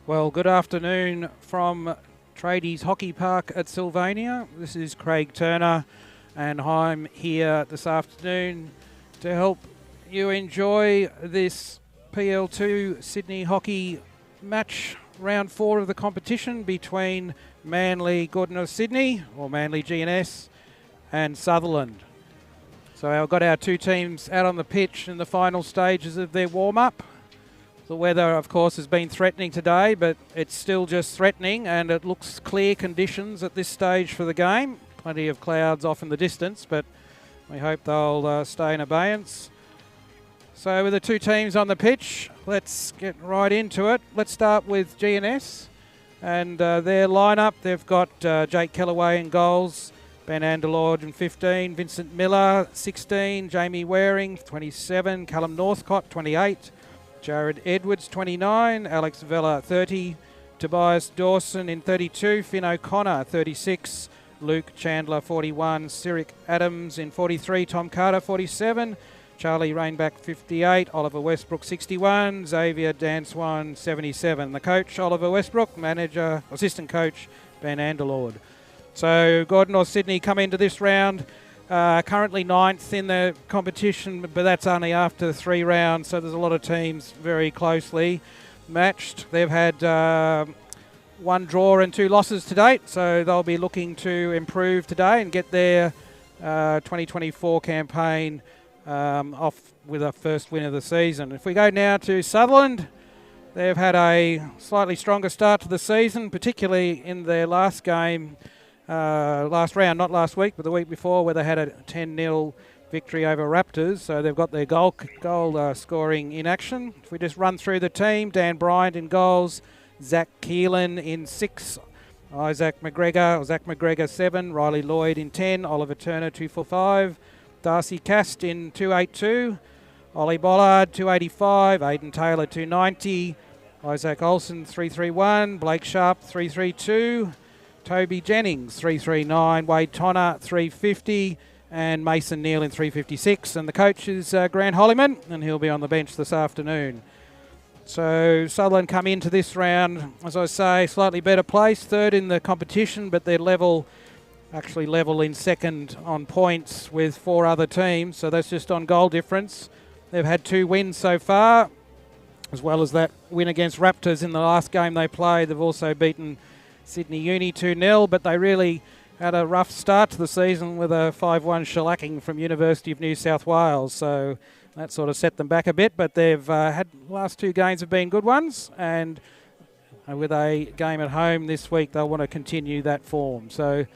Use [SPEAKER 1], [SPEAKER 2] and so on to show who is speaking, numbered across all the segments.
[SPEAKER 1] Well, good afternoon from Tradies Hockey Park at Sylvania. This is Craig Turner, and I'm here this afternoon to help you enjoy this PL2 Sydney Hockey match, round 4 of the competition between Manly Good North Sydney, or Manly GNS, and Sutherland. So I've got our two teams out on the pitch in the final stages of their warm-up. The weather, of course, has been threatening today, but it's still just threatening, and it looks clear conditions at this stage for the game. Plenty of clouds off in the distance, but we hope they'll stay in abeyance. So with the two teams on the pitch, let's get right into it. Let's start with GNS and their lineup. They've got Jake Kellaway in goals, Ben Andelord in 15, Vincent Miller 16, Jamie Waring 27, Callum Northcott 28, Jared Edwards 29, Alex Vella 30, Tobias Dawson in 32, Finn O'Connor 36, Luke Chandler 41, Cyric Adams in 43, Tom Carter 47, Charlie Rainback 58, Oliver Westbrook 61, Xavier Danswan 77. The coach Oliver Westbrook, assistant coach Ben Andelord. So Gordon or Sydney come into this round. Currently 9th in the competition, but that's only after 3 rounds, so there's a lot of teams very closely matched. They've had 1 draw and 2 losses to date, so they'll be looking to improve today and get their 2024 campaign off with a first win of the season. If we go now to Sutherland, they've had a slightly stronger start to the season, particularly in their last game. Last round, not last week, but the week before, where they had a 10-0 victory over Raptors. So they've got their goal scoring in action. If we just run through the team, Dan Bryant in goals, Zach Keelan in 6, Zach McGregor 7, Riley Lloyd in 10, Oliver Turner 245, Darcy Cast in 282, Ollie Bollard 285, Aiden Taylor 290, Isaac Olsen 331, Blake Sharp 332, Toby Jennings 339, Wade Tonner 350, and Mason Neal in 356. And the coach is Grant Holliman, and he'll be on the bench this afternoon. So Sutherland come into this round, as I say, slightly better place, 3rd in the competition, but they're level in 2nd on points with 4 other teams. So that's just on goal difference. They've had 2 wins so far, as well as that win against Raptors in the last game they played. They've also beaten Sydney Uni 2-0, but they really had a rough start to the season with a 5-1 shellacking from University of New South Wales. So that sort of set them back a bit, but they've had the last 2 games have been good ones, and with a game at home this week, they'll want to continue that form. So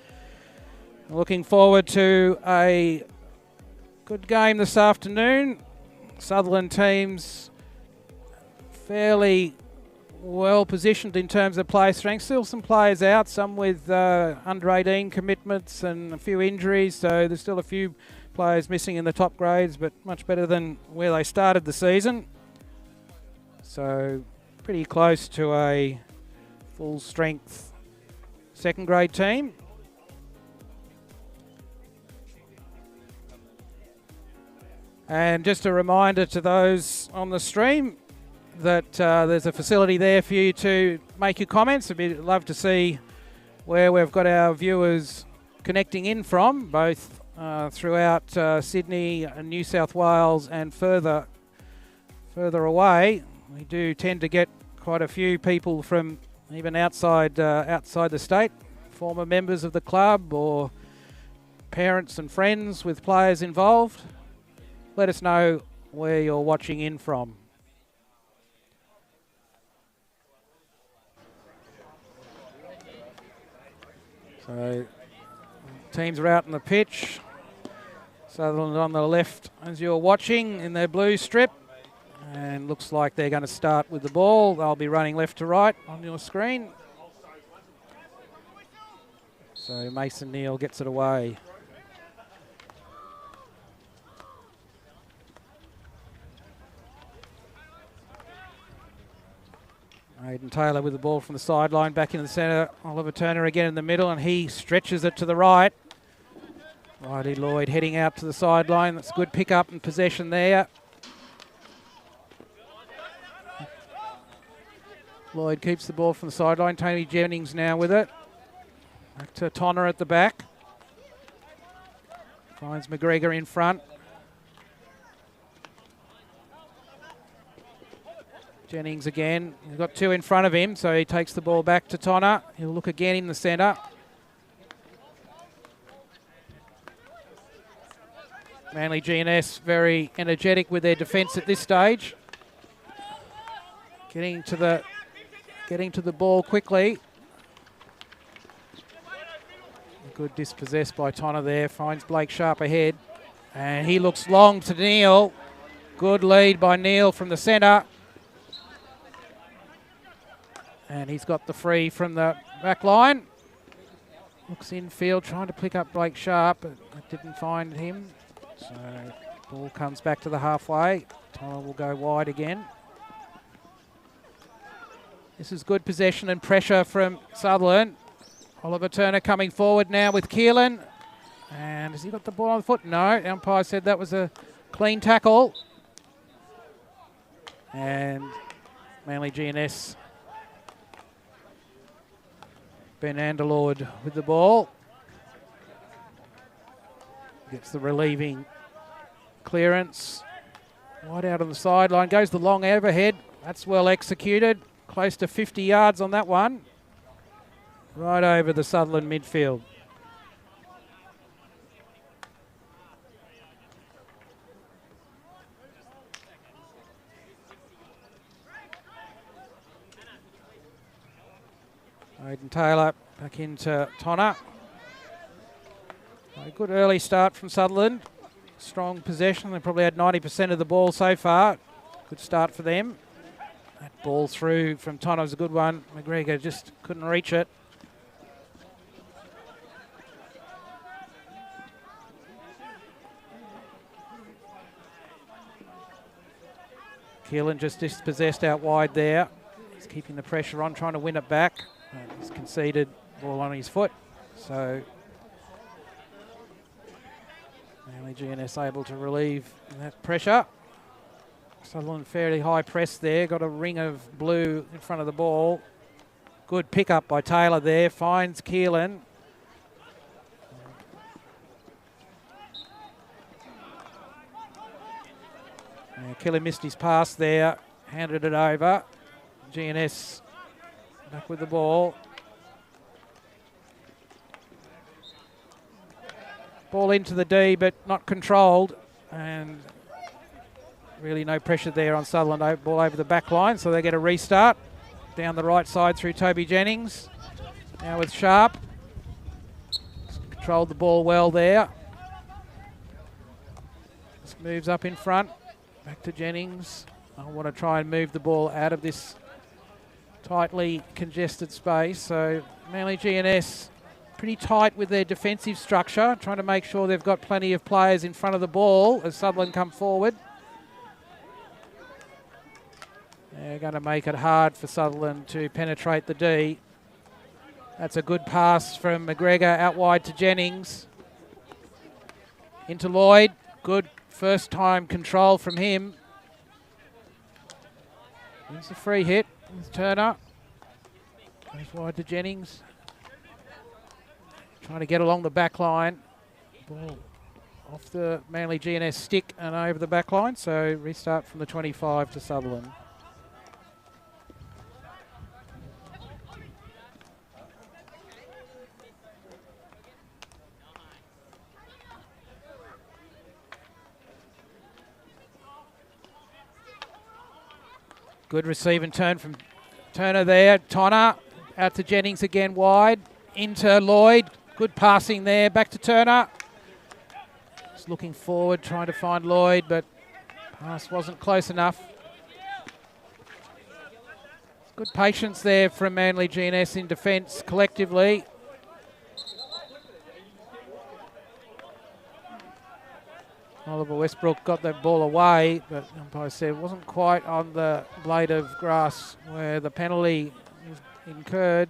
[SPEAKER 1] looking forward to a good game this afternoon. Sutherland teams fairly well positioned in terms of player strength. Still some players out, some with under 18 commitments and a few injuries, so there's still a few players missing in the top grades, but much better than where they started the season. So pretty close to a full strength 2nd grade team. And just a reminder to those on the stream that there's a facility there for you to make your comments. I'd love to see where we've got our viewers connecting in from, both throughout Sydney and New South Wales and further away. We do tend to get quite a few people from even outside the state, former members of the club or parents and friends with players involved. Let us know where you're watching in from. So teams are out on the pitch. Sutherland on the left as you're watching in their blue strip. And looks like they're going to start with the ball. They'll be running left to right on your screen. So Mason Neal gets it away. Aiden Taylor with the ball from the sideline, back in the centre. Oliver Turner again in the middle, and he stretches it to the right. Riley Lloyd heading out to the sideline. That's a good pick up and possession there. Lloyd keeps the ball from the sideline. Tony Jennings now with it. Back to Tonner at the back. Finds McGregor in front. Jennings again. He's got two in front of him, so he takes the ball back to Tonner. He'll look again in the centre. Manly GNS very energetic with their defence at this stage. Getting to the ball quickly. Good dispossessed by Tonner there. Finds Blake Sharp ahead. And he looks long to Neil. Good lead by Neil from the centre. And he's got the free from the back line. Looks infield, trying to pick up Blake Sharp, but didn't find him. So ball comes back to the halfway. Tonner will go wide again. This is good possession and pressure from Sutherland. Oliver Turner coming forward now with Keelan. And has he got the ball on the foot? No, the umpire said that was a clean tackle. And Manly GNS, Ben Anderlord with the ball. Gets the relieving clearance. Wide out on the sideline. Goes the long overhead. That's well executed. Close to 50 yards on that one. Right over the Sutherland midfield. Aidan Taylor back into Tonner. A good early start from Sutherland. Strong possession. They probably had 90% of the ball so far. Good start for them. That ball through from Tonner was a good one. McGregor just couldn't reach it. Keelan just dispossessed out wide there. He's keeping the pressure on, trying to win it back. He's conceded ball on his foot. So Manly GNS able to relieve that pressure. Sutherland fairly high press there. Got a ring of blue in front of the ball. Good pick up by Taylor there. Finds Keelan. Keelan missed his pass there. Handed it over. GNS back with the ball. Ball into the D, but not controlled. And really no pressure there on Sutherland. Ball over the back line, so they get a restart. Down the right side through Toby Jennings. Now with Sharp. Controlled the ball well there. Just moves up in front. Back to Jennings. I want to try and move the ball out of this tightly congested space. So Manly GNS pretty tight with their defensive structure, trying to make sure they've got plenty of players in front of the ball as Sutherland come forward. They're going to make it hard for Sutherland to penetrate the D. That's a good pass from McGregor out wide to Jennings. Into Lloyd. Good first time control from him. There's a free hit with Turner. Goes wide to Jennings. Trying to get along the back line. Ball off the Manly GNS stick and over the back line. So restart from the 25 to Sutherland. Good receive and turn from Turner there. Tonner out to Jennings again wide. Into Lloyd. Good passing there. Back to Turner. Just looking forward, trying to find Lloyd, but pass wasn't close enough. Good patience there from Manly GNS in defence collectively. Oliver Westbrook got that ball away, but umpire said it wasn't quite on the blade of grass where the penalty was incurred.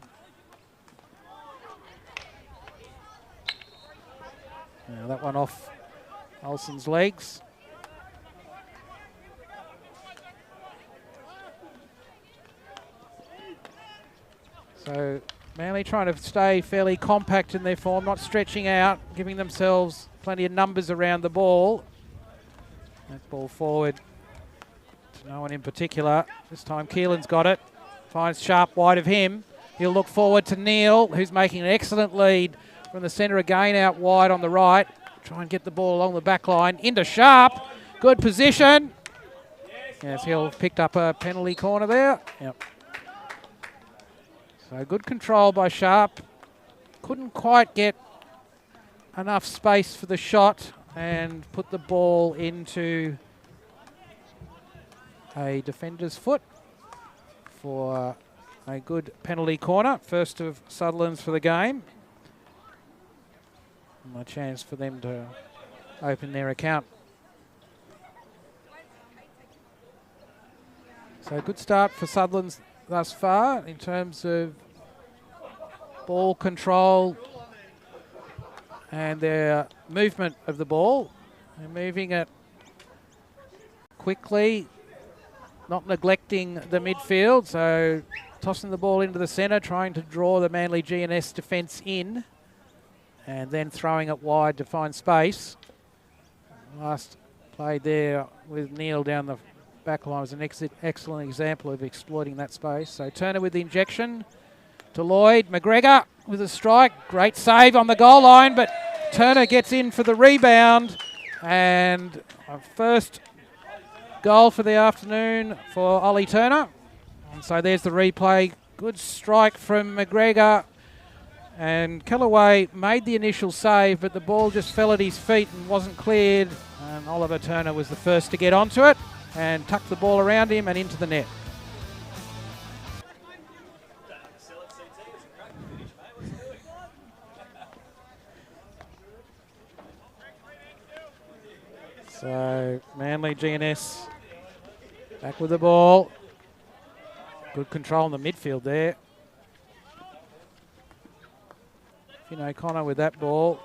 [SPEAKER 1] Now that one off Olsen's legs. So Manly trying to stay fairly compact in their form, not stretching out, giving themselves plenty of numbers around the ball. That ball forward to no one in particular. This time Keelan's got it. Finds Sharp wide of him. He'll look forward to Neil, who's making an excellent lead from the centre again out wide on the right. Try and get the ball along the back line. Into Sharp. Good position. Yes, he'll picked up a penalty corner there. Yep. So good control by Sharp. Couldn't quite get enough space for the shot and put the ball into a defender's foot for a good penalty corner. First of Sutherland's for the game. And a chance for them to open their account. So good start for Sutherland's thus far in terms of ball control and their movement of the ball. They're moving it quickly, not neglecting the midfield, so tossing the ball into the centre, trying to draw the Manly GNS defence in, and then throwing it wide to find space. Last play there with Neil down the back line was an excellent example of exploiting that space. So Turner with the injection to Lloyd. McGregor with a strike. Great save on the goal line, but Turner gets in for the rebound. And a first goal for the afternoon for Ollie Turner. And so there's the replay. Good strike from McGregor. And Kellaway made the initial save, but the ball just fell at his feet and wasn't cleared. And Oliver Turner was the first to get onto it and tucked the ball around him and into the net. So Manly GNS back with the ball. Good control in the midfield there. Finn O'Connor with that ball.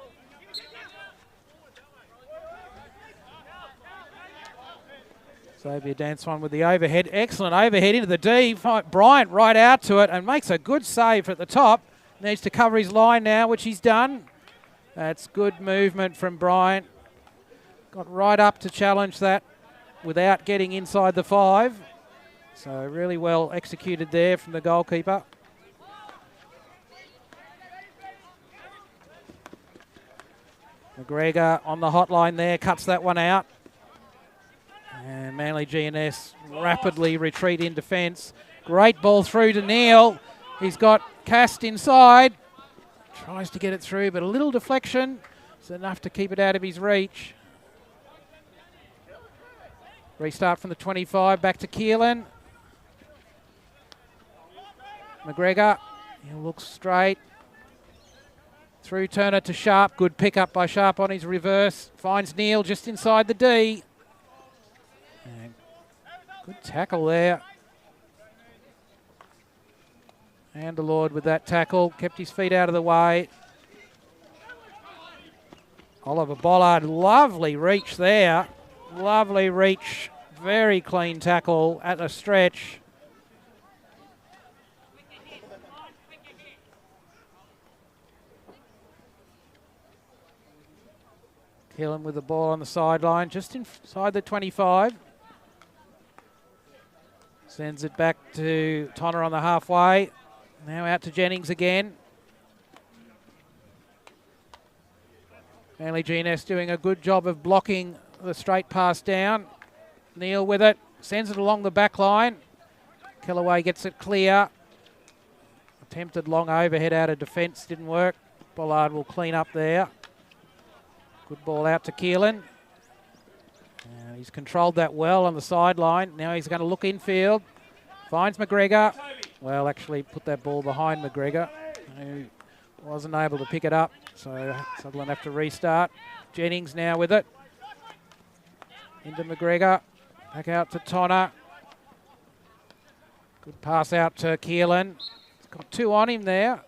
[SPEAKER 1] Xavier Danswan with the overhead. Excellent overhead into the D. Bryant right out to it and makes a good save at the top. Needs to cover his line now, which he's done. That's good movement from Bryant. Got right up to challenge that without getting inside the 5. So really well executed there from the goalkeeper. McGregor on the hotline there, cuts that one out. And Manly GNS rapidly retreat in defence. Great ball through to Neil. He's got Cast inside. Tries to get it through, but a little deflection. It's enough to keep it out of his reach. Restart from the 25, back to Keelan. McGregor, he looks straight. Through Turner to Sharp. Good pick up by Sharp on his reverse. Finds Neil just inside the D. And good tackle there. And the Lord with that tackle. Kept his feet out of the way. Oliver Bollard, lovely reach there. Lovely reach. Very clean tackle at a stretch. Keelan with the ball on the sideline, just inside the 25. Sends it back to Tonner on the halfway. Now out to Jennings again. Manly GNS doing a good job of blocking the straight pass down. Neil with it, sends it along the back line. Kellaway gets it clear. Attempted long overhead out of defence, didn't work. Bollard will clean up there. Good ball out to Keelan. He's controlled that well on the sideline. Now he's going to look infield. Finds McGregor. Well, actually put that ball behind McGregor, who wasn't able to pick it up. So Sutherland have to restart. Jennings now with it. Into McGregor. Back out to Tonner. Good pass out to Keelan. He's got 2 on him there.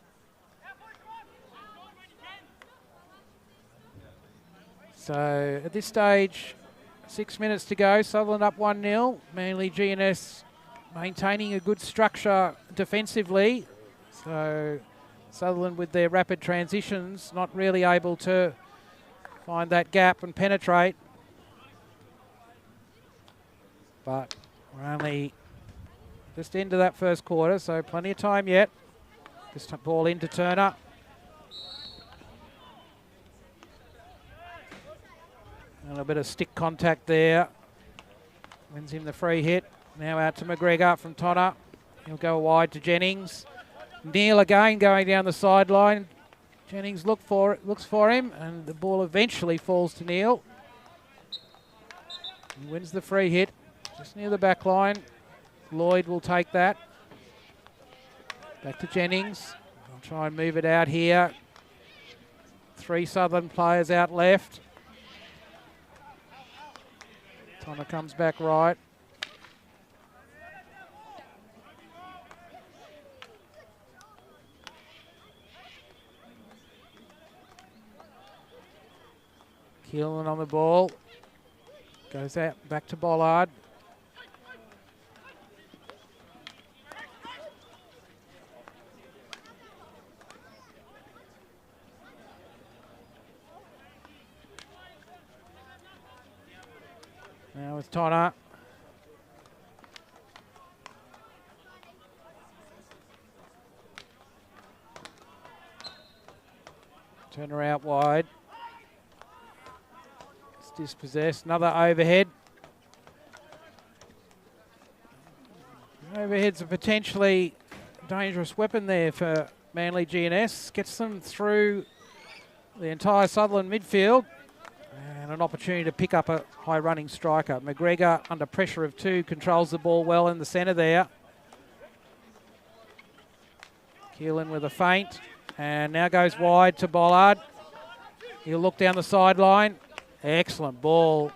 [SPEAKER 1] So at this stage, 6 minutes to go. Sutherland up 1-0. Manly GNS maintaining a good structure defensively. So Sutherland with their rapid transitions, not really able to find that gap and penetrate. But we're only just into that first quarter, so plenty of time yet. This ball into Turner. And a bit of stick contact there. Wins him the free hit. Now out to McGregor from Tonner. He'll go wide to Jennings. Neal again going down the sideline. Jennings looks for him, and the ball eventually falls to Neal. He wins the free hit just near the back line. Lloyd will take that. Back to Jennings. I'll try and move it out here. 3 Sutherland players out left. Tonner comes back right. Keelan on the ball. Goes out back to Bollard. Now with Tonner. Turner out wide. It's dispossessed. Another overhead. Overhead's a potentially dangerous weapon there for Manly GNS. Gets them through the entire Sutherland midfield. And an opportunity to pick up a high-running striker. McGregor, under pressure of 2, controls the ball well in the centre there. Keelan with a feint. And now goes wide to Bollard. He'll look down the sideline. Excellent ball.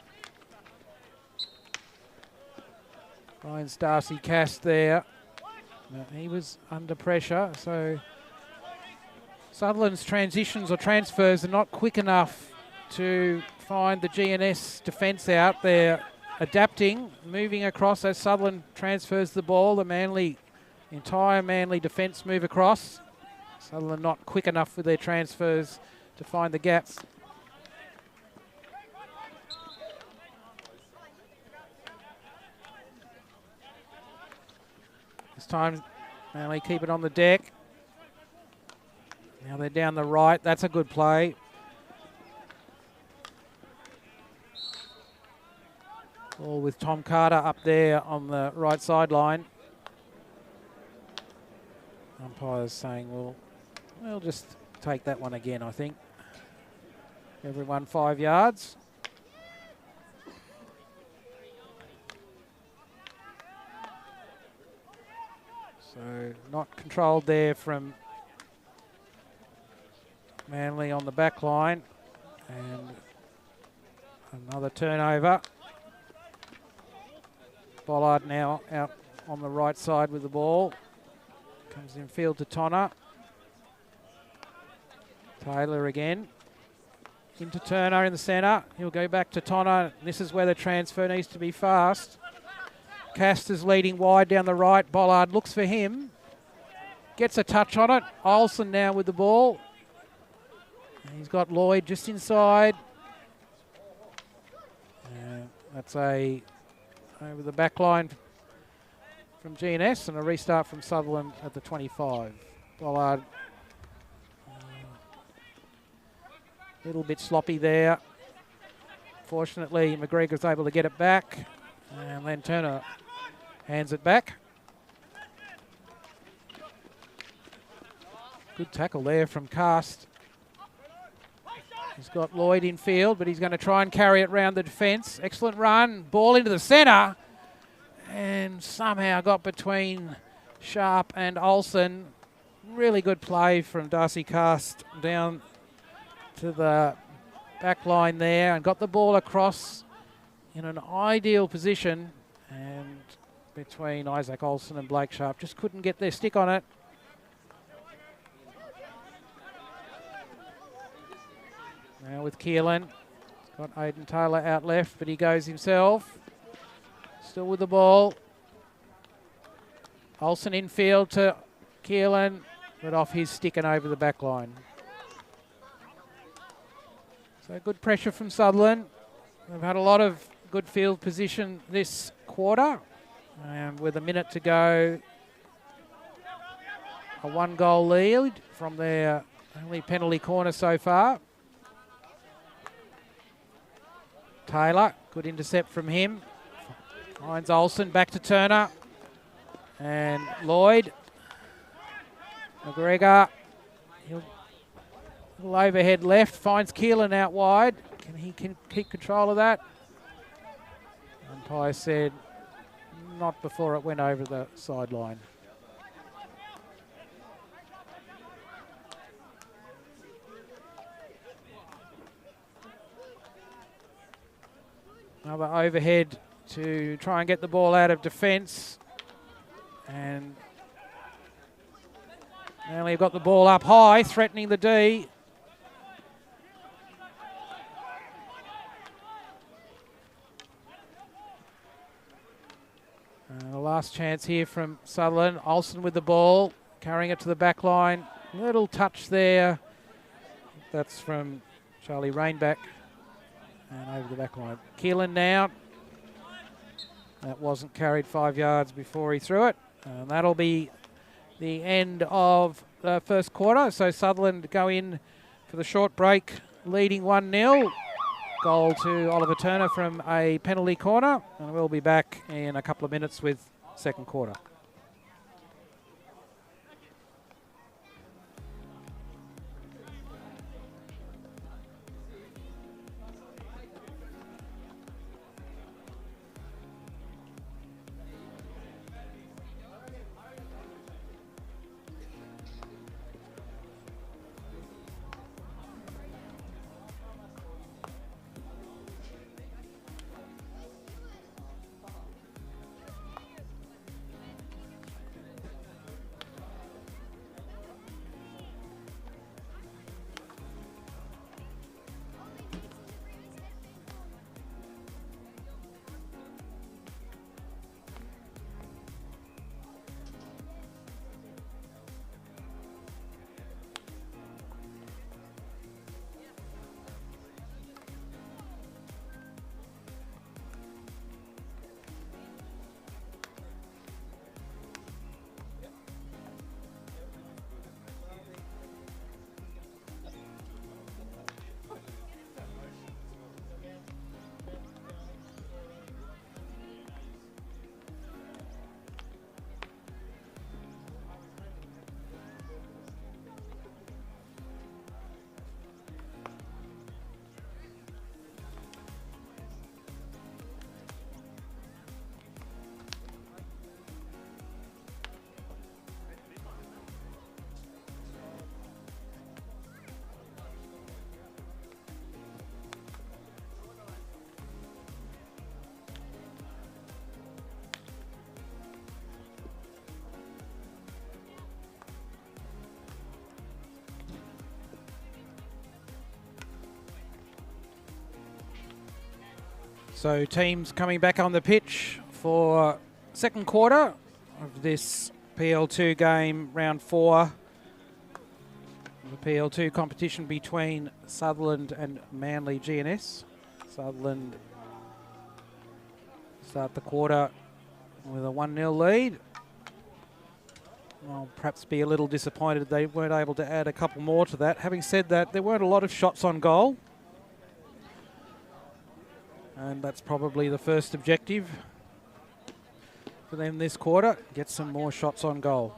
[SPEAKER 1] Finds Darcy Cass there. He was under pressure, so Sutherland's transitions or transfers are not quick enough to find the GNS defence out. They're adapting, moving across as Sutherland transfers the ball. The entire Manly defence move across. Sutherland not quick enough with their transfers to find the gaps. This time, Manly keep it on the deck. Now they're down the right. That's a good play. Ball with Tom Carter up there on the right sideline. Umpire's saying, well, we'll just take that one again, I think. Everyone 5 yards. So not controlled there from Manly on the back line. And another turnover. Bollard now out on the right side with the ball. Comes in field to Tonner. Taylor again. Into Turner in the centre. He'll go back to Tonner. This is where the transfer needs to be fast. Caster's leading wide down the right. Bollard looks for him. Gets a touch on it. Olsen now with the ball. He's got Lloyd just inside. That's a over the back line from GNS and a restart from Sutherland at the 25. Bollard a little bit sloppy there. Fortunately, McGregor's able to get it back, and then Turner hands it back. Good tackle there from Cast. He's got Lloyd in field, but he's going to try and carry it round the defence. Excellent run. Ball into the centre. And somehow got between Sharp and Olsen. Really good play from Darcy Cast down to the back line there. And got the ball across in an ideal position. And between Isaac Olsen and Blake Sharp. Just couldn't get their stick on it. Now with Keelan, he's got Aidan Taylor out left, but he goes himself. Still with the ball. Olsen in field to Keelan. but off his stick and over the back line. So good pressure from Sutherland. They've had a lot of good field position this quarter. And with a minute to go, a 1-goal lead from their only penalty corner so far. Taylor, good intercept from him. Finds Olsen, back to Turner. And Lloyd. McGregor. Little overhead left, finds Keelan out wide. Can he keep control of that? Umpire said not before it went over the sideline. Another overhead to try and get the ball out of defence. And Manly have got the ball up high, threatening the D. The last chance here from Sutherland. Olsen with the ball, carrying it to the back line. Little touch there. That's from Charlie Rainback. And over the back line. Keelan now. That wasn't carried 5 yards before he threw it. And that'll be the end of the first quarter. So Sutherland go in for the short break, leading 1-0. Goal to Oliver Turner from a penalty corner. And we'll be back in a couple of minutes with second quarter. So teams coming back on the pitch for second quarter of this PL2 game, round 4. The PL2 competition between Sutherland and Manly GNS. Sutherland start the quarter with a 1-0 lead. I'll perhaps be a little disappointed they weren't able to add a couple more to that. Having said that, there weren't a lot of shots on goal. And that's probably the first objective for them this quarter, get some more shots on goal.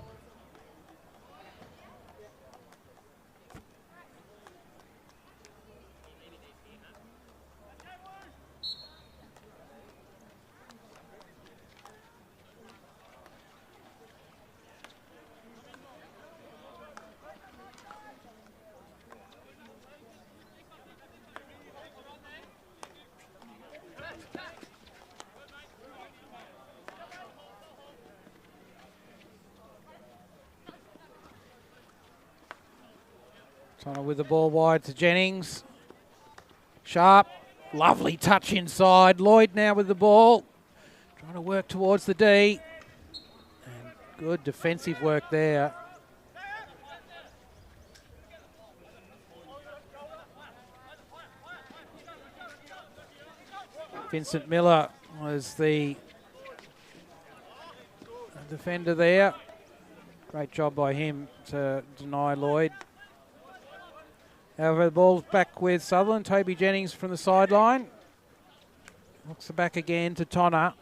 [SPEAKER 1] With the ball wide to Jennings. Sharp, lovely touch inside. Lloyd now with the ball. Trying to work towards the D. And good defensive work there. Vincent Miller was the defender there. Great job by him to deny Lloyd. However, the ball's back with Sutherland. Toby Jennings from the sideline. Looks the back again to Tonner.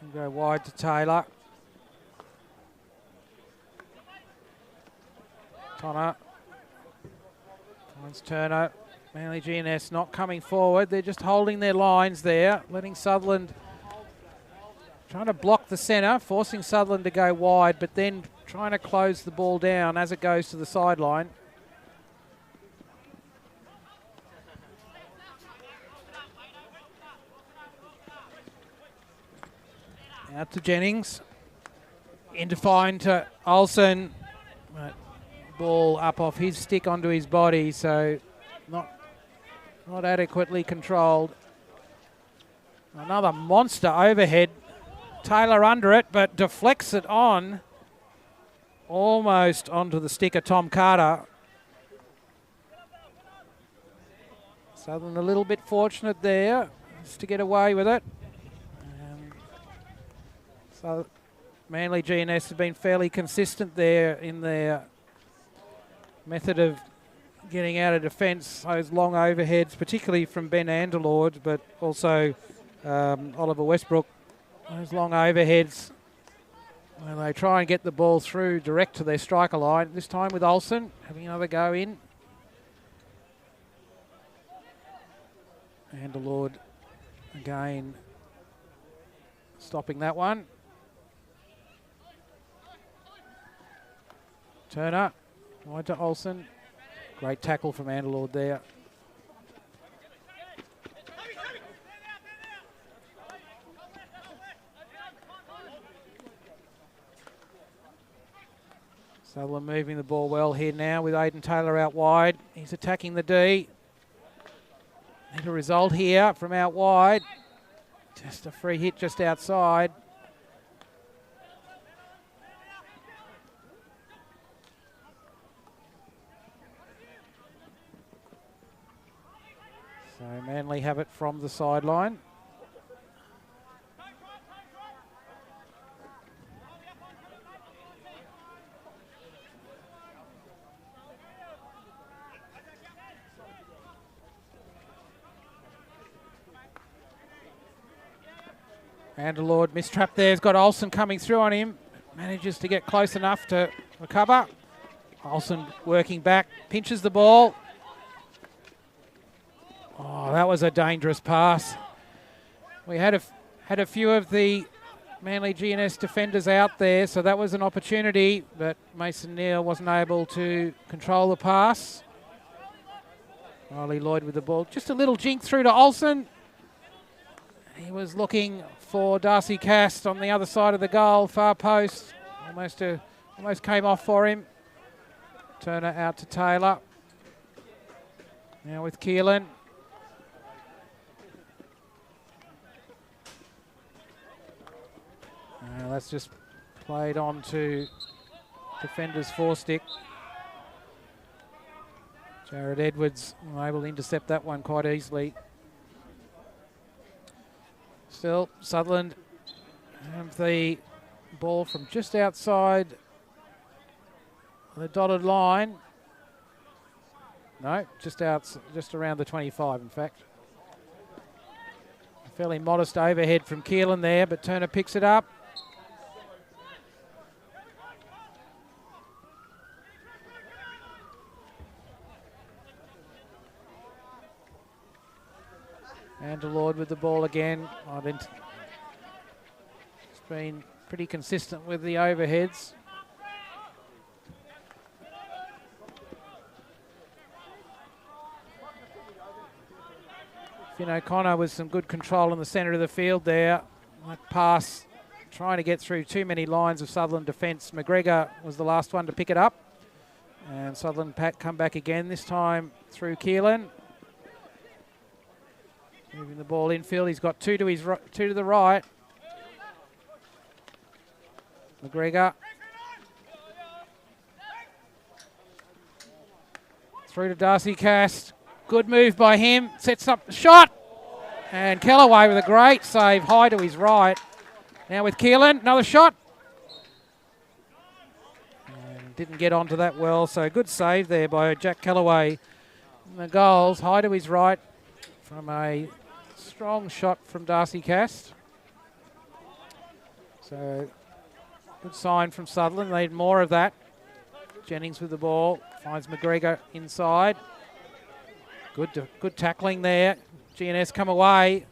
[SPEAKER 1] And go wide to Taylor. Tonner finds Turner. Manly GNS not coming forward. They're just holding their lines there, letting Sutherland trying to block the centre, forcing Sutherland to go wide, but then trying to close the ball down as it goes to the sideline. Out to Jennings. Into fine to Olsen. Ball up off his stick onto his body, so not adequately controlled. Another monster overhead. Taylor under it, but deflects it on. Almost onto the stick of Tom Carter. Sutherland a little bit fortunate there just to get away with it. So Manly GNS have been fairly consistent there in their method of getting out of defence. Those long overheads, particularly from Ben Anderlord, but also Oliver Westbrook. Those long overheads, where they try and get the ball through direct to their striker line. This time with Olsen having another go in. Anderlord again stopping that one. Turner wide to Olsen. Great tackle from Anderlord there. Sutherland moving the ball well here now with Aidan Taylor out wide. He's attacking the D. Need a result here from out wide. Just a free hit just outside. So Manly have it from the sideline. Anderlord mistrap there. He's got Olsen coming through on him. Manages to get close enough to recover. Olsen working back, pinches the ball. Oh, that was a dangerous pass. We had a few of the Manly GNS defenders out there, so that was an opportunity, but Mason Neal wasn't able to control the pass. Riley Lloyd with the ball. Just a little jink through to Olsen. He was looking for Darcy Cast on the other side of the goal, far post. Almost came off for him. Turner out to Taylor. Now with Keelan. That's just played on to defender's forestick. Jared Edwards able to intercept that one quite easily. Still, Sutherland have the ball from just outside the dotted line. No, just around the 25, in fact. A fairly modest overhead from Keelan there, but Turner picks it up. Anderlord with the ball again. It's been pretty consistent with the overheads. Finn O'Connor with some good control in the centre of the field there. That pass trying to get through too many lines of Sutherland defence. McGregor was the last one to pick it up. And Sutherland come back again, this time through Keelan. Moving the ball infield. He's got two to the right. McGregor. Through to Darcy Cast. Good move by him. Sets up the shot. And Kellaway with a great save. High to his right. Now with Keelan. Another shot. And didn't get onto that well. So good save there by Jack Kellaway. And the goals. High to his right from a strong shot from Darcy Cast. So good sign from Sutherland. They need more of that. Jennings with the ball. Finds McGregor inside. Good tackling there. GNS come away.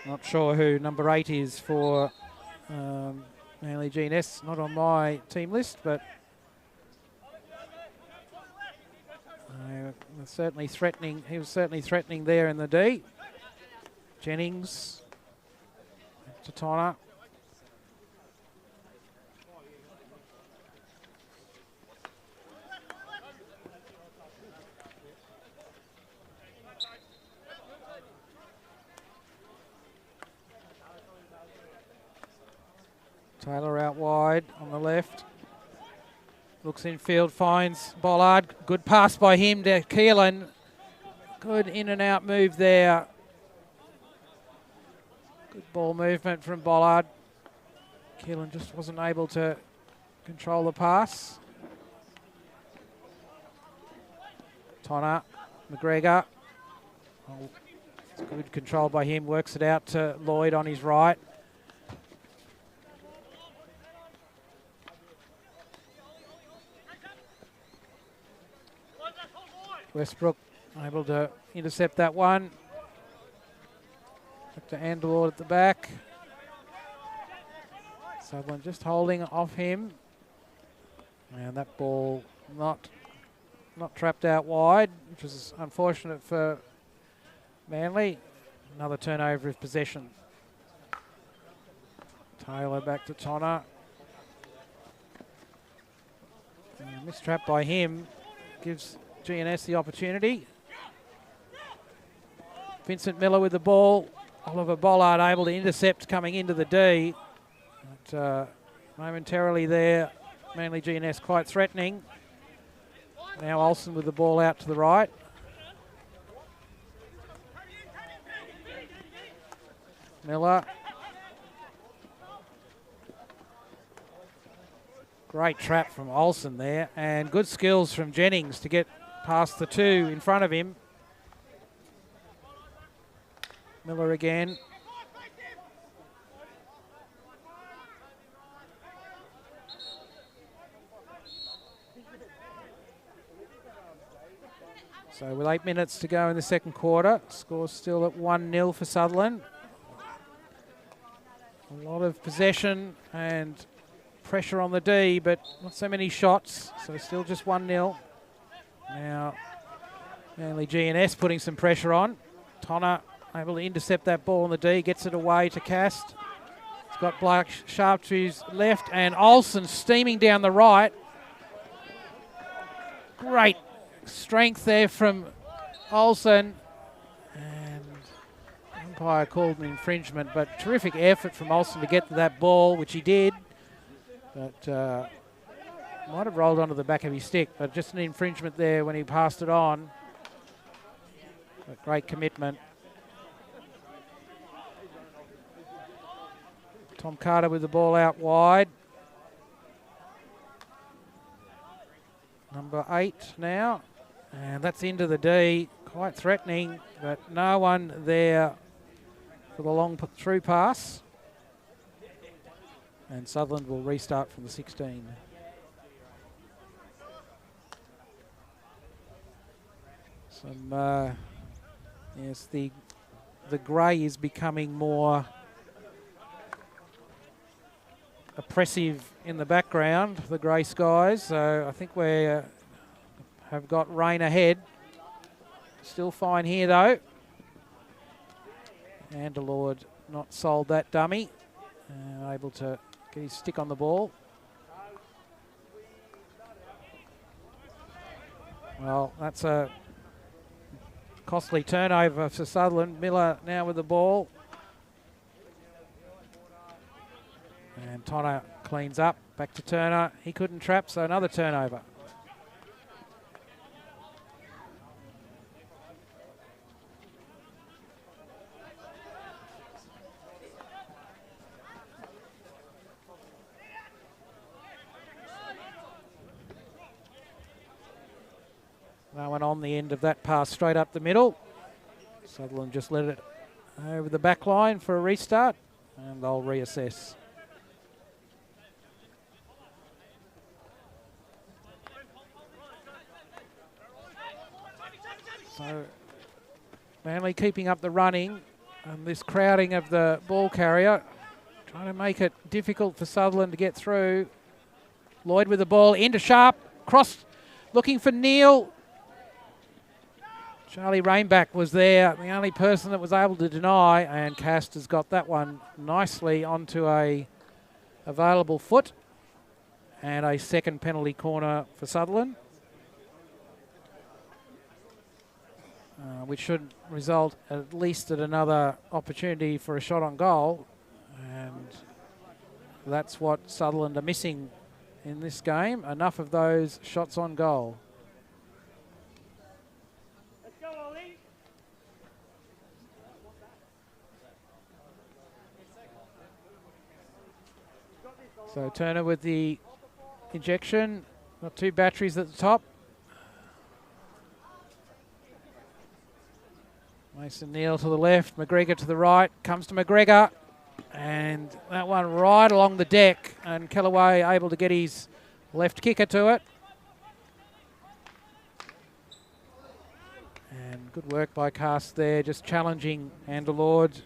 [SPEAKER 1] Not sure who number 8 is for Manly GNS. Not on my team list, but certainly threatening. He was certainly threatening there in the D. Jennings to Tonner. Taylor out wide on the left. Looks infield, finds Bollard. Good pass by him to Keelan. Good in and out move there. Good ball movement from Bollard. Keelan just wasn't able to control the pass. Tonner, McGregor. Oh, it's good control by him. Works it out to Lloyd on his right. Westbrook able to intercept that one. Back to Andalord at the back. Sutherland just holding off him. And that ball not trapped out wide, which was unfortunate for Manly. Another turnover of possession. Taylor back to Tonner. Missed trap by him. Gives GNS the opportunity. Vincent Miller with the ball. Oliver Bollard able to intercept coming into the D. But, momentarily there, Manly GNS quite threatening. Now Olsen with the ball out to the right. Miller. Great trap from Olsen there, and good skills from Jennings to get past the two in front of him. Miller again. So with 8 minutes to go in the second quarter, score's still at 1-0 for Sutherland. A lot of possession and pressure on the D, but not so many shots, so still just 1-0. Now, Manly GNS putting some pressure on. Tonner able to intercept that ball on the D, gets it away to Cast. He's got Black sharp to his left, and Olsen steaming down the right. Great strength there from Olsen, and umpire called an infringement, but terrific effort from Olsen to get to that ball, which he did. But might have rolled onto the back of his stick, but just an infringement there when he passed it on. But great commitment. Tom Carter with the ball out wide. Number 8 now. And that's into the D. Quite threatening, but no one there for the long through pass. And Sutherland will restart from the 16. Yes, the grey is becoming more oppressive in the background, the grey skies. So I think we have got rain ahead. Still fine here though. Andalord not sold that dummy. Able to get his stick on the ball. Well, that's a costly turnover for Sutherland. Miller now with the ball. And Tonner cleans up. Back to Turner. He couldn't trap, so another turnover. No one on the end of that pass straight up the middle. Sutherland just let it over the back line for a restart, and they'll reassess. So Manly keeping up the running, and this crowding of the ball carrier, trying to make it difficult for Sutherland to get through. Lloyd with the ball into Sharp, cross, looking for Neil. Charlie Rainback was there, the only person that was able to deny, and Cast has got that one nicely onto a available foot, and a second penalty corner for Sutherland, which should result at least at another opportunity for a shot on goal, and that's what Sutherland are missing in this game, enough of those shots on goal. So Turner with the injection, got two batteries at the top. Mason Neal to the left, McGregor to the right, comes to McGregor, and that one right along the deck, and Kellaway able to get his left kicker to it. And good work by Cast there, just challenging Andalord.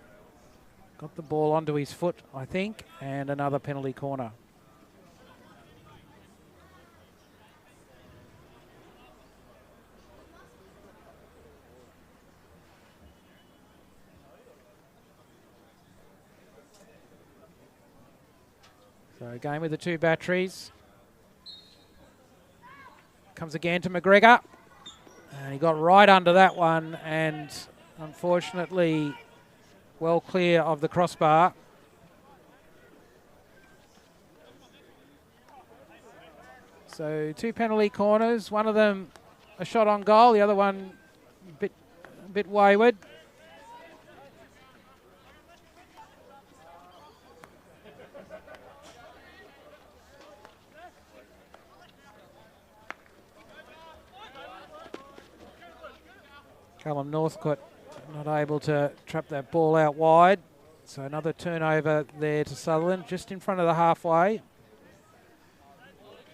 [SPEAKER 1] Got the ball onto his foot, I think, and another penalty corner. So again with the two batteries. Comes again to McGregor. And he got right under that one, and unfortunately well clear of the crossbar. So two penalty corners, one of them a shot on goal, the other one a bit wayward. Callum Northcote not able to trap that ball out wide. So another turnover there to Sutherland, just in front of the halfway.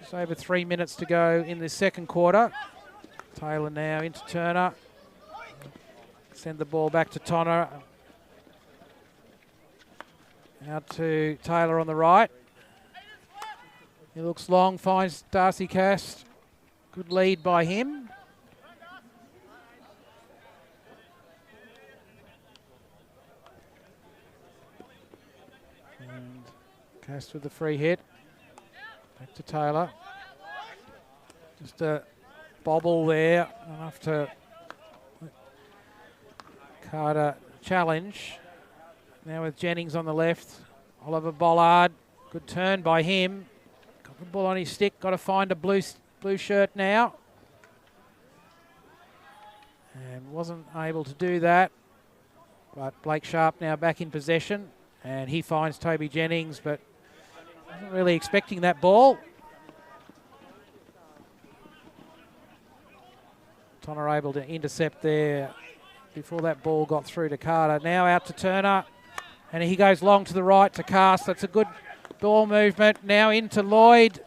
[SPEAKER 1] Just over 3 minutes to go in this second quarter. Taylor now into Turner. Send the ball back to Tonner. Out to Taylor on the right. He looks long, finds Darcy Cast. Good lead by him. And Cast with the free hit. Back to Taylor. Just a bobble there, enough to Carter challenge. Now with Jennings on the left. Oliver Bollard, good turn by him. Got the ball on his stick, got to find a blue shirt now. And wasn't able to do that. But Blake Sharp now back in possession. And he finds Toby Jennings, but wasn't really expecting that ball. Tonner able to intercept there before that ball got through to Carter. Now out to Turner, and he goes long to the right to Cast. That's a good ball movement. Now into Lloyd,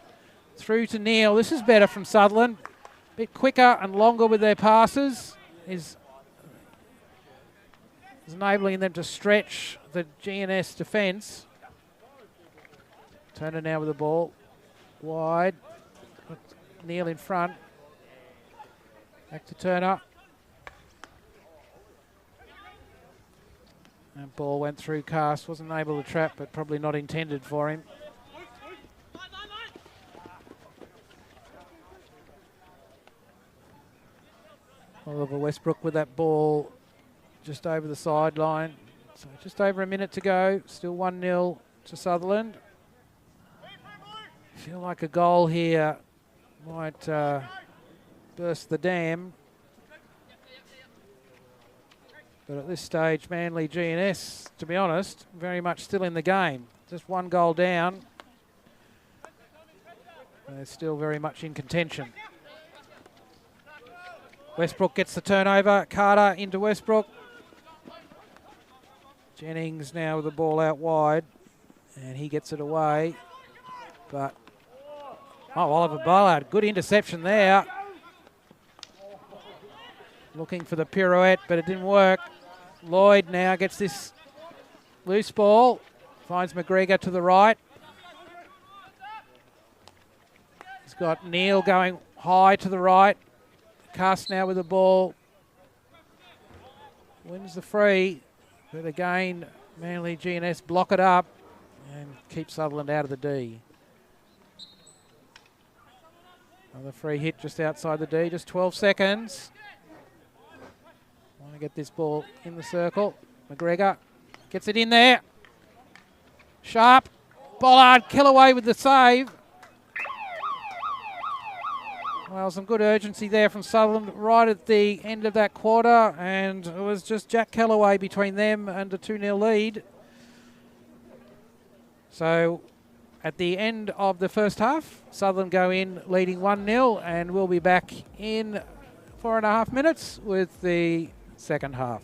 [SPEAKER 1] through to Neal. This is better from Sutherland. A bit quicker and longer with their passes. Is enabling them to stretch the GNS defence. Turner now with the ball. Wide. Neal in front. Back to Turner. And ball went through Cast. Wasn't able to trap, but probably not intended for him. Oliver Westbrook with that ball just over the sideline. So just over a minute to go. Still 1-0 to Sutherland. Feel like a goal here might burst the dam. But at this stage, Manly GNS, to be honest, very much still in the game. Just one goal down. They're still very much in contention. Westbrook gets the turnover. Carter into Westbrook. Jennings now with the ball out wide. And he gets it away. But, oh, Oliver Bollard, good interception there. Looking for the pirouette, but it didn't work. Lloyd now gets this loose ball. Finds McGregor to the right. He's got Neal going high to the right. Cast now with the ball. Wins the free. But again, Manly GNS block it up and keep Sutherland out of the D. Another free hit just outside the D, just 12 seconds. Want to get this ball in the circle. McGregor gets it in there. Sharp. Bollard, Kellaway with the save. Well, some good urgency there from Sutherland right at the end of that quarter, and it was just Jack Kellaway between them and a 2-0 lead. So at the end of the first half, Sutherland go in leading 1-0, and we'll be back in 4.5 minutes with the second half.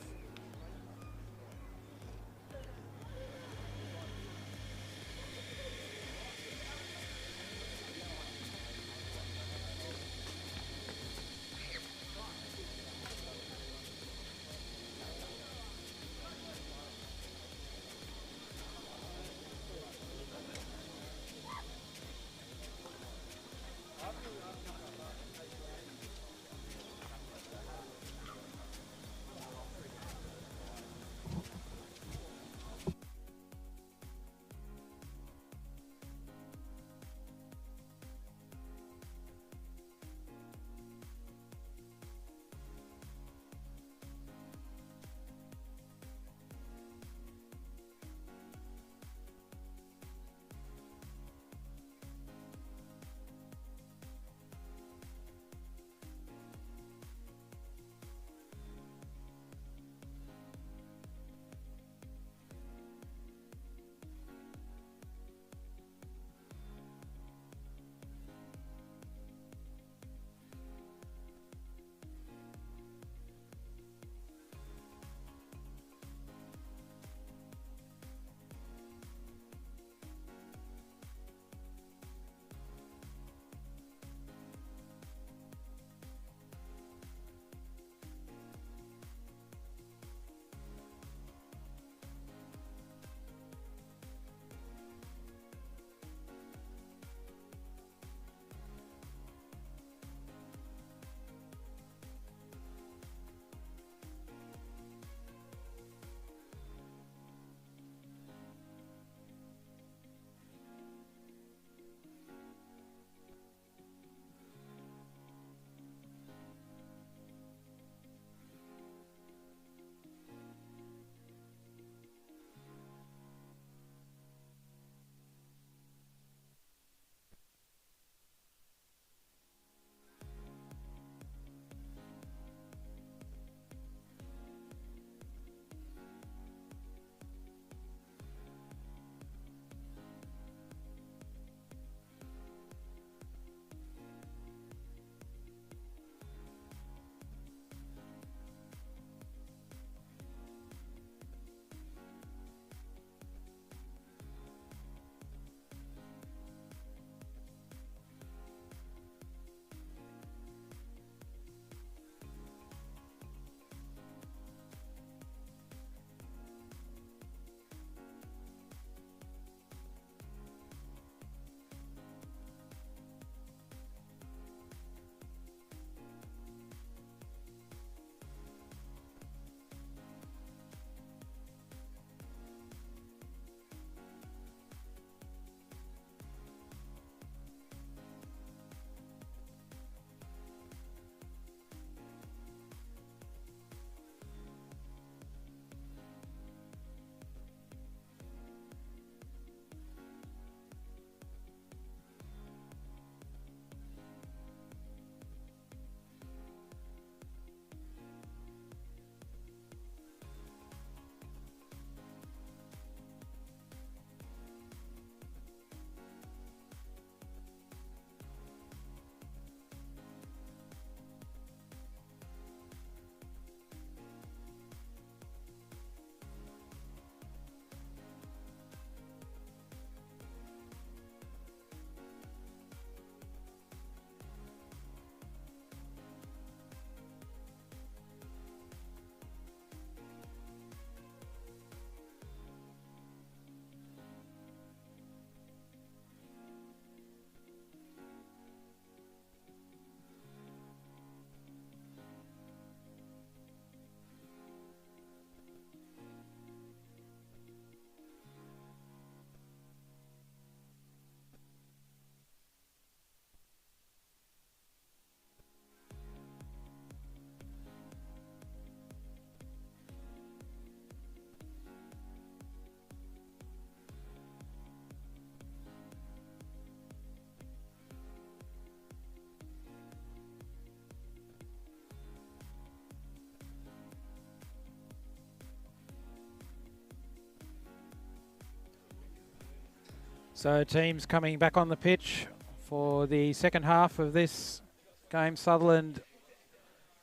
[SPEAKER 1] So teams coming back on the pitch for the second half of this game, Sutherland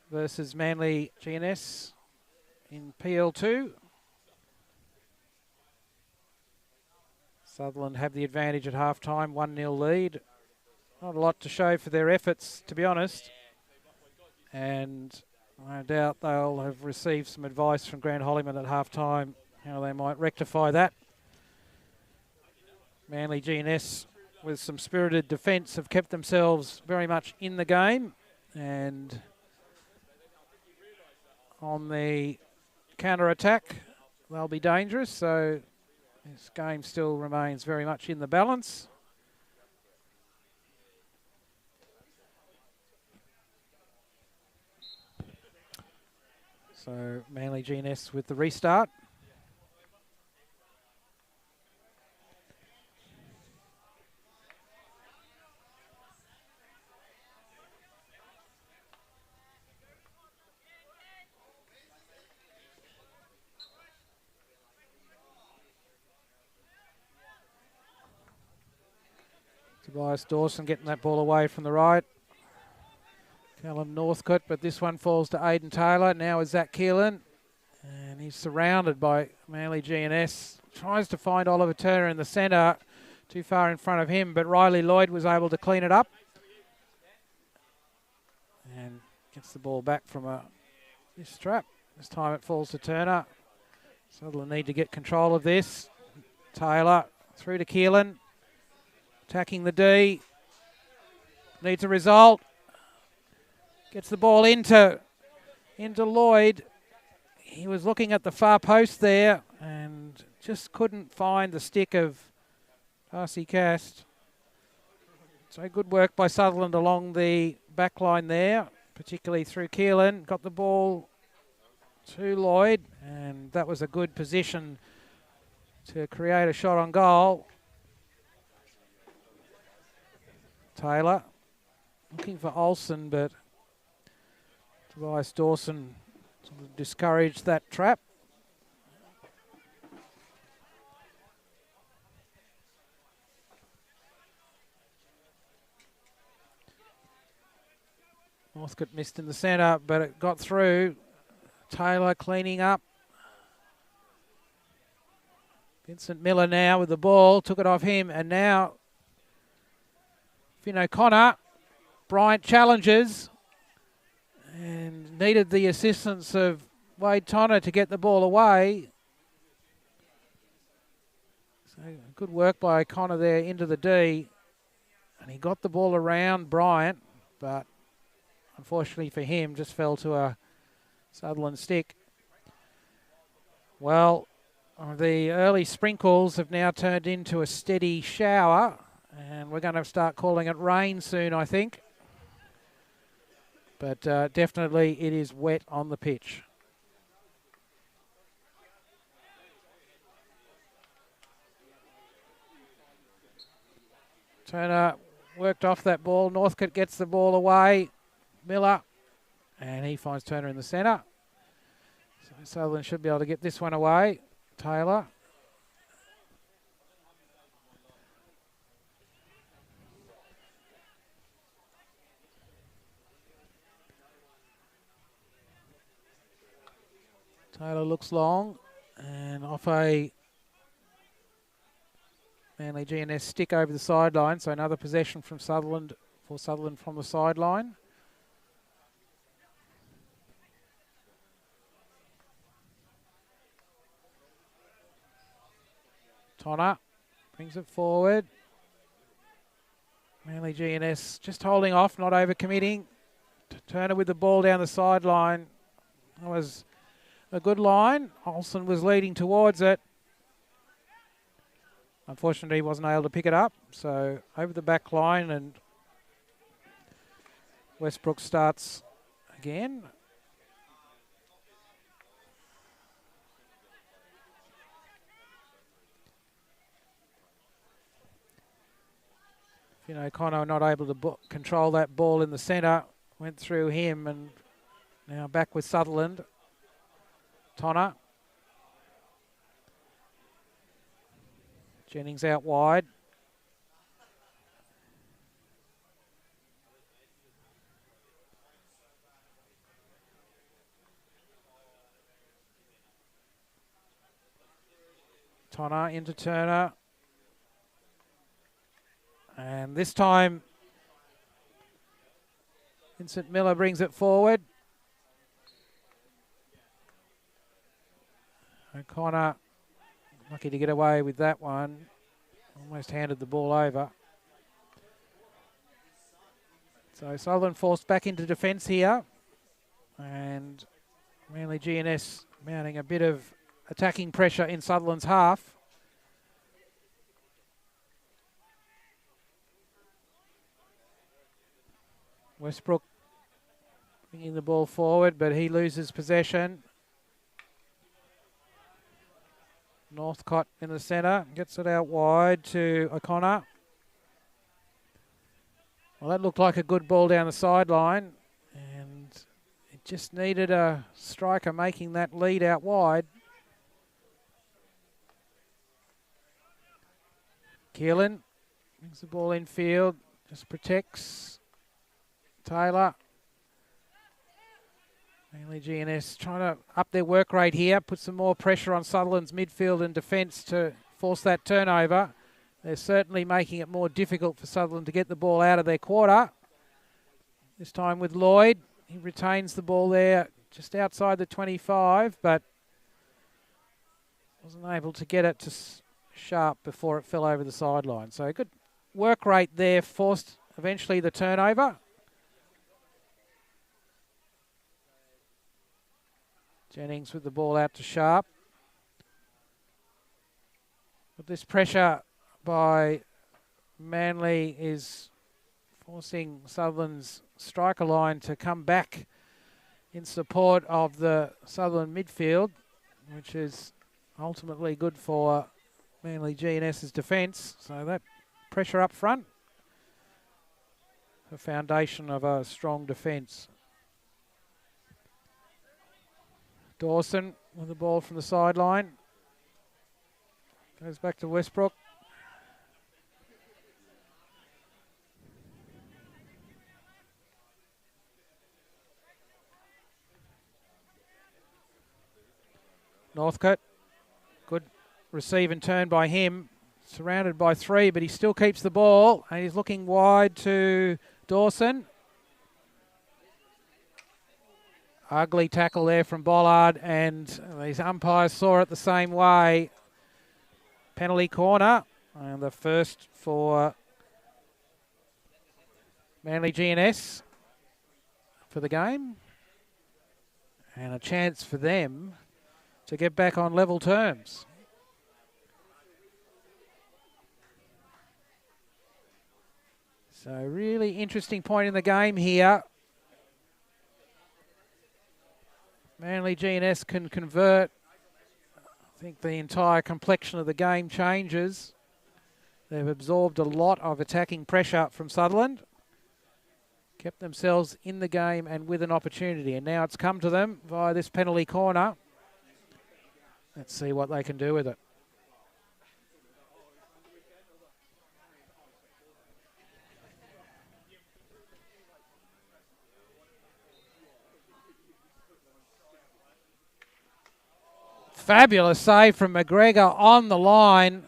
[SPEAKER 1] versus Manly GNS in PL2. Sutherland have the advantage at half-time, 1-0 lead. Not a lot to show for their efforts, to be honest. And no doubt they'll have received some advice from Grant Hollyman at half-time, how they might rectify that. Manly GNS, with some spirited defence, have kept themselves very much in the game. And on the counter-attack, they'll be dangerous. So this game still remains very much in the balance. So Manly GNS with the restart. Tobias Dawson getting that ball away from the right. Callum Northcote, but this one falls to Aidan Taylor. Now is Zach Keelan. And he's surrounded by Manly GNS. Tries to find Oliver Turner in the centre. Too far in front of him, but Riley Lloyd was able to clean it up. And gets the ball back from this trap. This time it falls to Turner. Sutherland need to get control of this. Taylor through to Keelan. Attacking the D. Needs a result. Gets the ball into Lloyd. He was looking at the far post there and just couldn't find the stick of Darcy Cast. So good work by Sutherland along the back line there, particularly through Keelan. Got the ball to Lloyd, and that was a good position to create a shot on goal. Taylor looking for Olsen, but Tobias Dawson sort of discouraged that trap. Northcote missed in the centre, but it got through. Taylor cleaning up. Vincent Miller now with the ball, took it off him, and now Finn O'Connor. Bryant challenges and needed the assistance of Wade Tonner to get the ball away. So good work by O'Connor there into the D. And he got the ball around Bryant, but unfortunately for him, just fell to a Sutherland stick. Well, the early sprinkles have now turned into a steady shower, and we're going to start calling it rain soon, I think. But definitely it is wet on the pitch. Turner worked off that ball. Northcote gets the ball away. Miller, and he finds Turner in the centre. So Sutherland should be able to get this one away. Taylor. Taylor looks long, and off a Manly GNS stick over the sideline. So another possession from Sutherland, for Sutherland from the sideline. Tonner brings it forward. Manly GNS just holding off, not overcommitting. Turner with the ball down the sideline. That was a good line. Olsen was leading towards it. Unfortunately, he wasn't able to pick it up. So over the back line, and Westbrook starts again. Finn O'Connor not able to control that ball in the centre. Went through him, and now back with Sutherland. Tonner. Jennings out wide. Tonner into Turner. And this time, Vincent Miller brings it forward. O'Connor, lucky to get away with that one. Almost handed the ball over. So Sutherland forced back into defence here. And Manly GNS mounting a bit of attacking pressure in Sutherland's half. Westbrook bringing the ball forward, but he loses possession. Northcott in the centre, gets it out wide to O'Connor. Well, that looked like a good ball down the sideline, and it just needed a striker making that lead out wide. Keelan brings the ball in field, just protects Taylor. Manly GNS trying to up their work rate here, put some more pressure on Sutherland's midfield and defence to force that turnover. They're certainly making it more difficult for Sutherland to get the ball out of their quarter. This time with Lloyd. He retains the ball there just outside the 25, but wasn't able to get it to Sharp before it fell over the sideline. So good work rate there, forced eventually the turnover. Jennings with the ball out to Sharp. But this pressure by Manly is forcing Sutherland's striker line to come back in support of the Sutherland midfield, which is ultimately good for Manly GNS's defence. So that pressure up front, the foundation of a strong defence. Dawson with the ball from the sideline. Goes back to Westbrook. Northcote. Good receive and turn by him. Surrounded by three, but he still keeps the ball. And he's looking wide to Dawson. Ugly tackle there from Bollard, and these umpires saw it the same way. Penalty corner, and the first for Manly GNS for the game. And a chance for them to get back on level terms. So really interesting point in the game here. Manly GNS can convert. I think the entire complexion of the game changes. They've absorbed a lot of attacking pressure from Sutherland. Kept themselves in the game and with an opportunity. And now it's come to them via this penalty corner. Let's see what they can do with it. Fabulous save from McGregor on the line.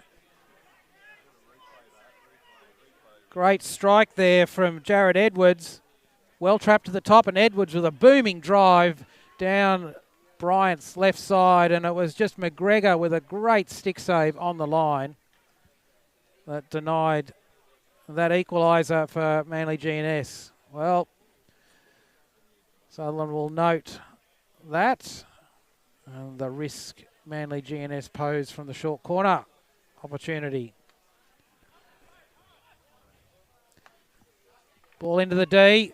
[SPEAKER 1] Great strike there from Jared Edwards. Well trapped to the top, and Edwards with a booming drive down Bryant's left side, and it was just McGregor with a great stick save on the line that denied that equaliser for Manly GNS. Well, Sutherland will note that. And the risk Manly GNS posed from the short corner opportunity. Ball into the D.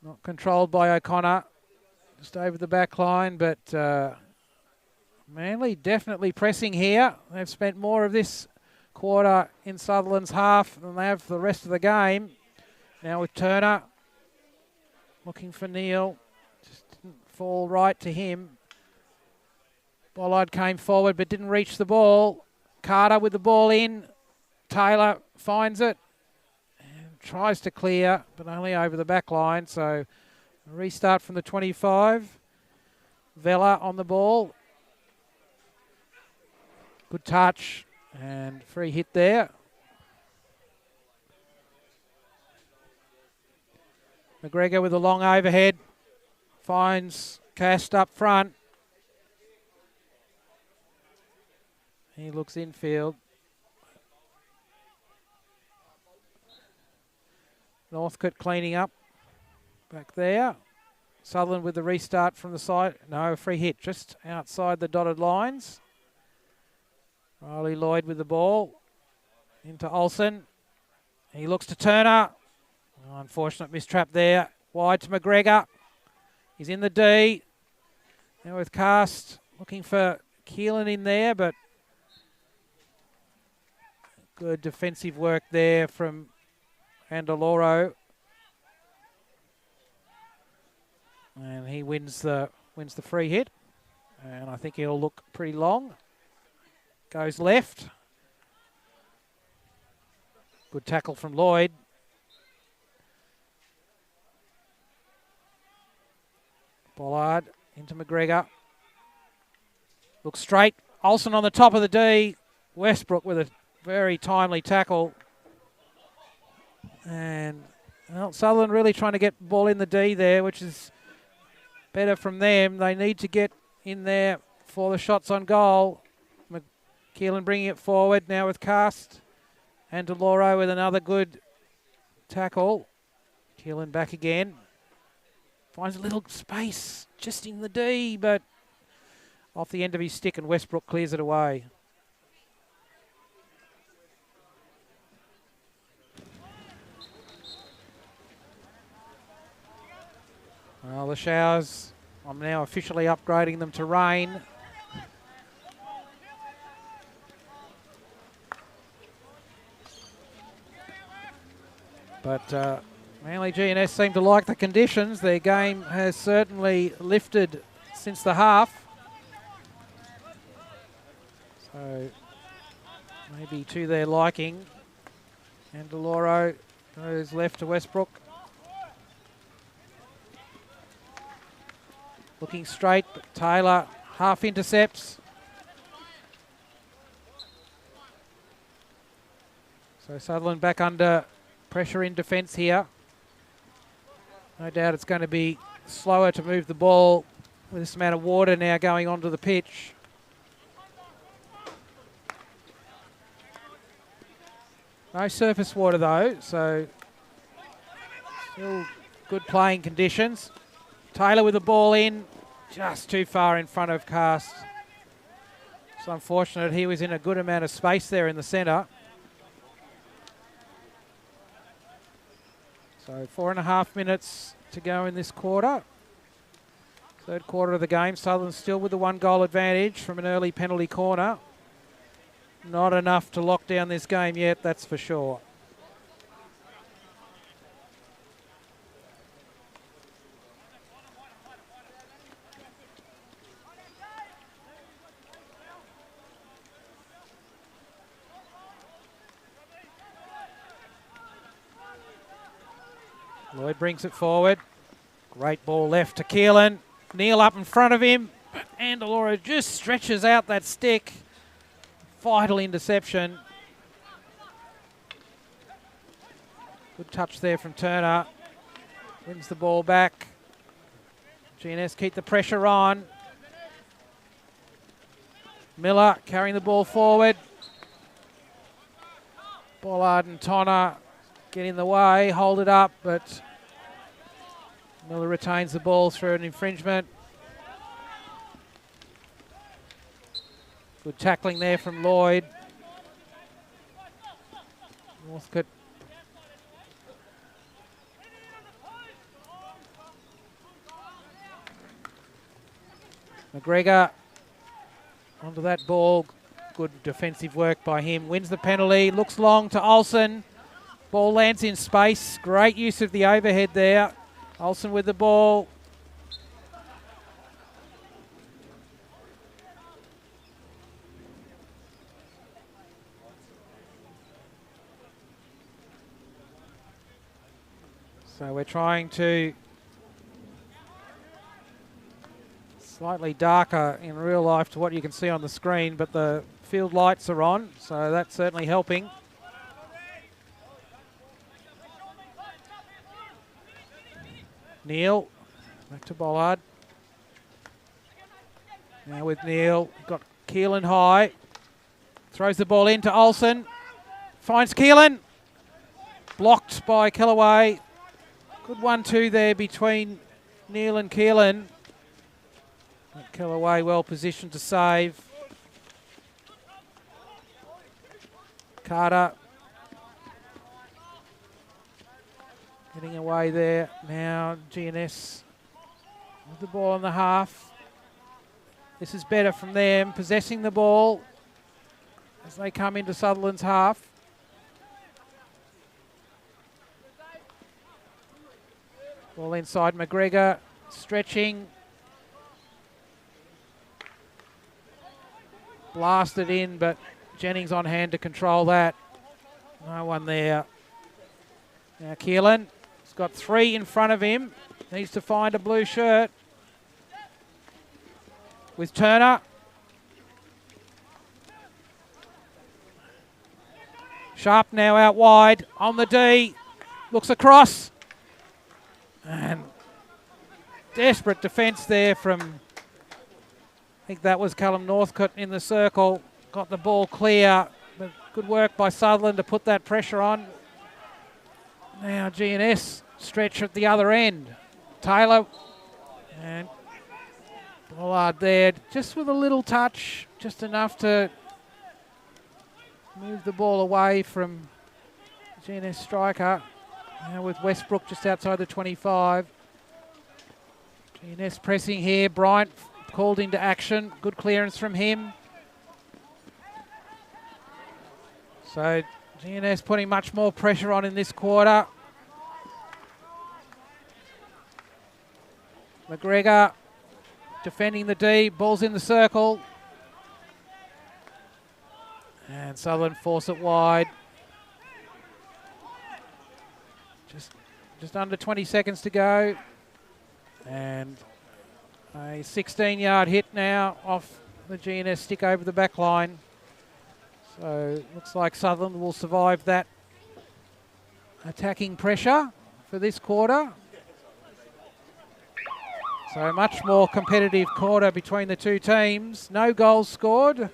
[SPEAKER 1] Not controlled by O'Connor. Just over the back line, but Manly definitely pressing here. They've spent more of this quarter in Sutherland's half than they have for the rest of the game. Now with Turner looking for Neal. Fall right to him. Bollard came forward but didn't reach the ball. Carter with the ball in. Taylor finds it and tries to clear, but only over the back line. So a restart from the 25. Vella on the ball. Good touch and free hit there. McGregor with a long overhead. Finds Cast up front. He looks infield. Northcote cleaning up back there. Sutherland with the restart from the side. No, free hit just outside the dotted lines. Riley Lloyd with the ball. Into Olsen. He looks to Turner. Oh, unfortunate mistrap there. Wide to McGregor. He's in the D. Now with Cast looking for Keelan in there, but good defensive work there from Andaloro. And he wins the free hit. And I think he'll look pretty long. Goes left. Good tackle from Lloyd. Bollard into McGregor. Looks straight. Olsen on the top of the D. Westbrook with a very timely tackle. And well, Sutherland really trying to get the ball in the D there, which is better from them. They need to get in there for the shots on goal. Keelan bringing it forward now with Cast. And Deloro with another good tackle. Keelan back again. Finds a little space just in the D, but off the end of his stick, and Westbrook clears it away. Well, the showers, I'm now officially upgrading them to rain. But Manly GNS seem to like the conditions. Their game has certainly lifted since the half. So maybe to their liking. And Deloro goes left to Westbrook. Looking straight, but Taylor half intercepts. So Sutherland back under pressure in defence here. No doubt it's going to be slower to move the ball with this amount of water now going onto the pitch. No surface water though, so still good playing conditions. Taylor with the ball in, just too far in front of Cast. It's unfortunate, he was in a good amount of space there in the centre. So 4.5 minutes to go in this quarter. Third quarter of the game. Sutherland still with the 1-goal advantage from an early penalty corner. Not enough to lock down this game yet, that's for sure. Lloyd brings it forward. Great ball left to Keelan. Neil up in front of him. Andaloro just stretches out that stick. Vital interception. Good touch there from Turner. Wins the ball back. GNS keep the pressure on. Miller carrying the ball forward. Bollard and Tonner get in the way, hold it up, but Miller retains the ball through an infringement. Good tackling there from Lloyd. Northcote. McGregor onto that ball. Good defensive work by him. Wins the penalty. Looks long to Olsen. Ball lands in space. Great use of the overhead there. Olsen with the ball. So we're trying to slightly darker in real life to what you can see on the screen, but the field lights are on, so that's certainly helping. Neil, back to Bollard. Now with Neil, got Keelan high. Throws the ball into Olsen. Finds Keelan. Blocked by Kellaway. Good 1-2 there between Neil and Keelan. Kellaway well positioned to save. Carter getting away there. Now GNS with the ball on the half. This is better from them, possessing the ball as they come into Sutherland's half. Ball inside McGregor, stretching. Blasted in, but Jennings on hand to control that. No one there. Now Keelan has got 3 in front of him. Needs to find a blue shirt. With Turner. Sharp now out wide on the D. Looks across. And desperate defence there from, I think that was Callum Northcote in the circle. Got the ball clear, but good work by Sutherland to put that pressure on. Now GNS stretch at the other end. Taylor and Bollard there, just with a little touch, just enough to move the ball away from GNS striker. Now with Westbrook just outside the 25. GNS pressing here. Bryant called into action. Good clearance from him. So GNS putting much more pressure on in this quarter. McGregor defending the D. Ball's in the circle. And Sutherland force it wide. Just under 20 seconds to go. And a 16-yard hit now off the GNS stick over the back line. So looks like Sutherland will survive that attacking pressure for this quarter. So much more competitive quarter between the two teams. No goals scored. A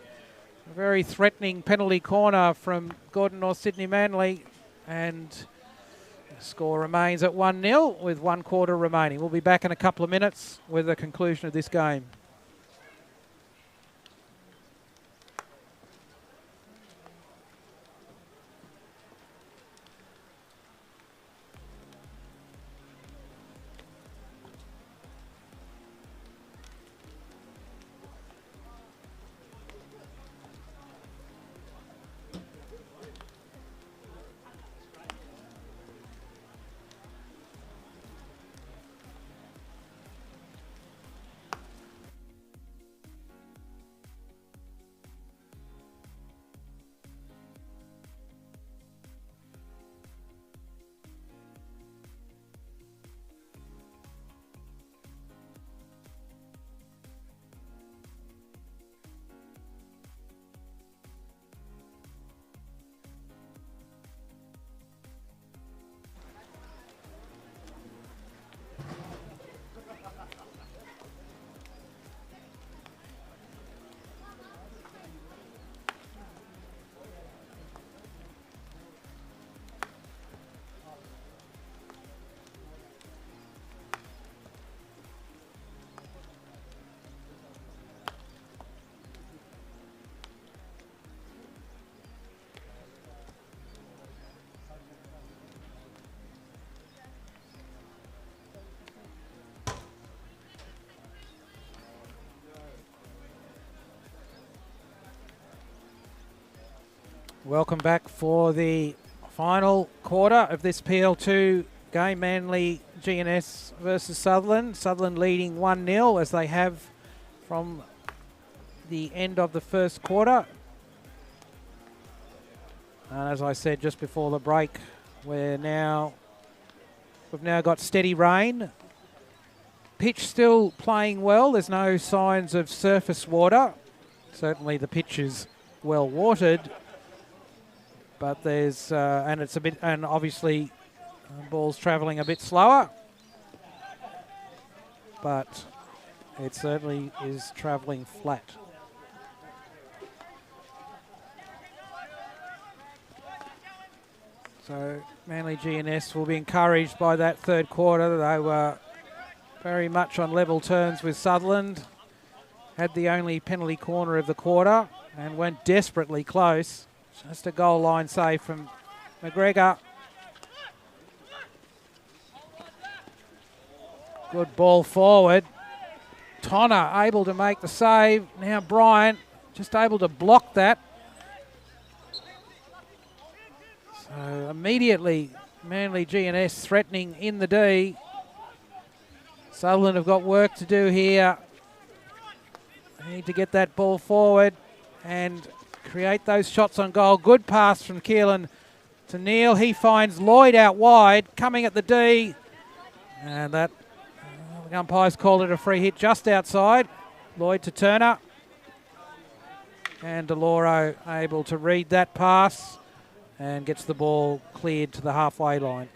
[SPEAKER 1] very threatening penalty corner from Gordon North Sydney Manly. And the score remains at 1-0 with 1 quarter remaining. We'll be back in a couple of minutes with the conclusion of this game. Welcome back for the final quarter of this PL2 game, Manly GNS versus Sutherland. Sutherland leading 1-0 as they have from the end of the first quarter. And as I said just before the break, we've now got steady rain. Pitch still playing well. There's no signs of surface water. Certainly the pitch is well watered, but there's and it's a bit, and obviously ball's travelling a bit slower, but it certainly is travelling flat. So Manly GNS will be encouraged by that third quarter. They were very much on level terms with Sutherland. Had the only penalty corner of the quarter and went desperately close. Just a goal line save from McGregor. Good ball forward. Tonner able to make the save. Now Bryant just able to block that. So immediately Manly GNS threatening in the D. Sutherland have got work to do here. They need to get that ball forward and create those shots on goal. Good pass from Keelan to Neil. He finds Lloyd out wide, coming at the D. And that, the umpires called it a free hit just outside. Lloyd to Turner. And Deloro able to read that pass and gets the ball cleared to the halfway line.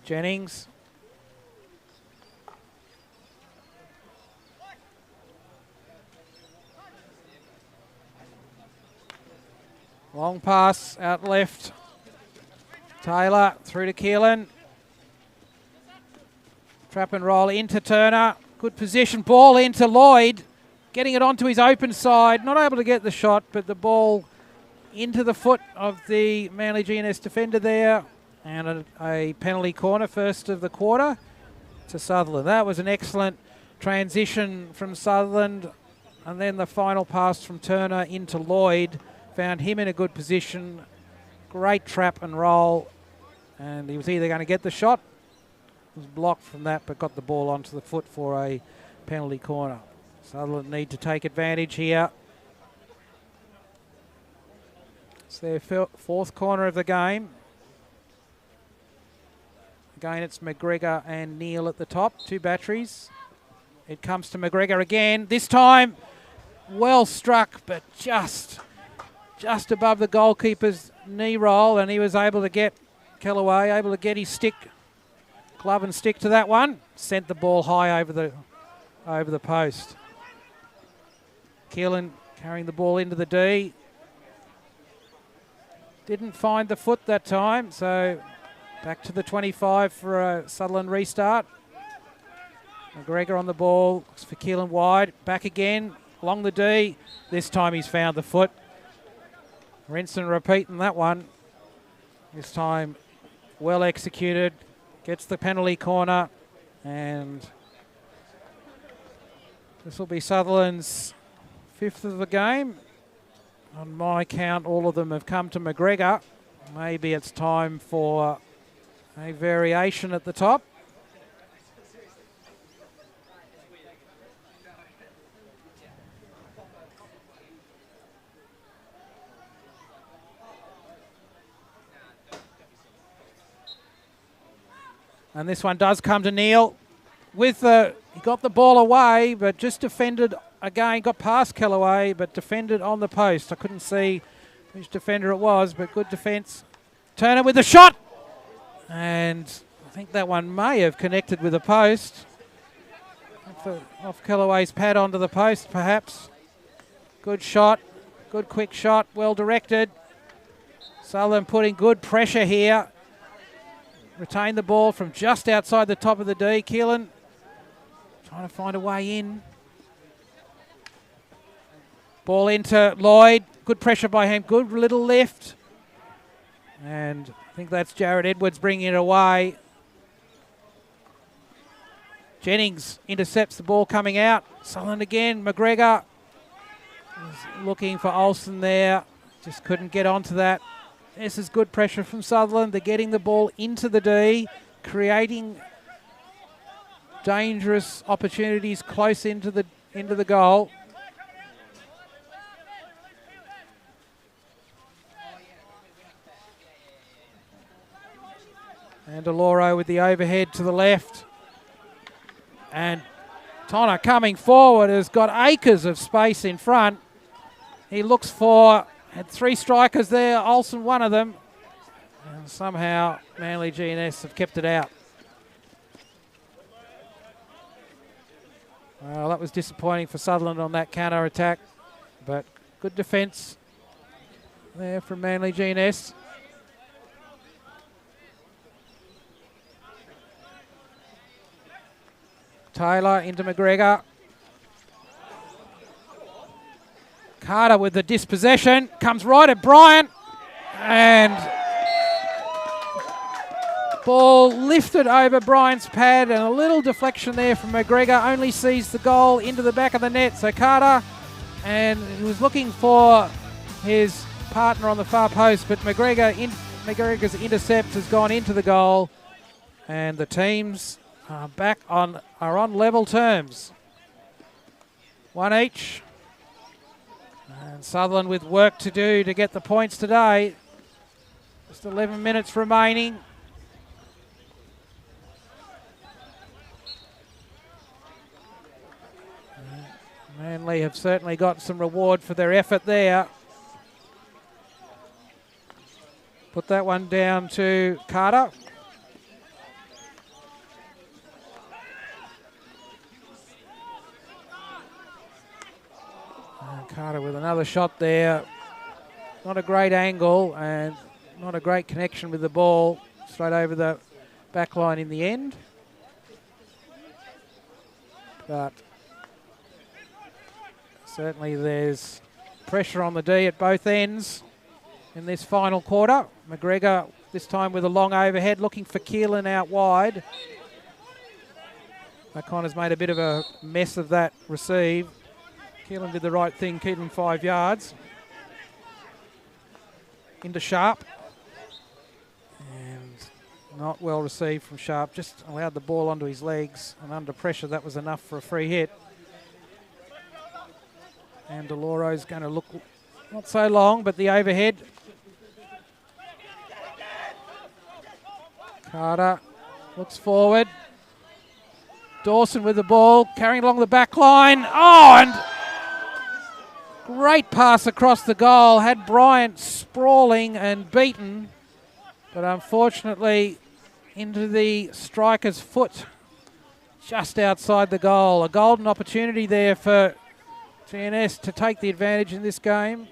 [SPEAKER 1] Jennings. Long pass out left. Taylor through to Keelan. Trap and roll into Turner. Good position. Ball into Lloyd. Getting it onto his open side. Not able to get the shot, but the ball into the foot of the Manly GNS defender there. And a penalty corner, first of the quarter, to Sutherland. That was an excellent transition from Sutherland. And then the final pass from Turner into Lloyd. Found him in a good position. Great trap and roll. And he was either going to get the shot, was blocked from that, but got the ball onto the foot for a penalty corner. Sutherland need to take advantage here. It's their fourth corner of the game. Again, it's McGregor and Neil at the top, two batteries. It comes to McGregor again. This time, well struck, but just above the goalkeeper's knee roll, and he was able to get Kellaway, able to get his stick, glove and stick to that one. Sent the ball high over the post. Keelan carrying the ball into the D. Didn't find the foot that time, so back to the 25 for a Sutherland restart. McGregor on the ball, looks for Keelan wide. Back again, along the D. This time he's found the foot. Rinse and repeat in that one. This time well executed. Gets the penalty corner. And this will be Sutherland's fifth of the game. On my count, all of them have come to McGregor. Maybe it's time for a variation at the top. And this one does come to Neil. He got the ball away, but just defended again, got past Kellaway, but defended on the post. I couldn't see which defender it was, but good defence. Turner with the shot. And I think that one may have connected with the post. Off Kellaway's pad onto the post, perhaps. Good shot. Good quick shot. Well directed. Sutherland putting good pressure here. Retain the ball from just outside the top of the D. Keelan trying to find a way in. Ball into Lloyd. Good pressure by him. Good little lift. And I think that's Jared Edwards bringing it away. Jennings intercepts the ball coming out. Sutherland again. McGregor is looking for Olsen there. Just couldn't get onto that. This is good pressure from Sutherland. They're getting the ball into the D, creating dangerous opportunities close into the goal. And Deloro with the overhead to the left. And Tonner coming forward has got acres of space in front. He looks for, had 3 strikers there, Olsen one of them. And somehow Manly GNS have kept it out. Well, that was disappointing for Sutherland on that counter attack, but good defence there from Manly GNS. Taylor into McGregor. Carter with the dispossession, comes right at Bryant, and ball lifted over Bryant's pad, and a little deflection there from McGregor, only sees the goal into the back of the net. So Carter, and he was looking for his partner on the far post, but McGregor's intercept has gone into the goal, and the teams are on level terms. 1 each. And Sutherland with work to do to get the points today. Just 11 minutes remaining. Manly have certainly got some reward for their effort there. Put that one down to Carter. And Carter with another shot there. Not a great angle and not a great connection with the ball. Straight over the back line in the end. But certainly there's pressure on the D at both ends in this final quarter. McGregor this time with a long overhead, looking for Keelan out wide. O'Connor's made a bit of a mess of that receive. Keelan did the right thing, Keelan 5 yards. Into Sharp. And not well received from Sharp, just allowed the ball onto his legs, and under pressure that was enough for a free hit. And Deloro's going to look not so long, but the overhead. Carter looks forward. Dawson with the ball, carrying along the back line. Oh, and great pass across the goal. Had Bryant sprawling and beaten, but unfortunately into the striker's foot, just outside the goal. A golden opportunity there for GNS to take the advantage in this game.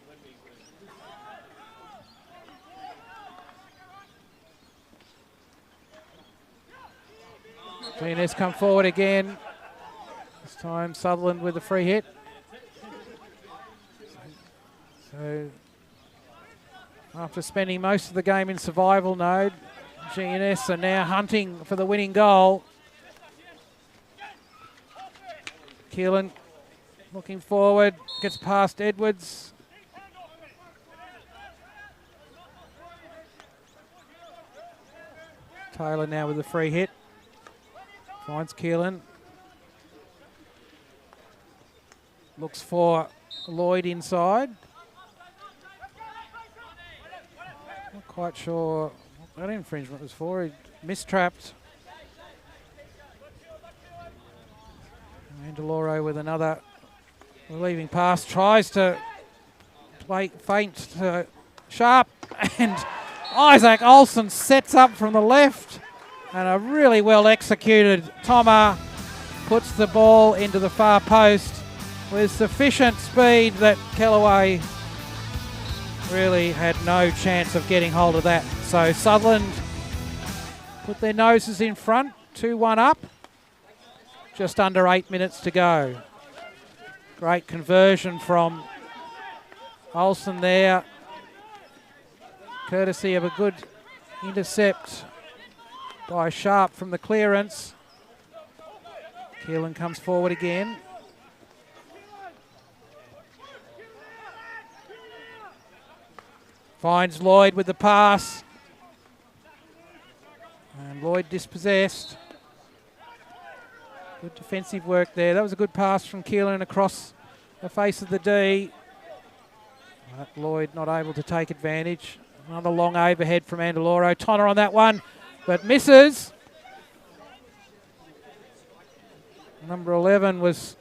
[SPEAKER 1] GNS come forward again. This time Sutherland with a free hit. So after spending most of the game in survival mode, GNS are now hunting for the winning goal. Keelan looking forward, gets past Edwards. Taylor now with a free hit. Finds Keelan. Looks for Lloyd inside. Not quite sure what that infringement was for. He mistrapped. And Deloro with another relieving pass, tries to play feint to Sharp, and Isaac Olsen sets up from the left, and a really well executed Toma puts the ball into the far post with sufficient speed that Kellaway really had no chance of getting hold of that. So Sutherland put their noses in front, 2-1 up, just under 8 minutes to go. Great conversion from Olsen there, courtesy of a good intercept by Sharp from the clearance. Keelan comes forward again. Finds Lloyd with the pass. And Lloyd dispossessed. Good defensive work there. That was a good pass from Keelan across the face of the D. But Lloyd not able to take advantage. Another long overhead from Andaloro. Tonner on that one, but misses. Number 11 was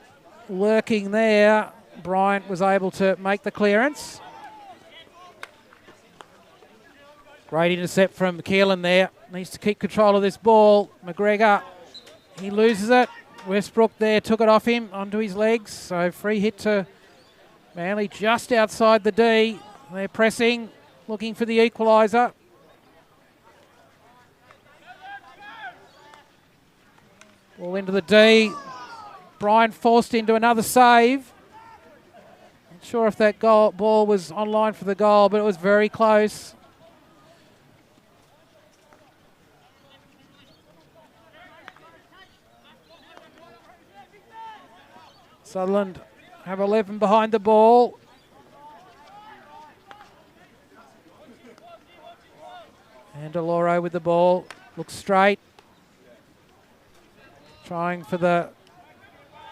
[SPEAKER 1] lurking there. Bryant was able to make the clearance. Great intercept from Keelan there. Needs to keep control of this ball. McGregor, he loses it. Westbrook there took it off him onto his legs. So free hit to Manly just outside the D. They're pressing, looking for the equaliser. Ball into the D. Bryant forced into another save. Not sure if that ball was online for the goal, but it was very close. Sutherland have 11 behind the ball. And Deloro with the ball. Looks straight. Trying for the,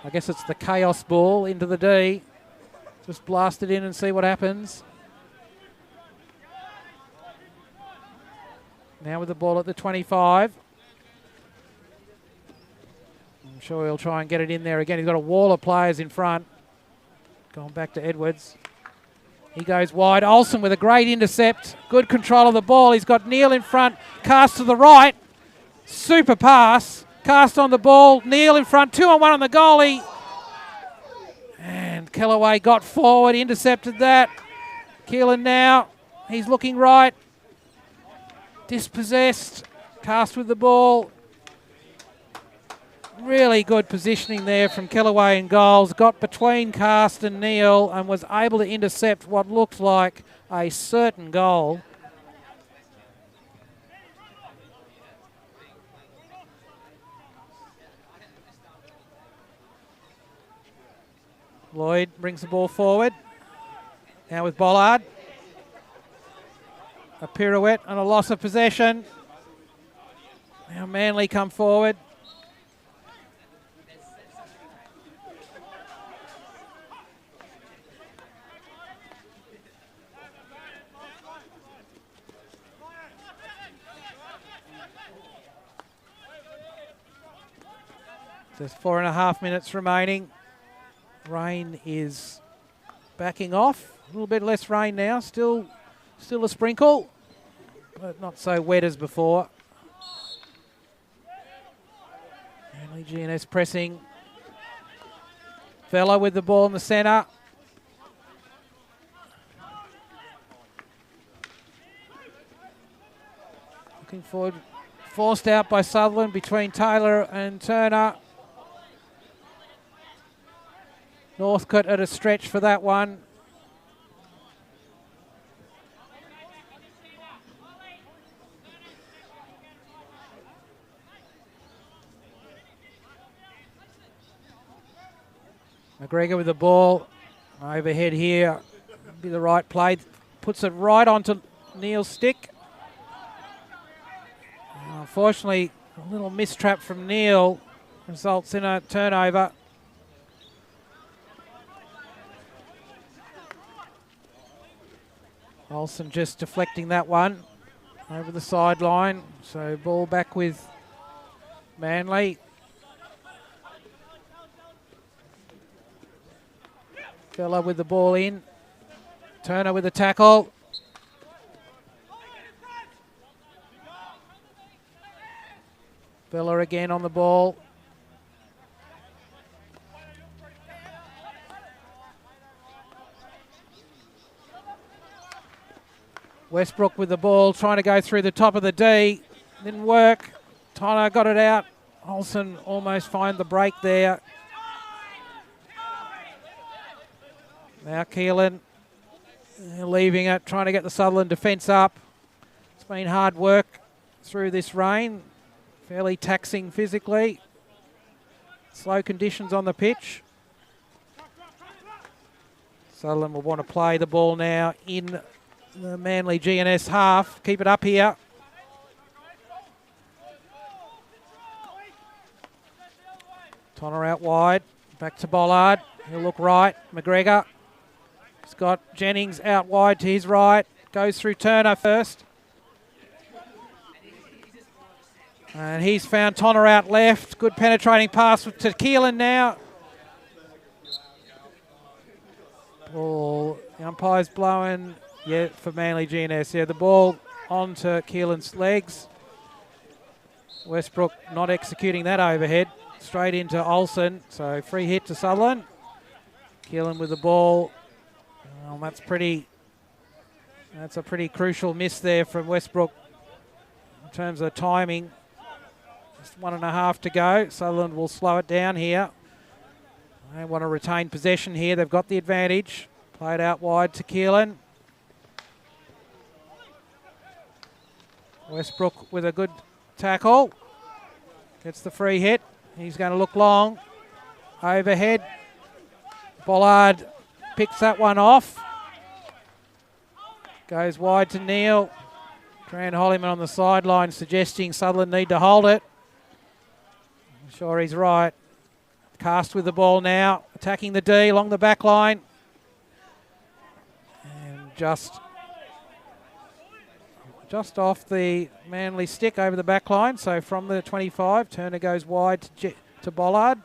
[SPEAKER 1] I guess it's the chaos ball into the D. Just blast it in and see what happens. Now with the ball at the 25. I'm sure he'll try and get it in there again. He's got a wall of players in front. Going back to Edwards. He goes wide. Olsen with a great intercept. Good control of the ball. He's got Neal in front. Cast to the right. Super pass. Cast on the ball. Neal in front. 2-on-1 on the goalie. And Kellaway got forward. Intercepted that. Keelan now. He's looking right. Dispossessed. Cast with the ball. Really good positioning there from Kellaway in goals. Got between Cast and Neal and was able to intercept what looked like a certain goal. Lloyd brings the ball forward. Now with Bollard. A pirouette and a loss of possession. Now Manly come forward. There's 4.5 minutes remaining. Rain is backing off. A little bit less rain now. Still a sprinkle, but not so wet as before. Manly GNS pressing. Vella with the ball in the centre. Looking forward. Forced out by Sutherland between Taylor and Turner. Northcote at a stretch for that one. McGregor with the ball. Overhead here. Be the right play. Puts it right onto Neal's stick. Unfortunately, a little mistrap from Neal results in a turnover. Olsen just deflecting that one over the sideline. So ball back with Manly. Fella with the ball in. Turner with the tackle. Fella again on the ball. Westbrook with the ball, trying to go through the top of the D. Didn't work. Tyler got it out. Olsen almost find the break there. Now Keelan leaving it, trying to get the Sutherland defence up. It's been hard work through this rain. Fairly taxing physically. Slow conditions on the pitch. Sutherland will want to play the ball now in the Manly GNS half. Keep it up here. Tonner out wide. Back to Bollard. He'll look right. McGregor. He's got Jennings out wide to his right. Goes through Turner first. And he's found Tonner out left. Good penetrating pass to Keelan now. Ball, the umpire's blowing, yeah, for Manly GNS. Yeah, the ball onto Keelan's legs. Westbrook not executing that overhead. Straight into Olsen, so free hit to Sutherland. Keelan with the ball. Well, that's a pretty crucial miss there from Westbrook in terms of timing. Just 1.5 to go. Sutherland will slow it down here. They want to retain possession here. They've got the advantage. Played out wide to Keelan. Westbrook with a good tackle. Gets the free hit. He's going to look long. Overhead. Bollard picks that one off. Goes wide to Neil. Grant Hollyman on the sideline suggesting Sutherland need to hold it. I'm sure he's right. Cast with the ball now. Attacking the D along the back line. And just off the Manly stick over the back line. So from the 25, Turner goes wide to Bollard.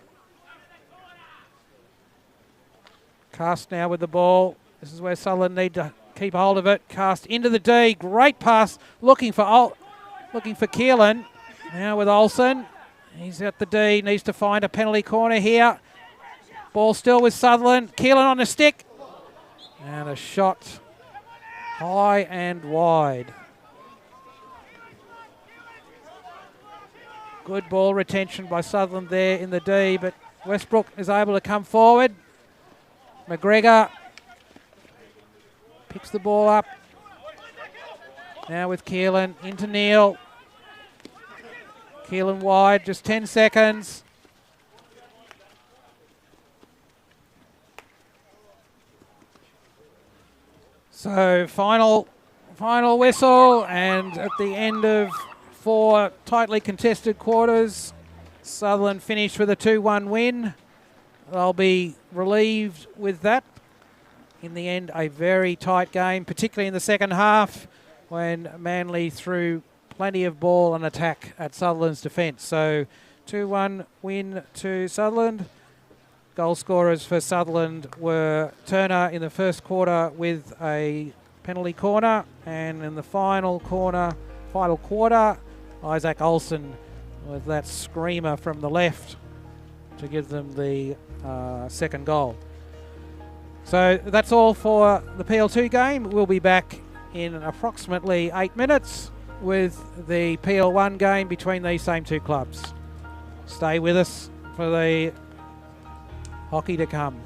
[SPEAKER 1] Cast now with the ball. This is where Sutherland need to keep hold of it. Cast into the D. Great pass. Looking for Keelan. Now with Olsen. He's at the D. Needs to find a penalty corner here. Ball still with Sutherland. Keelan on the stick. And a shot high and wide. Good ball retention by Sutherland there in the D, but Westbrook is able to come forward. McGregor picks the ball up. Now with Keelan into Neil. Keelan wide, just 10 seconds. So final whistle, and at the end of 4 tightly contested quarters, Sutherland finished with a 2-1 win. They'll be relieved with that. In the end, a very tight game, particularly in the second half when Manly threw plenty of ball and attack at Sutherland's defence. So 2-1 win to Sutherland. Goal scorers for Sutherland were Turner in the first quarter with a penalty corner, and in the final quarter, Isaac Olsen with that screamer from the left to give them the second goal. So that's all for the PL2 game. We'll be back in approximately 8 minutes with the PL1 game between these same two clubs. Stay with us for the hockey to come.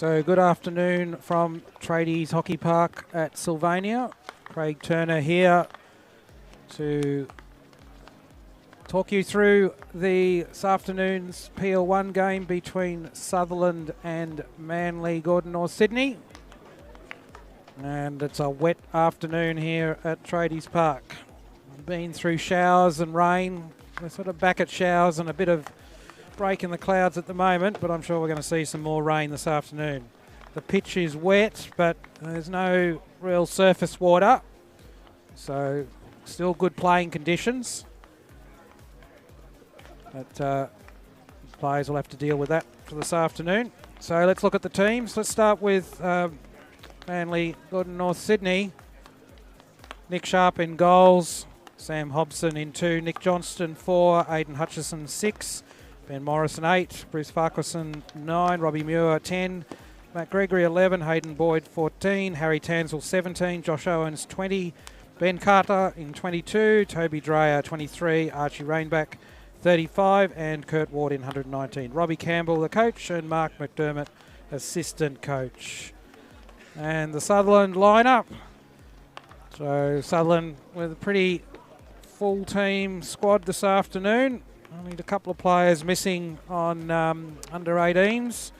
[SPEAKER 1] So good afternoon from Tradies Hockey Park at Sylvania. Craig Turner here to talk you through this afternoon's PL1 game between Sutherland and Manly Gordon North Sydney. And it's a wet afternoon here at Tradies Park. Been through showers and rain. We're sort of back at showers and a bit of break in the clouds at the moment, but I'm sure we're going to see some more rain this afternoon. The pitch is wet, but there's no real surface water, so still good playing conditions. But players will have to deal with that for this afternoon. So let's look at the teams. Let's start with Manly Gordon North Sydney. Nick Sharp in goals, Sam Hobson in 2, Nick Johnston 4, Aidan Hutchison 6, Ben Morrison 8, Bruce Farquharson 9, Robbie Muir 10, Matt Gregory 11, Hayden Boyd 14, Harry Tansell 17, Josh Owens 20, Ben Carter in 22, Toby Dreyer 23, Archie Rainback 35, and Kurt Ward in 119. Robbie Campbell the coach and Mark McDermott assistant coach. And the Sutherland lineup. So Sutherland with a pretty full team squad this afternoon. Only a couple of players missing on under 18s.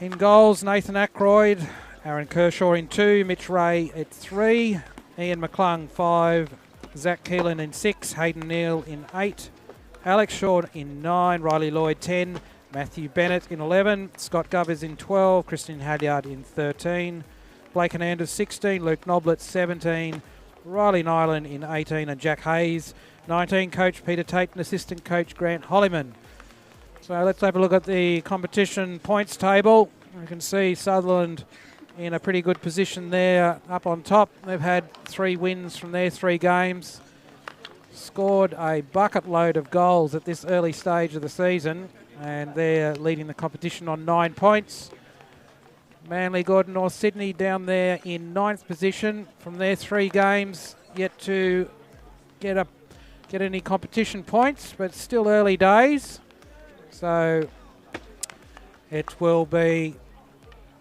[SPEAKER 1] In goals, Nathan Ackroyd, Aaron Kershaw in 2, Mitch Ray at 3, Ian McClung 5, Zach Keelan in 6, Hayden Neal in 8, Alex Shaw in 9, Riley Lloyd 10, Matthew Bennett in 11, Scott Govers in 12, Christian Halyard in 13, Blake Hernandez 16, Luke Noblet 17, Riley Nyland in 18, and Jack Hayes 19, coach Peter Tate and assistant coach Grant Holliman. So let's have a look at the competition points table. You can see Sutherland in a pretty good position there up on top. They've had 3 wins from their 3 games. Scored a bucket load of goals at this early stage of the season, and they're leading the competition on 9 points. Manly Gordon North Sydney down there in 9th position from their 3 games, yet to get any competition points, but still early days. So it will be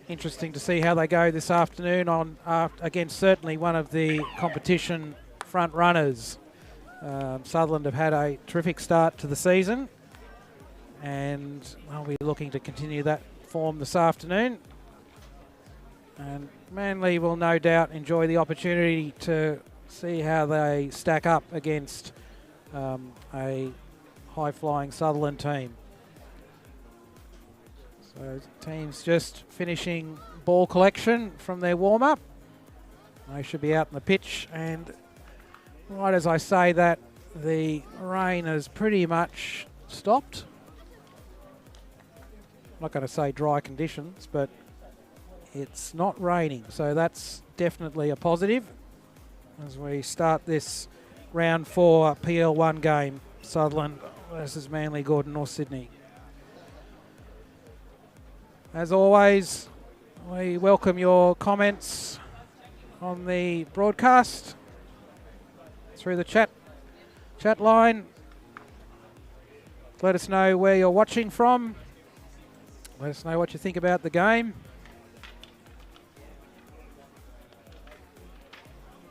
[SPEAKER 1] interesting to see how they go this afternoon on against certainly one of the competition front runners. Sutherland have had a terrific start to the season, and I'll be looking to continue that form this afternoon. And Manly will no doubt enjoy the opportunity to see how they stack up against a high-flying Sutherland team. So teams just finishing ball collection from their warm-up. They should be out on the pitch, and right as I say that, the rain has pretty much stopped. I'm not going to say dry conditions, but it's not raining, so that's definitely a positive as we start this round 4 PL1 game, Sutherland versus Manly Gordon North Sydney. As always, we welcome your comments on the broadcast through the chat line. Let us know where you're watching from. Let us know what you think about the game.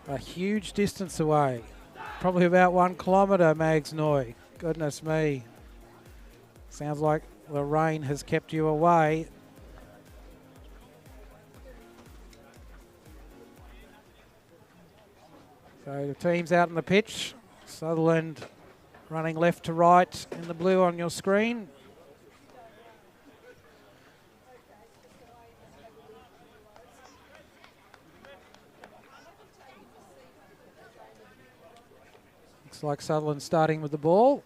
[SPEAKER 1] A huge distance away. Probably about 1 kilometre, Mags Noy. Goodness me. Sounds like the rain has kept you away. So the team's out on the pitch. Sutherland running left to right in the blue on your screen. Looks like Sutherland starting with the ball.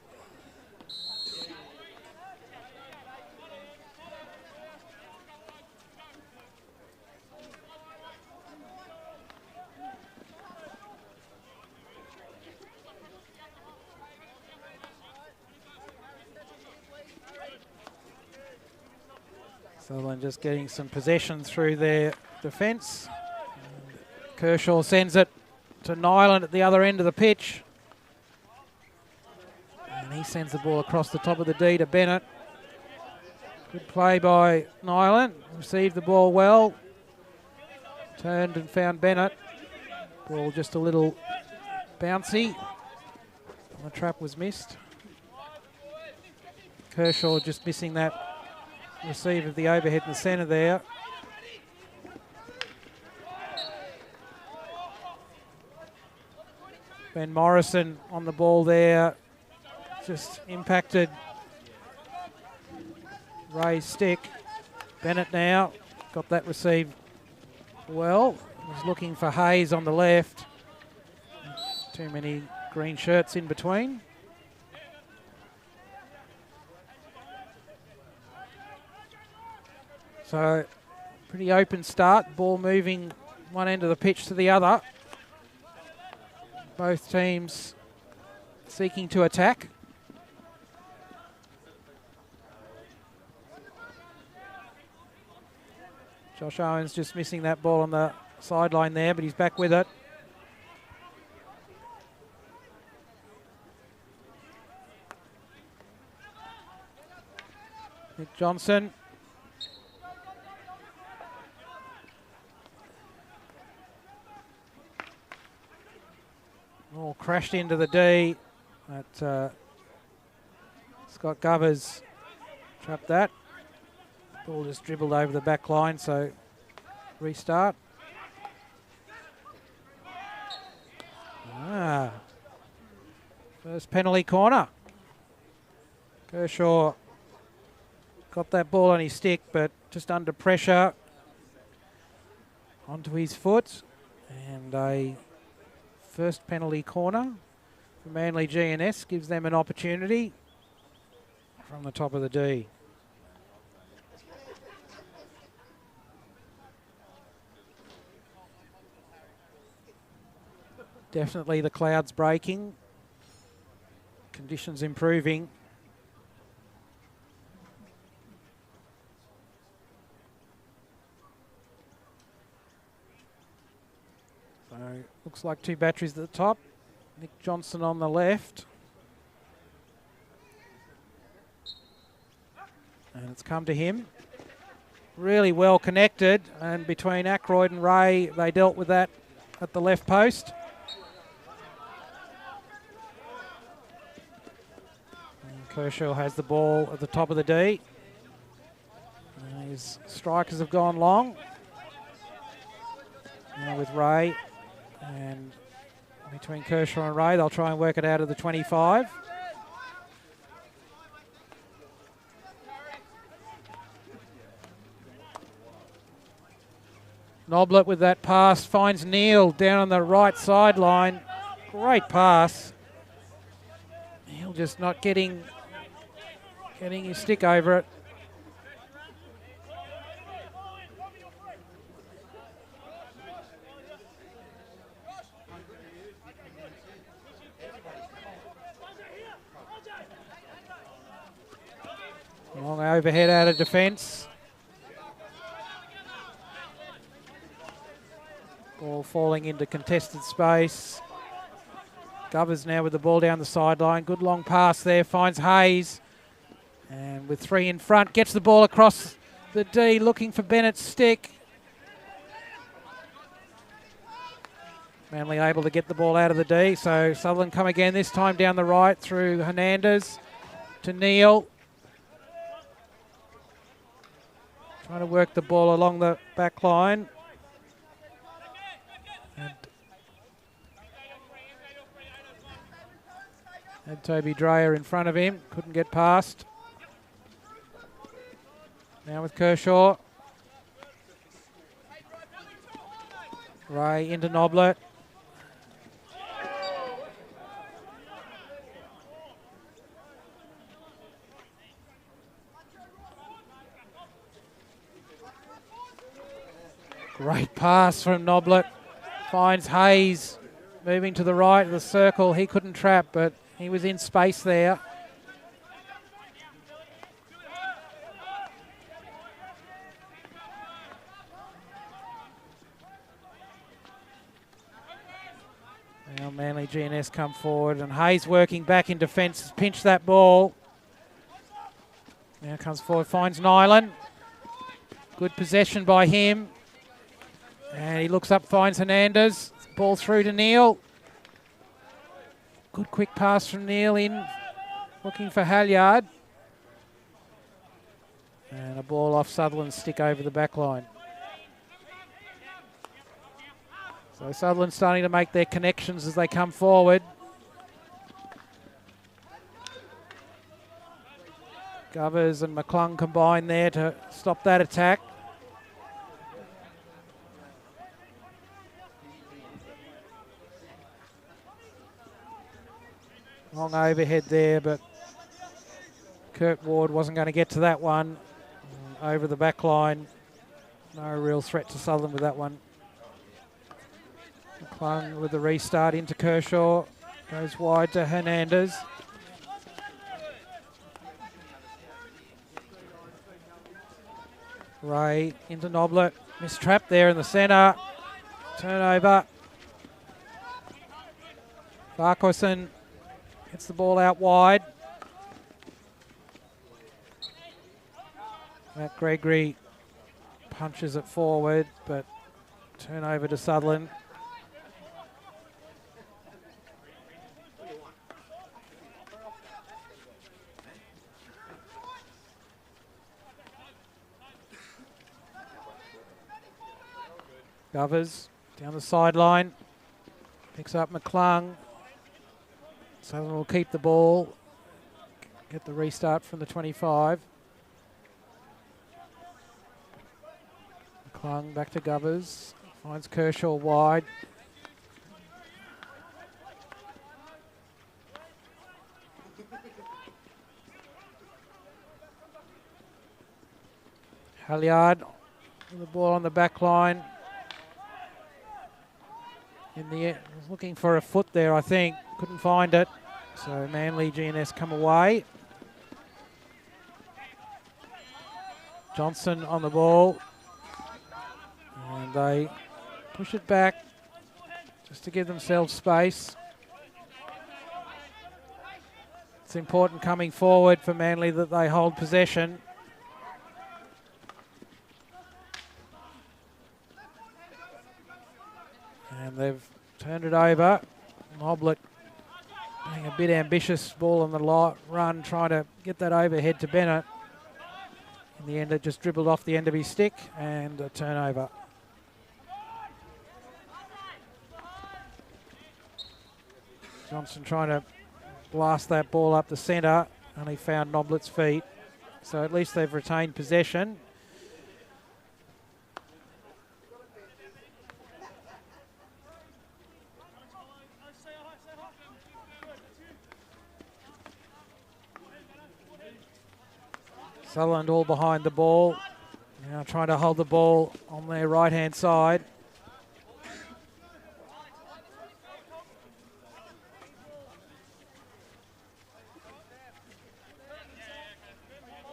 [SPEAKER 1] Sutherland just getting some possession through their defence. Kershaw sends it to Nyland at the other end of the pitch. And he sends the ball across the top of the D to Bennett. Good play by Nyland. Received the ball well. Turned and found Bennett. Ball just a little bouncy. The trap was missed. Kershaw just missing that receive of the overhead in the centre there. Ben Morrison on the ball there. Just impacted Ray's stick. Bennett now got that receive well. Was looking for Hayes on the left. Too many green shirts in between. So pretty open start. Ball moving one end of the pitch to the other. Both teams seeking to attack. Josh Owens just missing that ball on the sideline there, but he's back with it. Nick Johnson. All crashed into the D. But Scott Govers trapped that. Ball just dribbled over the back line, so restart. First penalty corner. Kershaw got that ball on his stick, but just under pressure onto his foot. And a first penalty corner for Manly GNS gives them an opportunity from the top of the D. Definitely the clouds breaking, conditions improving. So looks like two batteries at the top. Nick Johnson on the left. And it's come to him. Really well connected, and between Ackroyd and Ray, they dealt with that at the left post. Kershaw has the ball at the top of the D. His strikers have gone long. Now with Ray, and between Kershaw and Ray, they'll try and work it out of the 25. Noblet with that pass finds Neal down on the right sideline. Great pass. Neal just not getting his stick over it. Long overhead out of defence. Ball falling into contested space. Govers now with the ball down the sideline. Good long pass there, finds Hayes. And with three in front, gets the ball across the D, looking for Bennett's stick. Manly able to get the ball out of the D, so Sutherland come again, this time down the right through Hernandez to Neal. Trying to work the ball along the back line. Had Toby Dreyer in front of him, couldn't get past. Now with Kershaw. Ray into Noblet. Great pass from Noblet. Finds Hayes moving to the right of the circle. He couldn't trap, but he was in space there. Now Manly GNS come forward, and Hayes working back in defence, pinched that ball. Now comes forward, finds Nyland. Good possession by him. And he looks up, finds Hernandez. Ball through to Neal. Good quick pass from Neal in, looking for Halyard. And a ball off Sutherland's stick over the back line. So Sutherland starting to make their connections as they come forward. Govers and McClung combine there to stop that attack. Long overhead there, but Kurt Ward wasn't going to get to that one. Over the back line. No real threat to Sutherland with that one. McClung with the restart into Kershaw. Goes wide to Hernandez. Ray into Noblet. Missed trap there in the centre. Turnover. Farquharson gets the ball out wide. Matt Gregory punches it forward, but turnover to Sutherland. Govers down the sideline. Picks up McClung. Sutherland will keep the ball. Get the restart from the 25. McClung back to Govers. Finds Kershaw wide. Halyard with the ball on the back line. In the was looking for a foot there, I think. Couldn't find it. So Manly GNS come away. Johnson on the ball. And they push it back just to give themselves space. It's important coming forward for Manly that they hold possession. And they've turned it over. Noblet being a bit ambitious, ball on the run, trying to get that overhead to Bennett. In the end, it just dribbled off the end of his stick and a turnover. Johnson trying to blast that ball up the centre, only found Noblet's feet. So at least they've retained possession. Sutherland all behind the ball. Now trying to hold the ball on their right-hand side.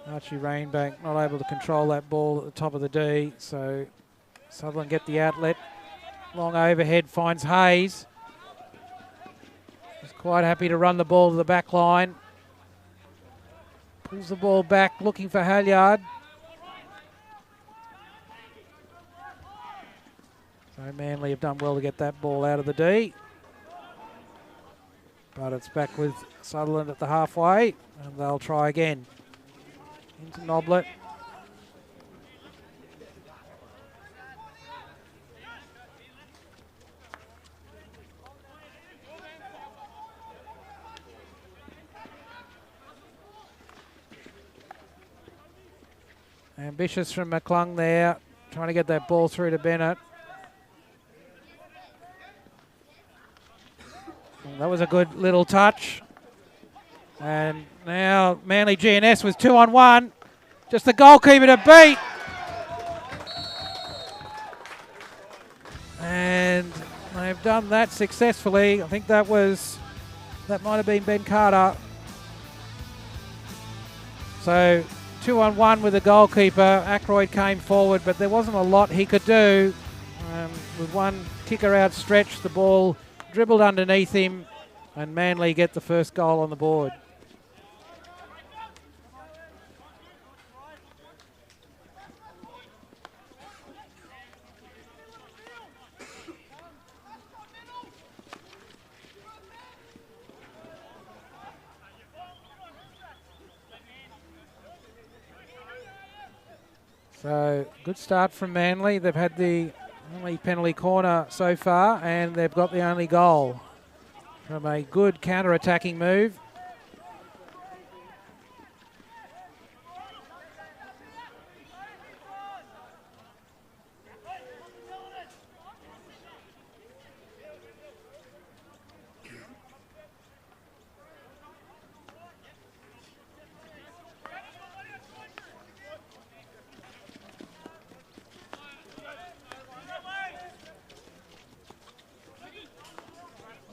[SPEAKER 1] Archie Rainbank not able to control that ball at the top of the D, so Sutherland get the outlet. Long overhead finds Hayes. He's quite happy to run the ball to the back line. Pulls the ball back, looking for Halyard. So Manly have done well to get that ball out of the D. But it's back with Sutherland at the halfway, and they'll try again. Into Noblet. Ambitious from McClung there, trying to get that ball through to Bennett. Well, that was a good little touch. And now Manly GNS with 2-on-1. Just the goalkeeper to beat. And they've done that successfully. I think that might have been Ben Carter. So 2-on-1 with the goalkeeper. Ackroyd came forward, but there wasn't a lot he could do. With one kicker outstretched, the ball dribbled underneath him, and Manly get the first goal on the board. So good start from Manly. They've had the only penalty corner so far, and they've got the only goal from a good counter-attacking move.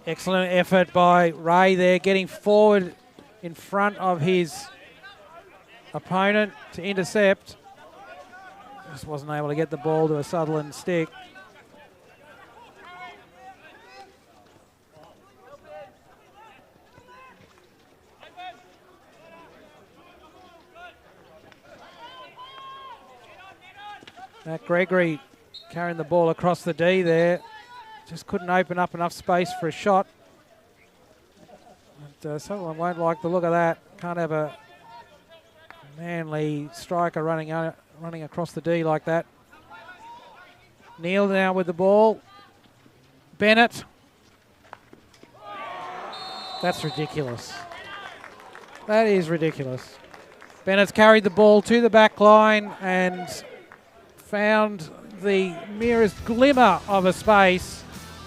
[SPEAKER 1] Excellent effort by Ray there, getting forward in front of his opponent to intercept. Just wasn't able to get the ball to a Sutherland stick. Matt Gregory carrying the ball across the D there. Just couldn't open up enough space for a shot. But Sutherland won't like the look of that. Can't have a Manly striker running across the D like that. Neal now with the ball. Bennett. That's ridiculous. That is ridiculous. Bennett's carried the ball to the back line and found the merest glimmer of a space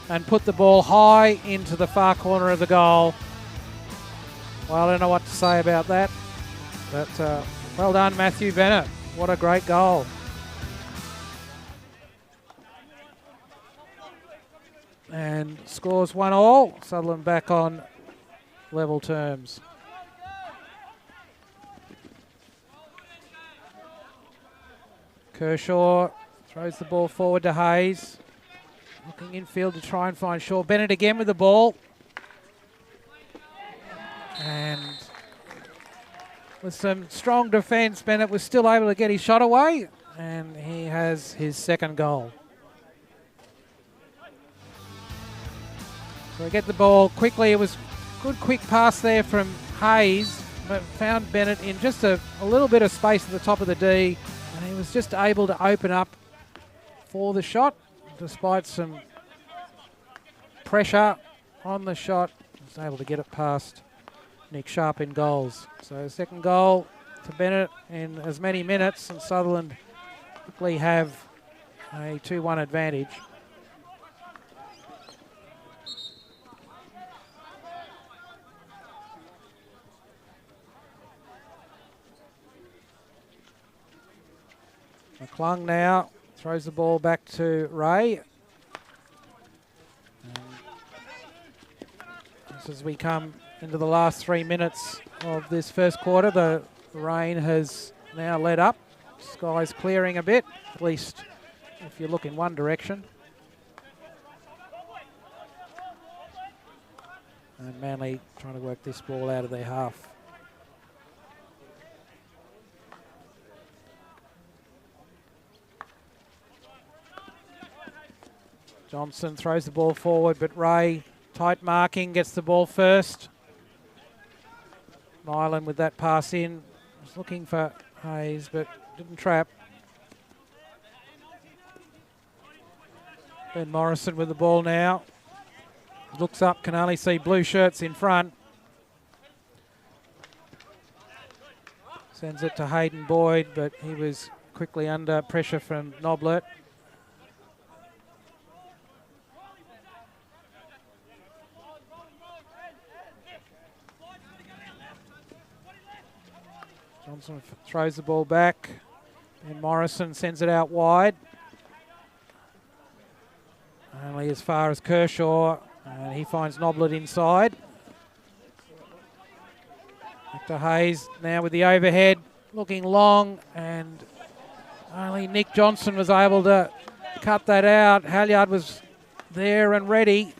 [SPEAKER 1] and put the ball high into the far corner of the goal. Well, I don't know what to say about that, but well done, Matthew Bennett. What a great goal. And scores 1-1. Sutherland back on level terms. Kershaw throws the ball forward to Hayes. Looking infield to try and find Shaw. Bennett again with the ball. And with some strong defence, Bennett was still able to get his shot away. And he has his second goal. So we get the ball quickly. It was a good quick pass there from Hayes, but found Bennett in just a little bit of space at the top of the D. And he was just able to open up for the shot. Despite some pressure on the shot, he was able to get it past Nick Sharp in goals. So second goal to Bennett in as many minutes, and Sutherland quickly have a 2-1 advantage. McClung now throws the ball back to Ray. As we come into the last 3 minutes of this first quarter, the rain has now let up. Sky's clearing a bit, at least if you look in one direction. And Manly trying to work this ball out of their half. Johnson throws the ball forward, but Ray, tight marking, gets the ball first. Nyland with that pass in. Was looking for Hayes, but didn't trap. Ben Morrison with the ball now. Looks up, can only see blue shirts in front. Sends it to Hayden Boyd, but he was quickly under pressure from Noblet. Johnson throws the ball back, and Morrison sends it out wide. Only as far as Kershaw, and he finds Noblet inside. Back to Hayes now with the overhead, looking long, and only Nick Johnson was able to cut that out. Halyard was there and ready.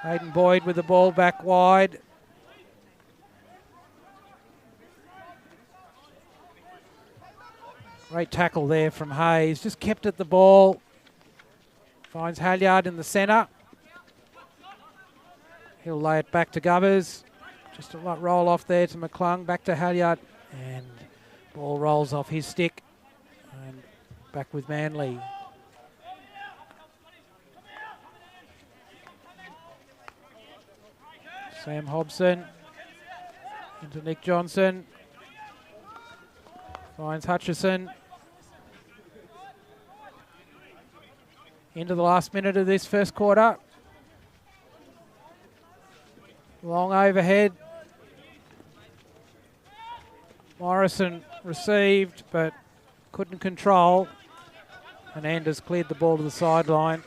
[SPEAKER 1] Hayden Boyd with the ball back wide. Great tackle there from Hayes. Just kept at the ball. Finds Halyard in the centre. He'll lay it back to Gubbers. Just a roll off there to McClung, back to Halyard, and ball rolls off his stick, and back with Manly. Sam Hobson into Nick Johnson, finds Hutchison. Into the last minute of this first quarter. Long overhead. Morrison received but couldn't control. And Anders cleared the ball to the sideline.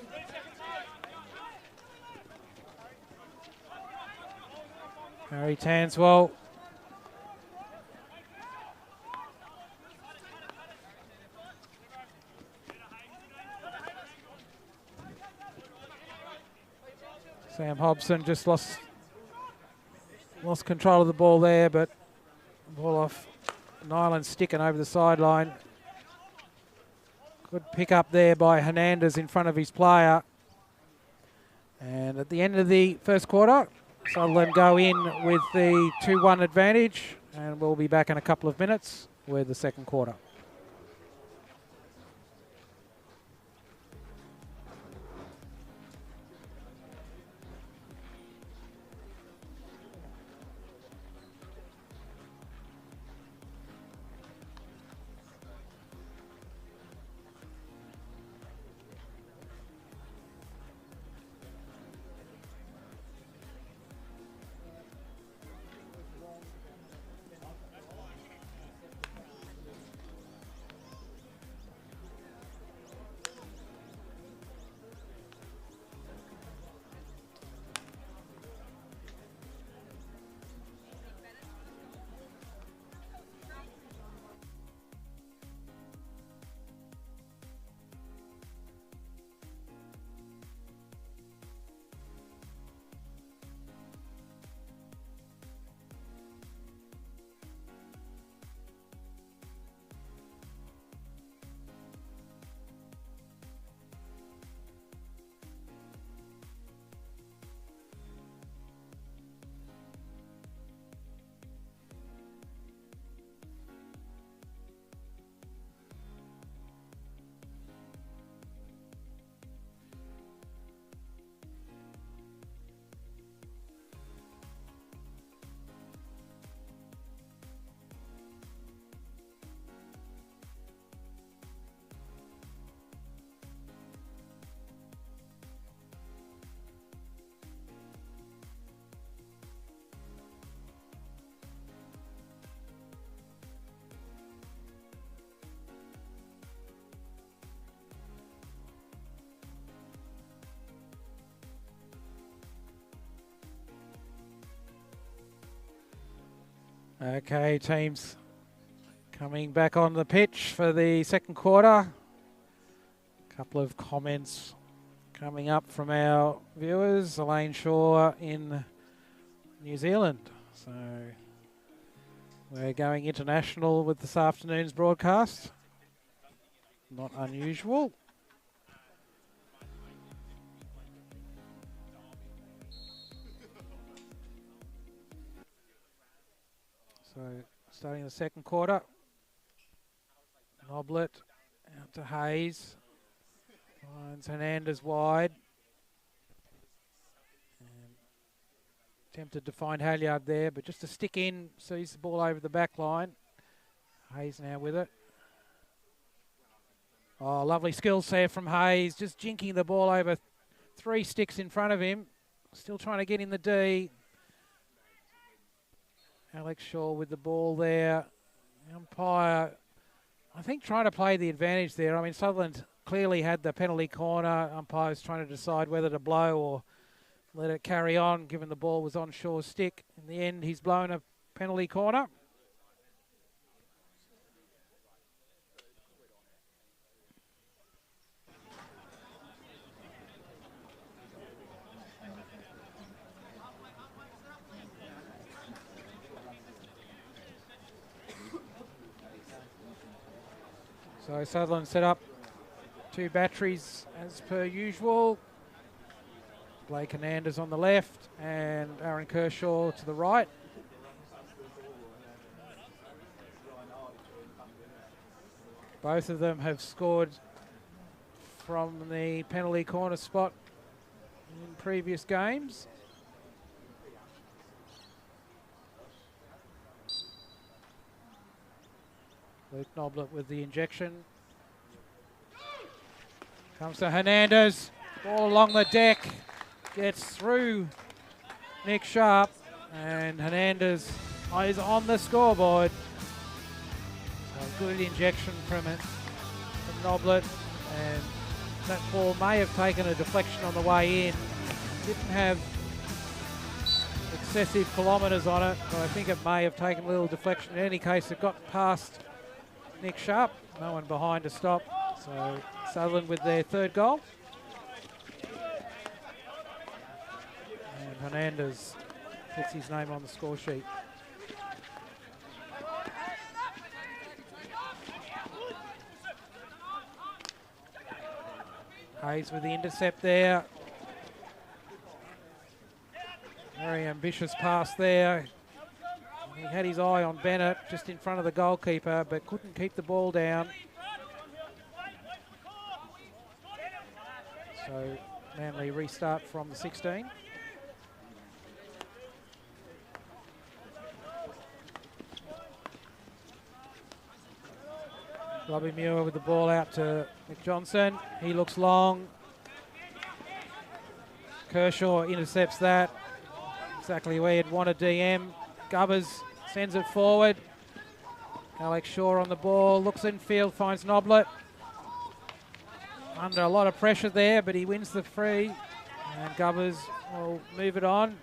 [SPEAKER 1] Harry Tanswell. Sam Hobson just lost control of the ball there, but ball off Nyland's sticking over the sideline. Good pick up there by Hernandez in front of his player. And at the end of the first quarter, Sutherland go in with the 2-1 advantage, and we'll be back in a couple of minutes with the second quarter. Okay, teams coming back on the pitch for the second quarter. A couple of comments coming up from our viewers. Elaine Shaw in New Zealand. So we're going international with this afternoon's broadcast. Not unusual. So starting the second quarter, Noblet out to Hayes, finds Hernandez wide, and tempted to find Halyard there, but just a stick in, sees the ball over the back line. Hayes now with it. Oh, lovely skills there from Hayes, just jinking the ball over 3 sticks in front of him, still trying to get in the D. Alex Shaw with the ball there. The umpire, I think, trying to play the advantage there. I mean, Sutherland clearly had the penalty corner. Umpire's trying to decide whether to blow or let it carry on, given the ball was on Shaw's stick. In the end, he's blown a penalty corner. So Sutherland set up 2 batteries as per usual. Blake Hernandez on the left and Aaron Kershaw to the right. Both of them have scored from the penalty corner spot in previous games. Luke Noblet with the injection. Comes to Hernandez. Ball along the deck. Gets through Nick Sharp. And Hernandez is on the scoreboard. So good injection from Noblet. And that ball may have taken a deflection on the way in. Didn't have excessive kilometres on it, but I think it may have taken a little deflection. In any case, it got past Nick Sharp. No one behind to stop. So Sutherland with their third goal. And Hernandez puts his name on the score sheet. Hayes with the intercept there. Very ambitious pass there. He had his eye on Bennett just in front of the goalkeeper, but couldn't keep the ball down. So Manly restart from the 16. Robbie Muir with the ball out to Nick Johnson. He looks long. Kershaw intercepts that. Exactly where he'd want a DM. Gubbers sends it forward. Alex Shaw on the ball. Looks infield, finds Noblet. Under a lot of pressure there, but he wins the free. And Gubbers will move it on.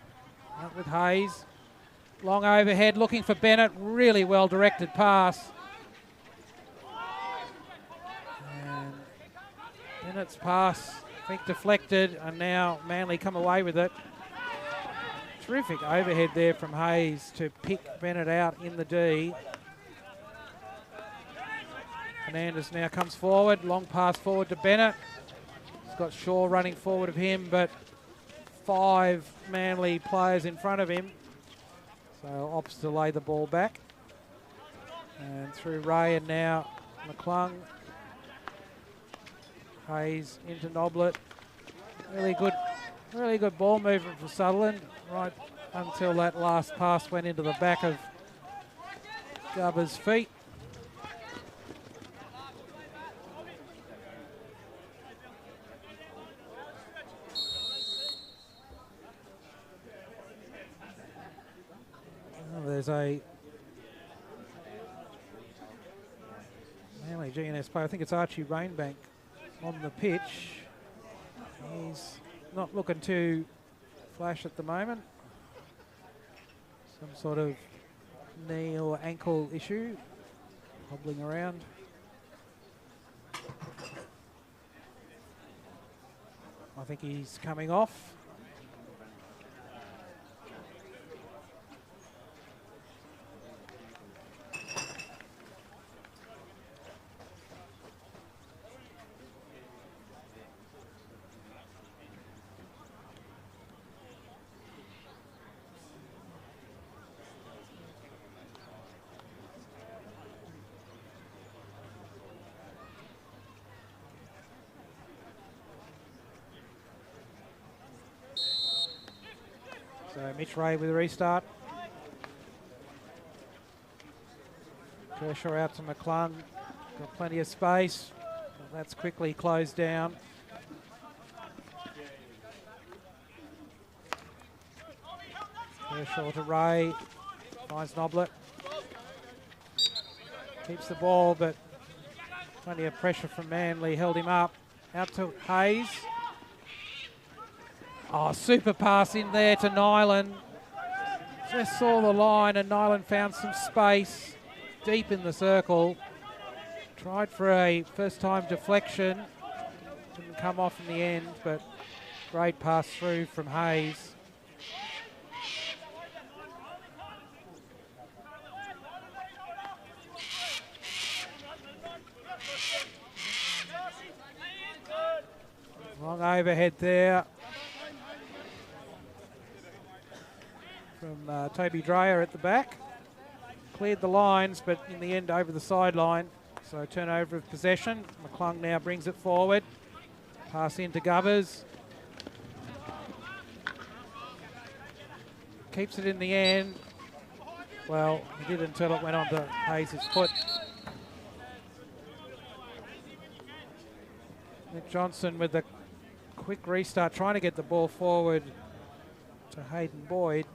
[SPEAKER 1] Out with Hayes. Long overhead, looking for Bennett. Really well directed pass. And Bennett's pass, I think, deflected, and now Manly come away with it. Terrific overhead there from Hayes to pick Bennett out in the D. Hernandez now comes forward, long pass forward to Bennett. He's got Shaw running forward of him, but 5 Manly players in front of him. So opts to lay the ball back. And through Ray and now McClung. Hayes into Noblet. Really good ball movement for Sutherland, right until that last pass went into the back of Gubber's feet. There's a Manly GNS player, I think it's Archie Rainbank, on the pitch. He's not looking too flash at the moment. Some sort of knee or ankle issue, hobbling around. I think he's coming off. So Mitch Ray with a restart. Kershaw out to McClung. Got plenty of space. Well, that's quickly closed down. Kershaw to Ray. Finds Noblet. Keeps the ball, but plenty of pressure from Manly. Held him up. Out to Hayes. Oh, super pass in there to Nyland. Just saw the line and Nyland found some space deep in the circle. Tried for a first time deflection. Didn't come off in the end, but great pass through from Hayes. Long overhead there from Toby Dreyer at the back. Cleared the lines, but in the end over the sideline. So turnover of possession. McClung now brings it forward. Pass into Govers. Keeps it in the end. Well, he did until it went onto Hayes' foot. Nick Johnson with the quick restart, trying to get the ball forward to Hayden Boyd.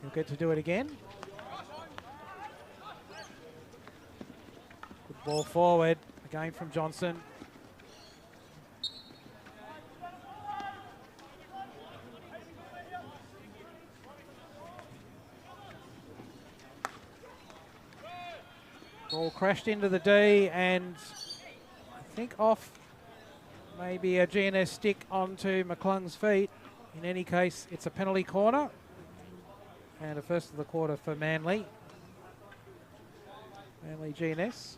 [SPEAKER 1] He'll get to do it again. Good ball forward, again from Johnson. Ball crashed into the D and I think off maybe a GNS stick onto McClung's feet. In any case, it's a penalty corner and a first of the quarter for Manly. Manly GNS.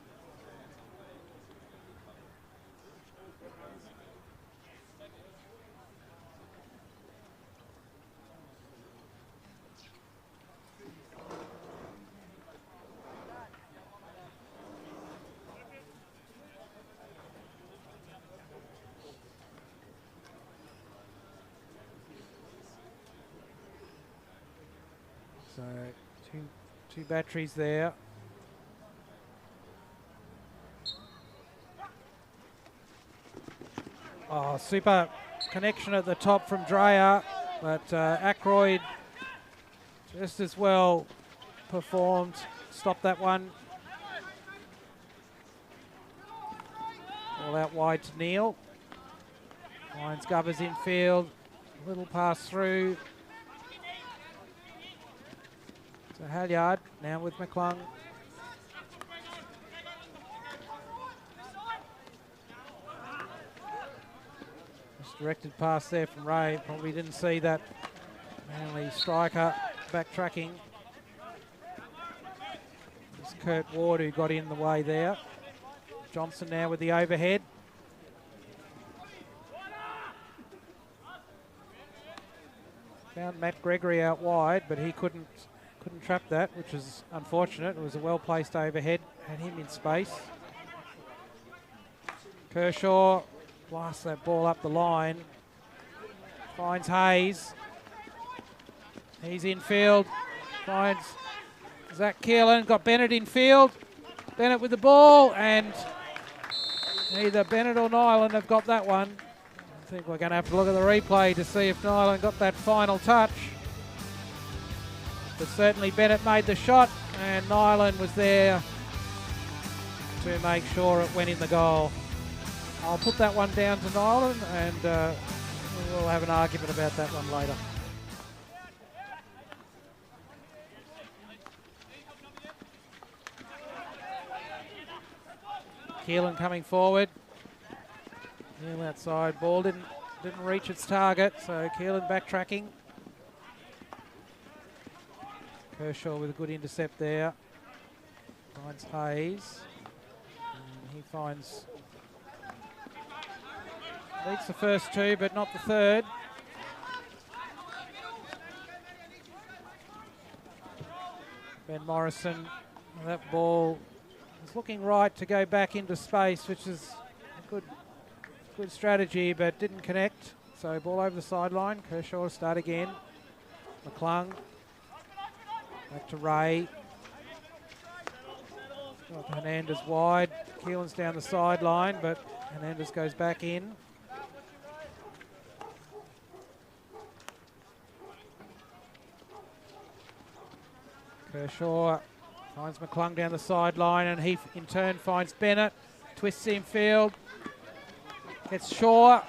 [SPEAKER 1] So two batteries there. Oh, super connection at the top from Dreyer, but Ackroyd just as well performed. Stop that one. All out wide to Neal. Finds Govers in field. Little pass through. So Halyard now with McClung. Just directed pass there from Ray. Probably didn't see that Manly striker backtracking. It's Kurt Ward who got in the way there. Johnson now with the overhead. Found Matt Gregory out wide, but he couldn't trap that, which is unfortunate. It was a well-placed overhead, had him in space. Kershaw blasts that ball up the line. Finds Hayes. He's in field. Finds Zach Keelan. Got Bennett in field. Bennett with the ball, and either Bennett or Nyland have got that one. I think we're going to have to look at the replay to see if Nyland got that final touch. But certainly Bennett made the shot and Nyland was there to make sure it went in the goal. I'll put that one down to Nyland and we'll have an argument about that one later. Keelan coming forward. Neal outside, ball didn't reach its target, so Keelan backtracking. Kershaw with a good intercept there. Finds Hayes. And he finds... Beats the first two, but not the third. Ben Morrison, that ball is looking right to go back into space, which is a good strategy, but didn't connect. So ball over the sideline. Kershaw to start again. McClung. Back to Ray. Got Hernandez wide. Keelan's down the sideline, but Hernandez goes back in. Kershaw finds McClung down the sideline, and he in turn finds Bennett. Twists in field. Gets Shaw.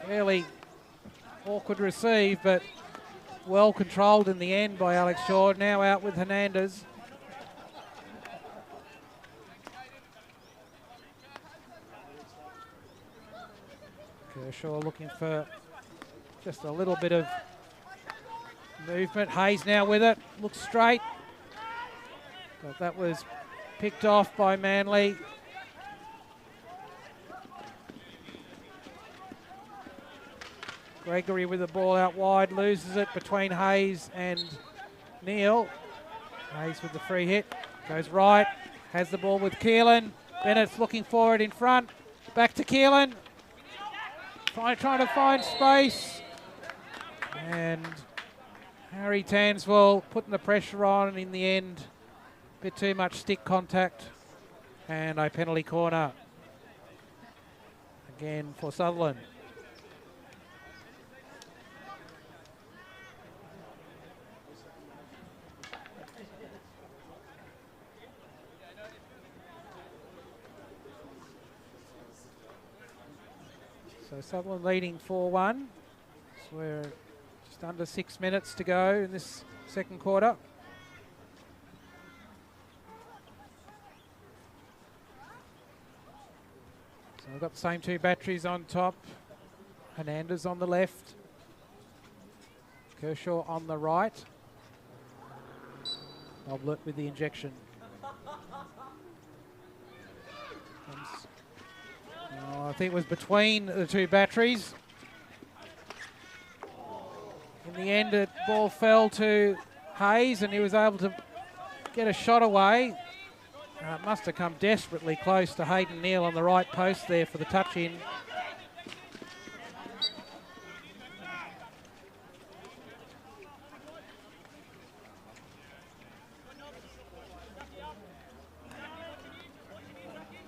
[SPEAKER 1] Fairly awkward receive, but well controlled in the end by Alex Shaw. Now out with Hernandez. Kershaw looking for just a little bit of movement. Hayes now with it. Looks straight. But that was picked off by Manly. Gregory with the ball out wide, loses it between Hayes and Neal. Hayes with the free hit. Goes right. Has the ball with Keelan. Bennett's looking forward in front. Back to Keelan. Trying to find space. And Harry Tanswell putting the pressure on, and in the end, a bit too much stick contact. And a penalty corner. Again for Sutherland. So Sutherland leading 4-1. So we're just under 6 minutes to go in this second quarter. So we've got the same two batteries on top. Hernandez on the left. Kershaw on the right. Noblet with the injection. I think it was between the two batteries. In the end, the ball fell to Hayes, and he was able to get a shot away. It must have come desperately close to Hayden Neal on the right post there for the touch-in.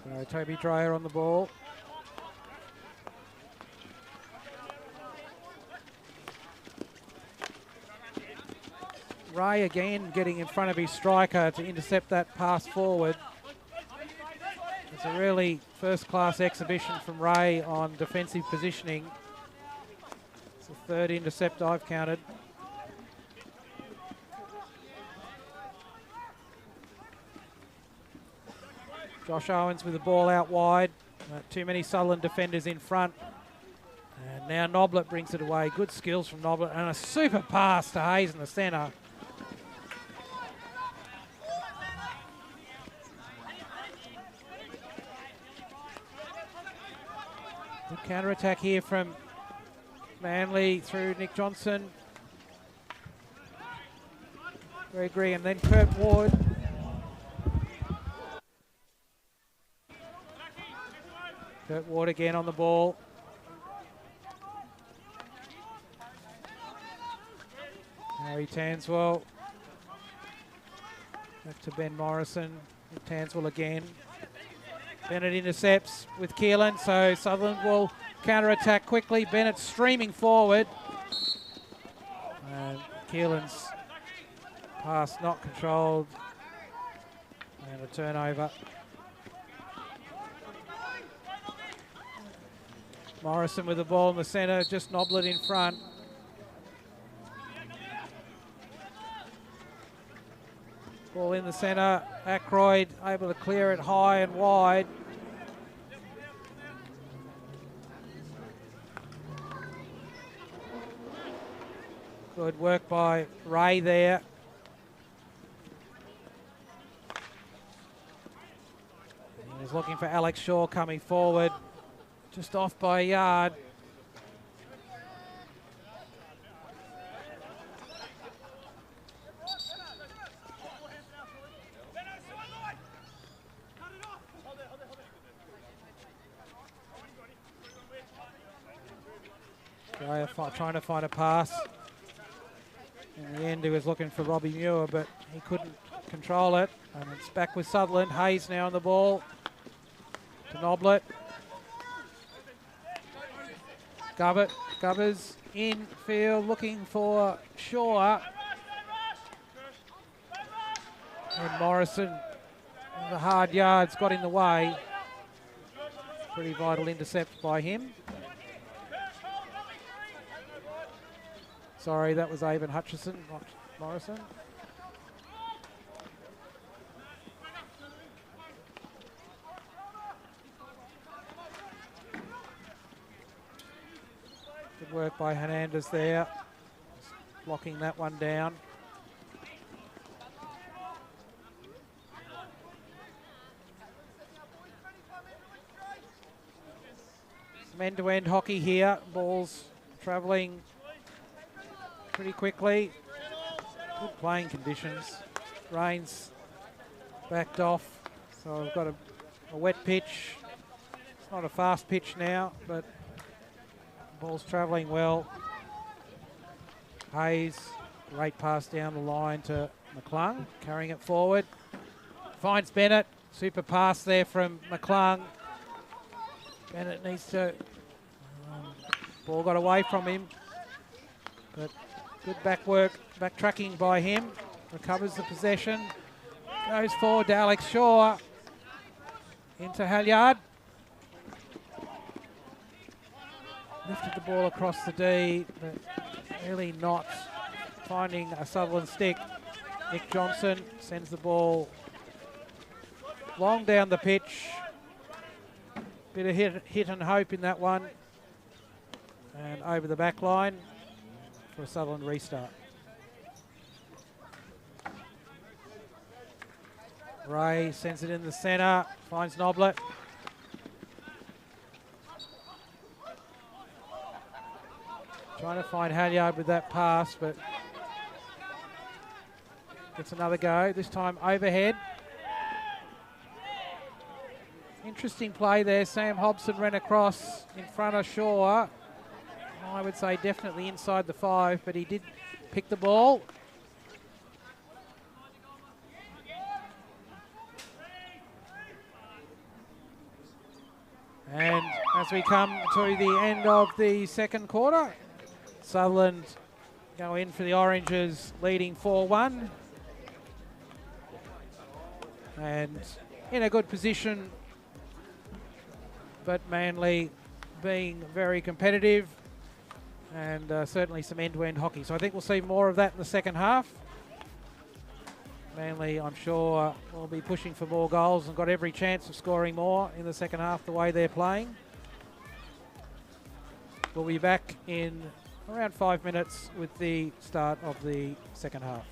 [SPEAKER 1] So Toby Dreyer on the ball. Ray again getting in front of his striker to intercept that pass forward. It's a really first-class exhibition from Ray on defensive positioning. It's the third intercept I've counted. Josh Owens with the ball out wide. Too many Sutherland defenders in front. And now Noblet brings it away. Good skills from Noblet, and a super pass to Hayes in the centre. Good counter-attack here from Manly through Nick Johnson. Gregory, and then Kurt Ward. Kurt Ward again on the ball. Harry Tanswell. Back to Ben Morrison. Tanswell again. Bennett intercepts with Keelan, so Sutherland will counter-attack quickly. Bennett streaming forward. And Keelan's pass not controlled. And a turnover. Morrison with the ball in the centre, just Noblet in front. Ball in the centre, Ackroyd able to clear it high and wide. Good work by Ray there. He was looking for Alex Shaw coming forward, just off by a yard. Trying to find a pass. In the end, he was looking for Robbie Muir, but he couldn't control it. And it's back with Sutherland. Hayes now on the ball to Noblet. Gubbers in field looking for Shaw. And Morrison, the hard yards got in the way. Pretty vital intercept by him. Sorry, that was Avon Hutchison, not Morrison. Good work by Hernandez there, blocking that one down. Some end-to-end hockey here, balls travelling pretty quickly. good playing conditions. Rain's backed off, so we've got a wet pitch. It's not a fast pitch now, but the ball's travelling well. Hayes, great pass down the line to McClung, carrying it forward. Finds Bennett, super pass there from McClung. Bennett needs to, ball got away from him, but good back work, back tracking by him. Recovers the possession, goes forward to Alex Shaw, into Halyard. Lifted the ball across the D, but really not finding a Sutherland stick. Nick Johnson sends the ball long down the pitch. Bit of hit and hope in that one. And over the back line for a Sutherland restart. Ray sends it in the centre, finds Noblet. Trying to find Halyard with that pass, but gets another go, this time overhead. Interesting play there. Sam Hobson ran across in front of Shaw. I would say definitely inside the 5, but he did pick the ball. And as we come to the end of the second quarter, Sutherland go in for the Oranges, leading 4-1. And in a good position, but Manly being very competitive, and certainly some end-to-end hockey. So I think we'll see more of that in the second half. Manly, I'm sure, will be pushing for more goals and got every chance of scoring more in the second half the way they're playing. We'll be back in around 5 minutes with the start of the second half.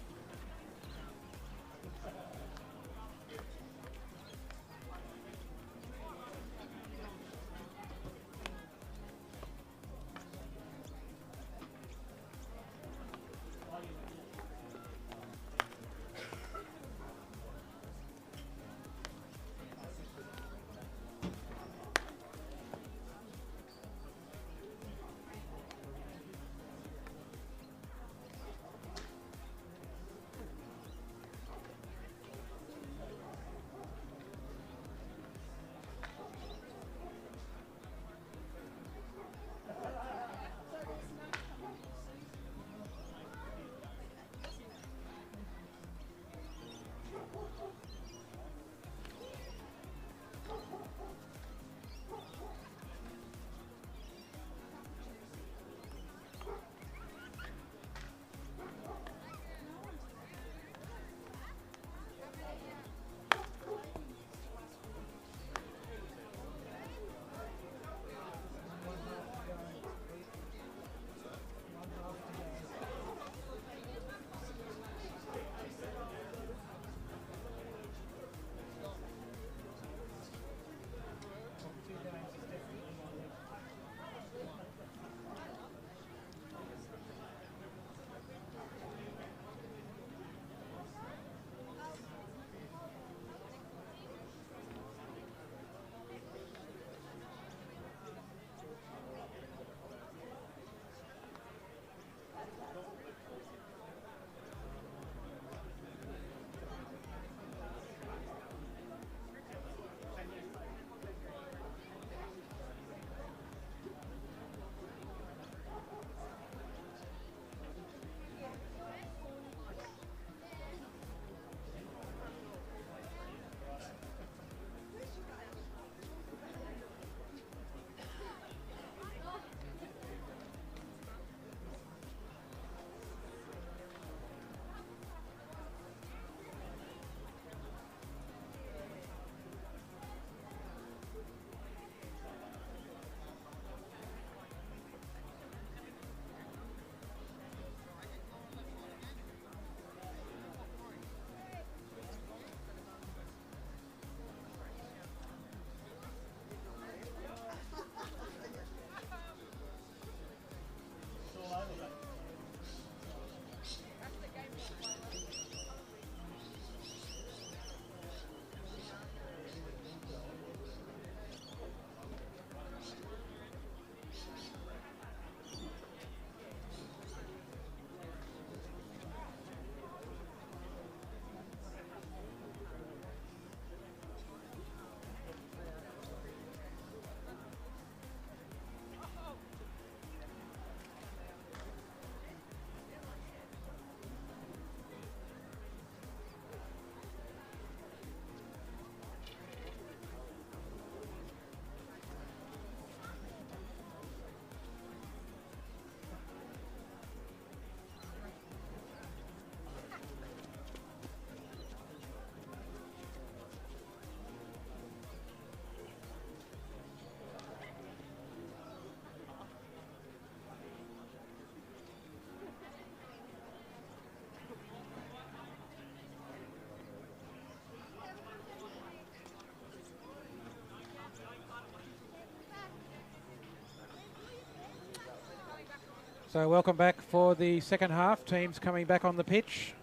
[SPEAKER 1] So welcome back for the second half. Teams coming back on the pitch.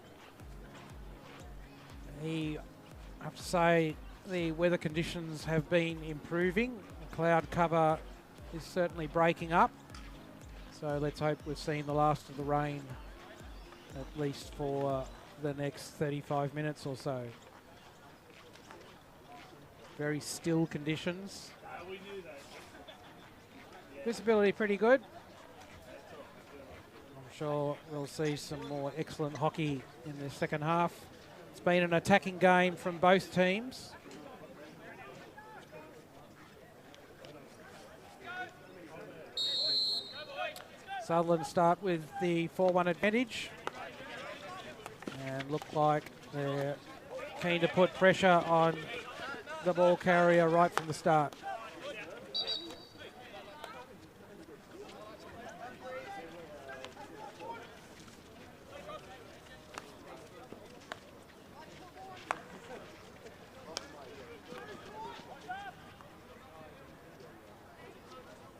[SPEAKER 1] I have to say the weather conditions have been improving. The cloud cover is certainly breaking up. So let's hope we've seen the last of the rain, at least for the next 35 minutes or so. Very still conditions. Visibility pretty good. I'm sure we'll see some more excellent hockey in the second half. It's been an attacking game from both teams. Sutherland start with the 4-1 advantage and look like they're keen to put pressure on the ball carrier right from the start.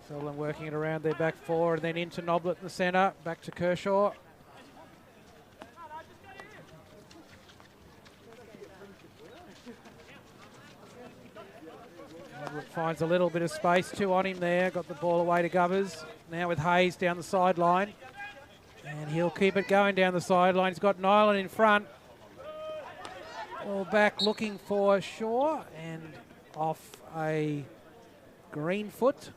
[SPEAKER 1] Sutherland working it around their back four and then into Noblet in the centre, back to Kershaw. Noblet finds a little bit of space, 2 on him there, got the ball away to Gubbers. Now with Hayes down the sideline. And he'll keep it going down the sideline. He's got Nyland in front. Ball back looking for Shaw and off a green foot.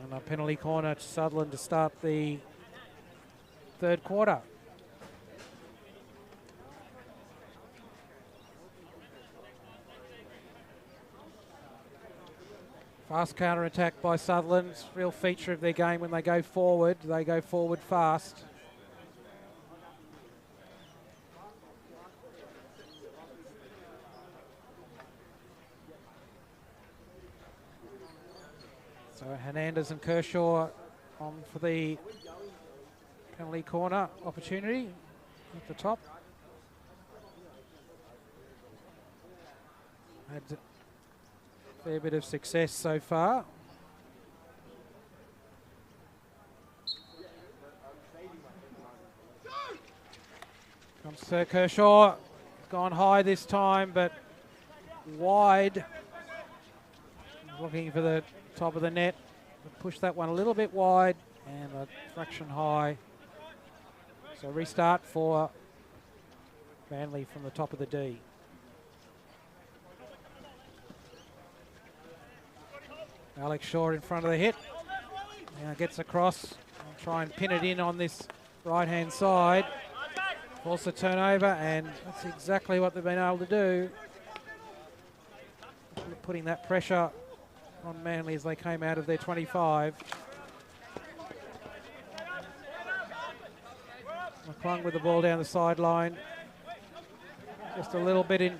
[SPEAKER 1] And a penalty corner to Sutherland to start the third quarter. Fast counter attack by Sutherland. It's a real feature of their game when they go forward. They go forward fast. So Hernandez and Kershaw on for the penalty corner opportunity at the top. Had a fair bit of success so far. Comes to Kershaw. Gone high this time, but wide. Looking for the top of the net. Push that one a little bit wide and a fraction high. So restart for Manly from the top of the D. Alex Shaw in front of the hit. Now gets across and try and pin it in on this right-hand side. Force a turnover, and that's exactly what they've been able to do. Putting that pressure on Manly as they came out of their 25. McClung with the ball down the sideline. Just a little bit in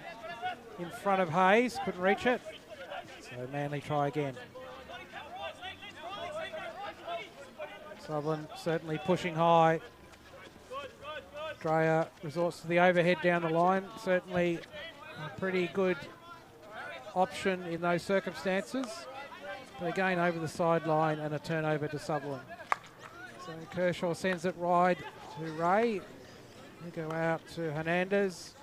[SPEAKER 1] front of Hayes, couldn't reach it. So Manly try again. Sutherland certainly pushing high. Dreyer resorts to the overhead down the line. Certainly a pretty good option in those circumstances. But again over the sideline and a turnover to Sutherland. So Kershaw sends it wide to Ray. They go out to Hernandez.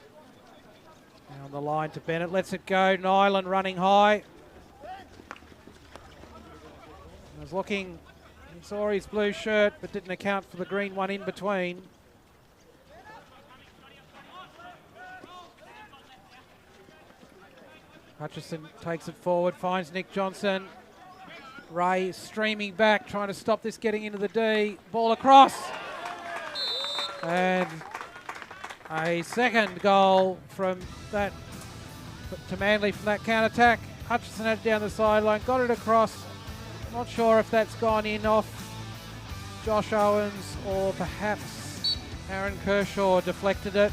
[SPEAKER 1] Down the line to Bennett. Lets it go. Nyland running high. Was looking, he saw his blue shirt but didn't account for the green one in between. Hutchison takes it forward, finds Nick Johnson. Ray streaming back, trying to stop this getting into the D. Ball across. And a second goal from that to Manly from that counter-attack. Hutchison had it down the sideline, got it across. Not sure if that's gone in off Josh Owens or perhaps Aaron Kershaw deflected it.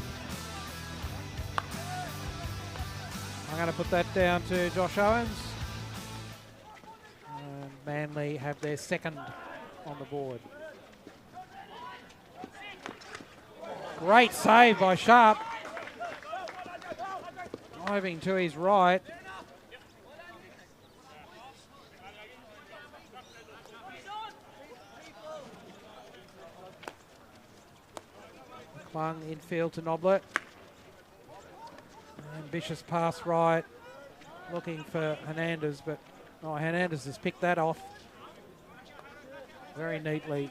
[SPEAKER 1] I'm going to put that down to Josh Owens. And Manly have their second on the board. Great save by Sharp. Diving to his right. McClung infield to Noblet. Ambitious pass right, looking for Hernandez, but Hernandez has picked that off very neatly.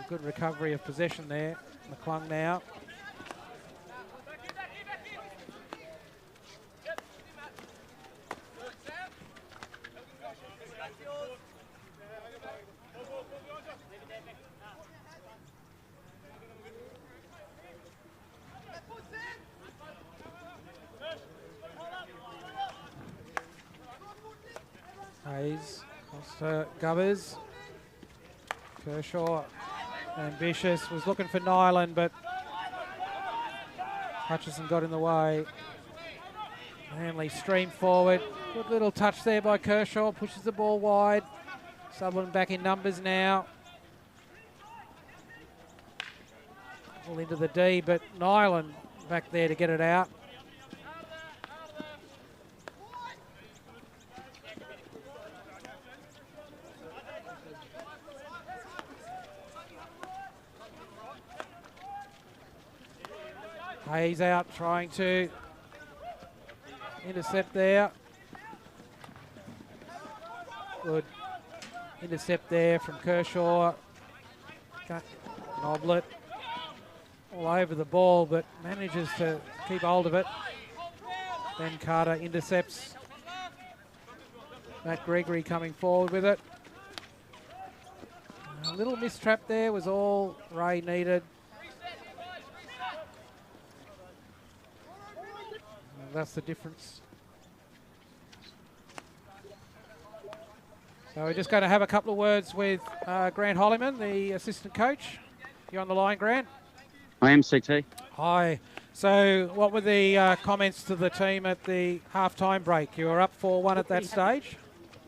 [SPEAKER 1] Good recovery of possession there. McClung now. Hayes, across to Gubbers. Kershaw, ambitious, was looking for Nyland, but Hutchison got in the way. Manly streamed forward. Good little touch there by Kershaw, pushes the ball wide. Sutherland back in numbers now. All into the D, but Nyland back there to get it out. Hayes out, trying to intercept there. Good intercept there from Kershaw. Noblet all over the ball, but manages to keep hold of it. Ben Carter intercepts. Matt Gregory coming forward with it. A little mistrap there was all Ray needed. That's the difference. So we're just going to have a couple of words with Grant Hollyman, the assistant coach. You on the line, Grant?
[SPEAKER 2] I am, CT.
[SPEAKER 1] Hi. So what were the comments to the team at the half-time break? You were up 4-1 at that stage?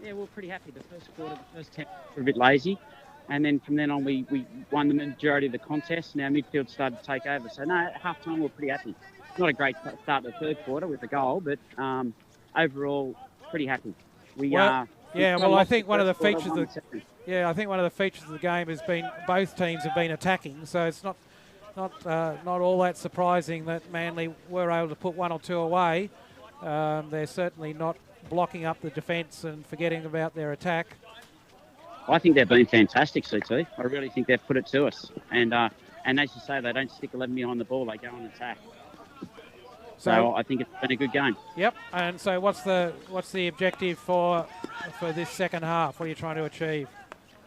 [SPEAKER 2] Yeah, we were pretty happy. The first quarter, the first 10 were a bit lazy. And then from then on, we won the majority of the contest, and our midfield started to take over. So, no, at half-time, we were pretty happy. Not a great start to the third quarter with the goal, but overall, pretty happy.
[SPEAKER 1] I think one of the features of the game has been both teams have been attacking, so it's not all that surprising that Manly were able to put one or two away. They're certainly not blocking up the defence and forgetting about their attack.
[SPEAKER 2] I think they've been fantastic, CT. I really think they've put it to us, and as you say, they don't stick 11 behind the ball; they go and attack. So I think it's been a good game. Yep.
[SPEAKER 1] And so what's the objective for this second half? What are you trying to achieve?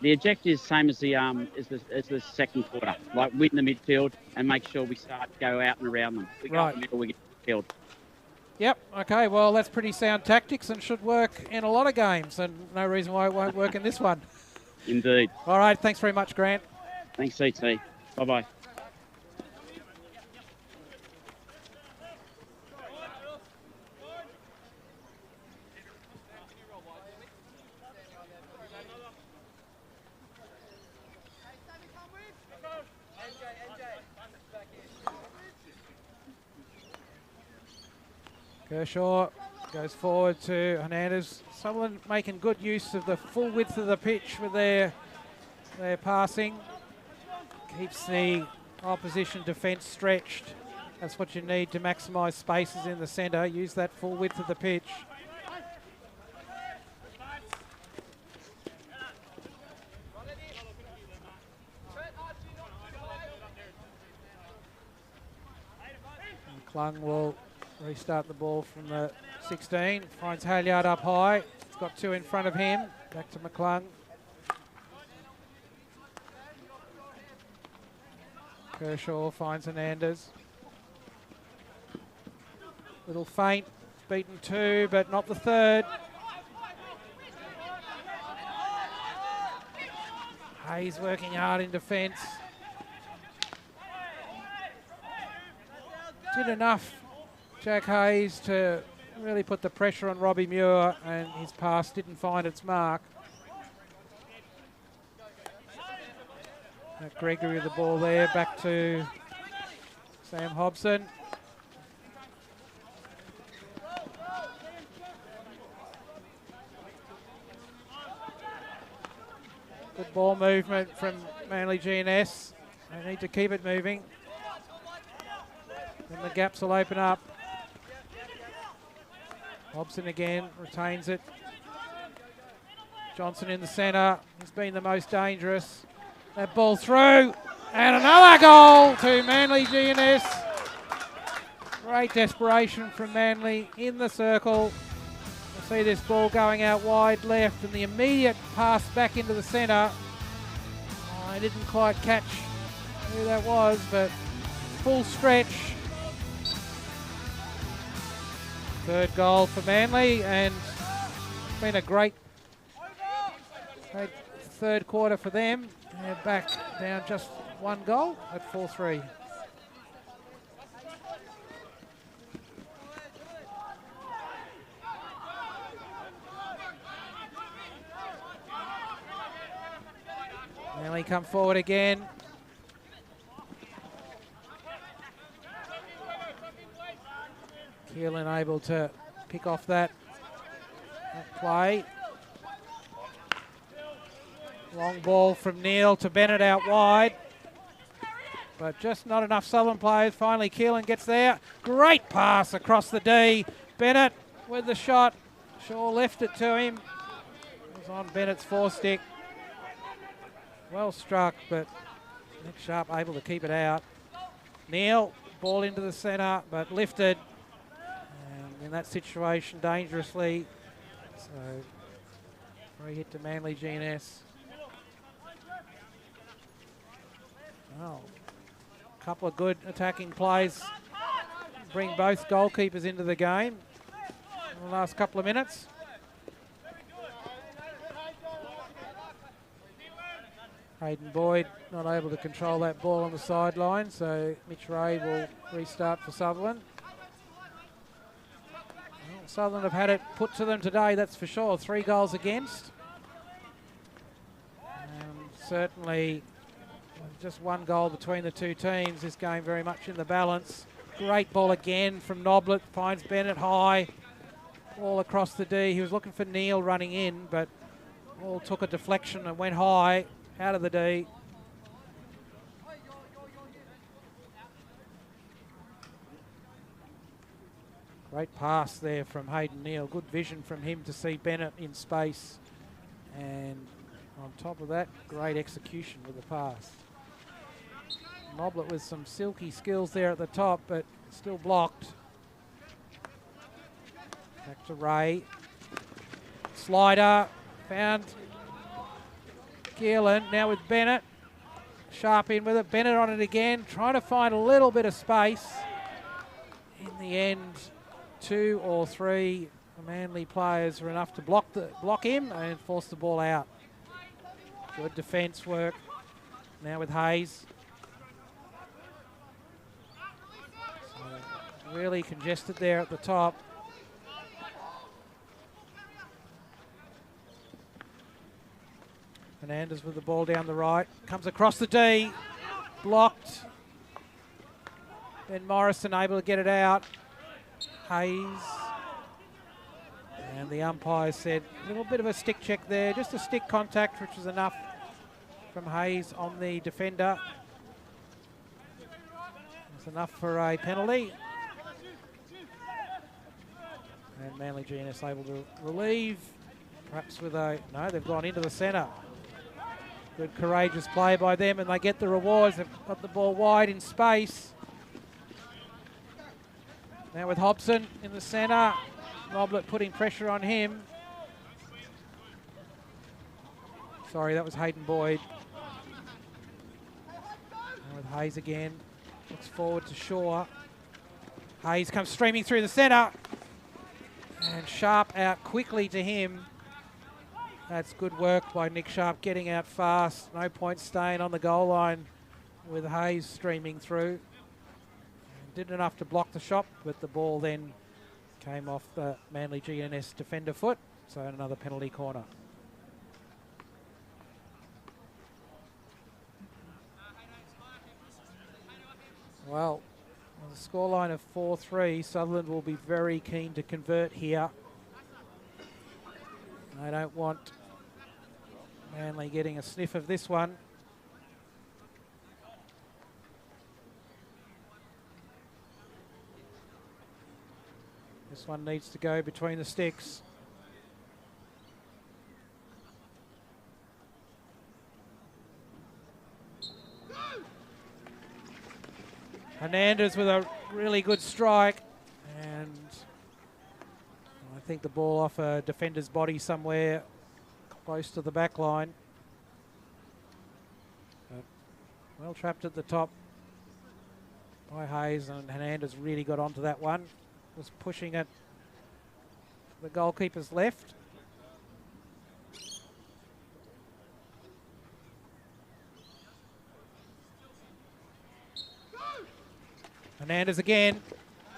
[SPEAKER 2] The objective is the same as the second quarter, like win the midfield and make sure we start to go out and around them. We go in the middle, we get the midfield.
[SPEAKER 1] Yep. Okay. Well, that's pretty sound tactics and should work in a lot of games, and no reason why it won't work in this one.
[SPEAKER 2] Indeed.
[SPEAKER 1] All right. Thanks very much, Grant.
[SPEAKER 2] Thanks, CT. Bye-bye.
[SPEAKER 1] Kershaw goes forward to Hernandez. Sutherland making good use of the full width of the pitch with their passing. Keeps the opposition defence stretched. That's what you need to maximise spaces in the centre. Use that full width of the pitch. McClung will restart the ball from the 16. Finds Halyard up high. He's got two in front of him. Back to McClung. Kershaw finds Hernandez. Little feint. Beaten two, but not the third. Hayes working hard in defence. Did enough, Jack Hayes, to really put the pressure on Robbie Muir, and his pass didn't find its mark. Gregory with the ball there, back to Sam Hobson. Good ball movement from Manly GNS. They need to keep it moving. Then the gaps will open up. Hobson again, retains it. Johnson in the centre. He's been the most dangerous. That ball through. And another goal to Manly GNS. Great desperation from Manly in the circle. You see this ball going out wide left and the immediate pass back into the centre. I didn't quite catch who that was, but full stretch. Third goal for Manly, and it's been a great third quarter for them. They're back down just one goal at 4-3. Manly come forward again. Keelan able to pick off that play. Long ball from Neil to Bennett out wide. But just not enough Sutherland players. Finally Keelan gets there. Great pass across the D. Bennett with the shot. Shaw left it to him. It was on Bennett's forestick. Well struck, but Nick Sharp able to keep it out. Neil, ball into the centre, but lifted. And in that situation, dangerously. So, free hit to Manly GNS. Oh, a couple of good attacking plays. Bring both goalkeepers into the game in the last couple of minutes. Hayden Boyd not able to control that ball on the sideline, so Mitch Ray will restart for Sutherland. Well, Sutherland have had it put to them today, that's for sure. 3 goals against. Certainly just 1 goal between the two teams. This game very much in the balance. Great ball again from Noblet, finds Bennett high. All across the D. He was looking for Neil running in, but all took a deflection and went high. Out of the D. Great pass there from Hayden Neil. Good vision from him to see Bennett in space. And on top of that, great execution with the pass. Noblet with some silky skills there at the top, but still blocked. Back to Ray. Slider. Found Keelan, now with Bennett. Sharp in with it, Bennett on it again, trying to find a little bit of space. In the end, 2 or 3 Manly players were enough to block him and force the ball out. Good defence work. Now with Hayes. So really congested there at the top. Fernandez with the ball down the right. Comes across the D. Blocked. Ben Morrison able to get it out. Hayes. And the umpire said a little bit of a stick check there. Just a stick contact, which was enough from Hayes on the defender. It's enough for a penalty. And Manly GNS able to relieve. Perhaps with a... No, they've gone into the centre. Good courageous play by them, and they get the rewards. They've got the ball wide in space. Now with Hobson in the centre. Noblet putting pressure on him. Sorry, that was Hayden Boyd. Now with Hayes again. Looks forward to Shaw. Hayes comes streaming through the centre. And Sharp out quickly to him. That's good work by Nick Sharp, getting out fast. No point staying on the goal line with Hayes streaming through. Did enough to block the shot, but the ball then came off the Manly GNS defender foot. So another penalty corner. Well, on the scoreline of 4-3, Sutherland will be very keen to convert here. I don't want Manly getting a sniff of this one. This one needs to go between the sticks. Hernandez with a really good strike, and I think the ball off a defender's body somewhere close to the back line. But well trapped at the top by Hayes, and Hernandez really got onto that one. Was pushing it to the goalkeeper's left. Hernandez again.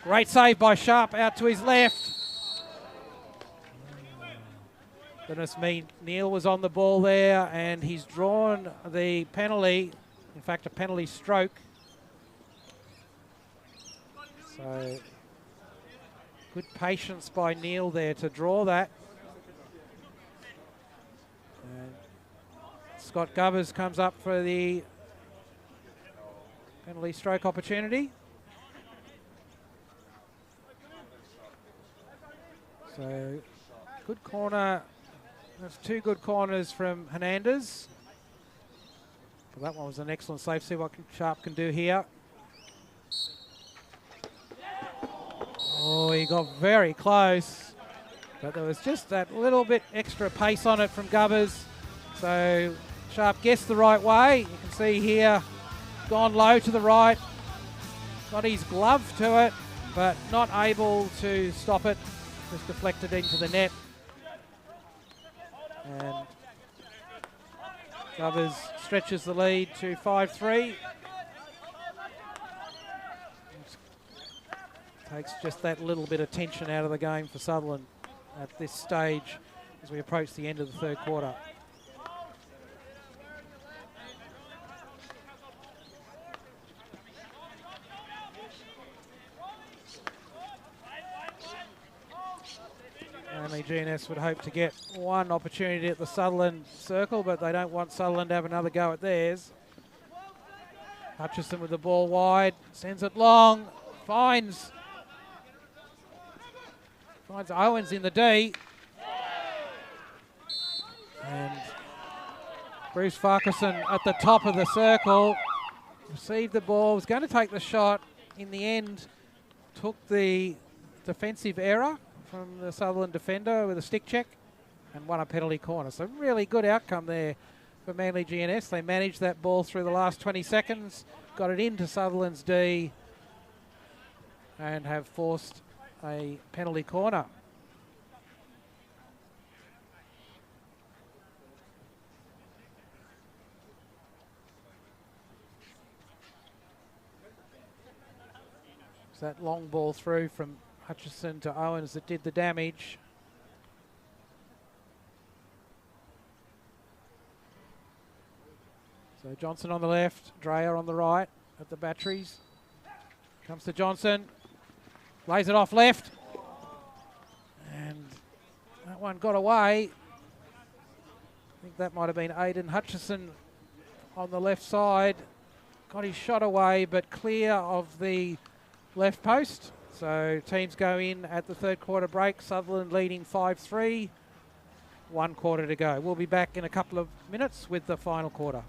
[SPEAKER 1] Great save by Sharp out to his left. Goodness me, Neil was on the ball there, and he's drawn the penalty. In fact, a penalty stroke. So good patience by Neil there to draw that. And Scott Gubbers comes up for the penalty stroke opportunity. So good corner. That's two good corners from Hernandez. But that one was an excellent save. See what Sharp can do here. Oh, he got very close. But there was just that little bit extra pace on it from Gubbers. So Sharp guessed the right way. You can see here, gone low to the right. Got his glove to it, but not able to stop it. Just deflected into the net. And Gubbers stretches the lead to 5-3. Takes just that little bit of tension out of the game for Sutherland at this stage as we approach the end of the third quarter. Only GNS would hope to get one opportunity at the Sutherland circle, but they don't want Sutherland to have another go at theirs. Hutchison with the ball wide, sends it long, finds Owens in the D. And Bruce Farquharson at the top of the circle, received the ball, was going to take the shot. In the end, took the defensive error from the Sutherland defender with a stick check and won a penalty corner. So really good outcome there for Manly GNS. They managed that ball through the last 20 seconds, got it into Sutherland's D and have forced a penalty corner. That long ball through from Hutchison to Owens that did the damage. So Johnson on the left, Dreyer on the right at the batteries. Comes to Johnson, lays it off left. And that one got away. I think that might have been Aidan Hutchison on the left side. Got his shot away, but clear of the left post. So teams go in at the third quarter break. Sutherland leading 5-3. 1 quarter to go. We'll be back in a couple of minutes with the final quarter.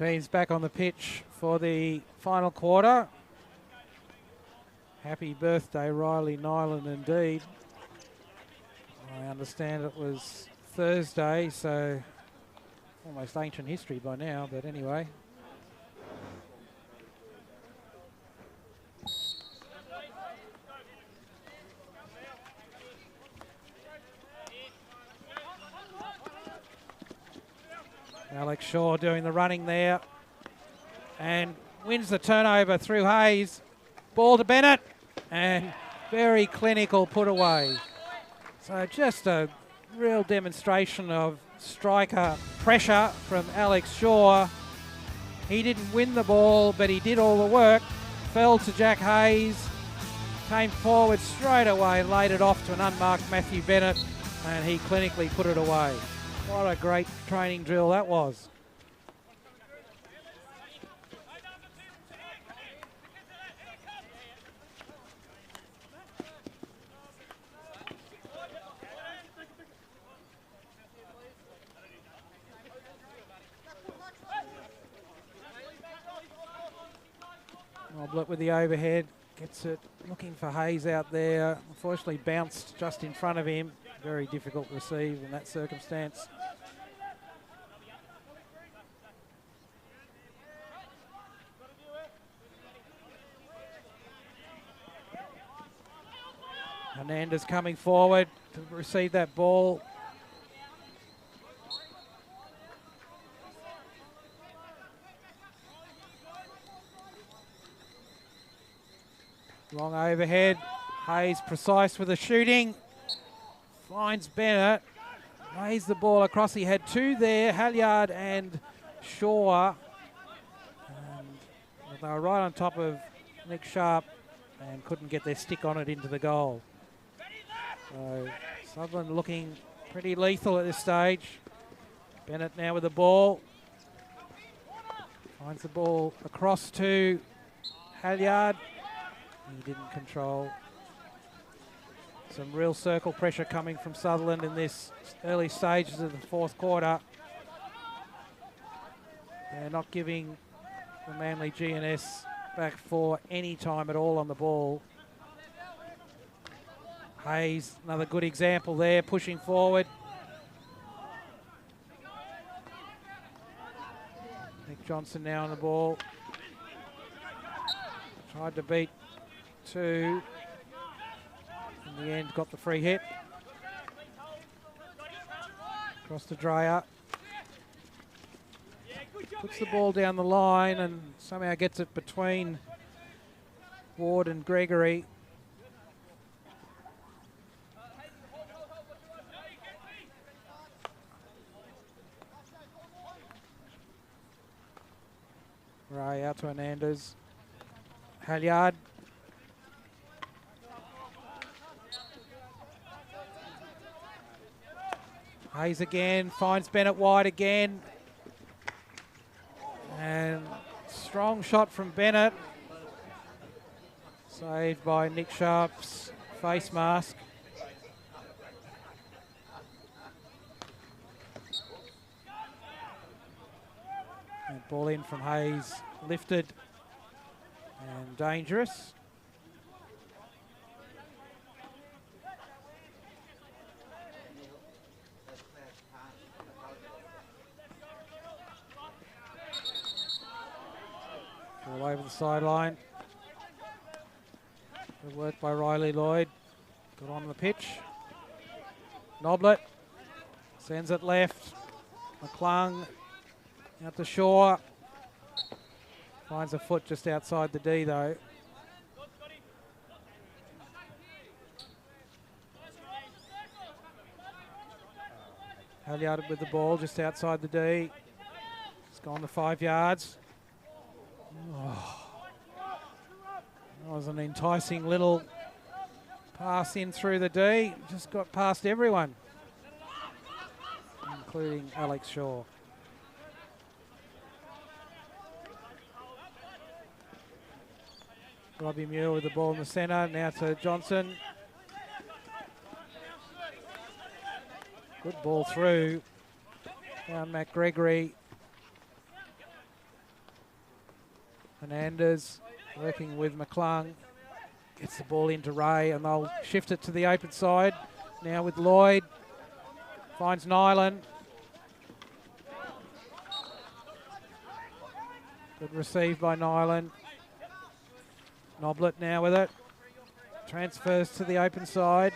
[SPEAKER 1] Teams back on the pitch for the final quarter. Happy birthday, Riley Nyland, indeed. I understand it was Thursday, so almost ancient history by now, but anyway. Alex Shaw doing the running there and wins the turnover through Hayes. Ball to Bennett and very clinical put away. So just a real demonstration of striker pressure from Alex Shaw. He didn't win the ball, but he did all the work. Fell to Jack Hayes, came forward straight away, laid it off to an unmarked Matthew Bennett, and he clinically put it away. What a great training drill that was. Noblet with the overhead, gets it, looking for Hayes out there. Unfortunately bounced just in front of him. Very difficult to receive in that circumstance. Hernandez coming forward to receive that ball. Long overhead. Hayes precise with the shooting. Finds Bennett. Lays the ball across. He had two there, Halyard and Shaw. And they were right on top of Nick Sharp and couldn't get their stick on it into the goal. So Sutherland looking pretty lethal at this stage. Bennett now with the ball. Finds the ball across to Halyard. He didn't control. Some real circle pressure coming from Sutherland in this early stages of the fourth quarter. They're not giving the Manly GNS back for any time at all on the ball. Hayes, another good example there, pushing forward. Nick Johnson now on the ball. Tried to beat two. In the end, got the free hit. Across to Dreyer. Puts the ball down the line and somehow gets it between Ward and Gregory. Ray out to Hernandez. Halyard. Hayes again, finds Bennett wide again. And strong shot from Bennett. Saved by Nick Sharp's face mask. And ball in from Hayes, lifted and dangerous. All over the sideline. Good work by Riley Lloyd. Got on the pitch. Noblet sends it left. McClung out to Shaw. Finds a foot just outside the D though. Halyard with the ball just outside the D. It's gone to 5 yards. Oh. That was an enticing little pass in through the D. Just got past everyone, including Alex Shaw. Robbie Muir with the ball in the centre. Now to Johnson. Good ball through. Down Matt Gregory. Hernandez working with McClung. Gets the ball into Ray and they'll shift it to the open side. Now with Lloyd. Finds Nyland. Good receive by Nyland. Noblet now with it. Transfers to the open side.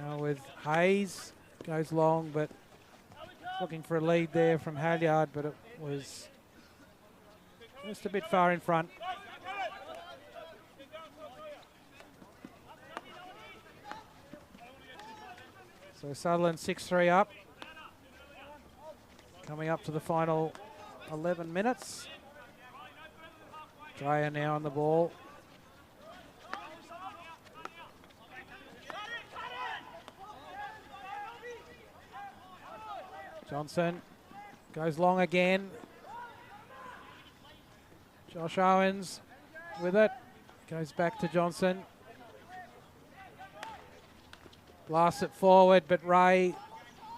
[SPEAKER 1] Now with Hayes. Goes long, but looking for a lead there from Halyard, but it was just a bit far in front. So Sutherland 6-3 up. Coming up to the final 11 minutes. Dreyer now on the ball. Johnson goes long again. Josh Owens with it. Goes back to Johnson. Blasts it forward, but Ray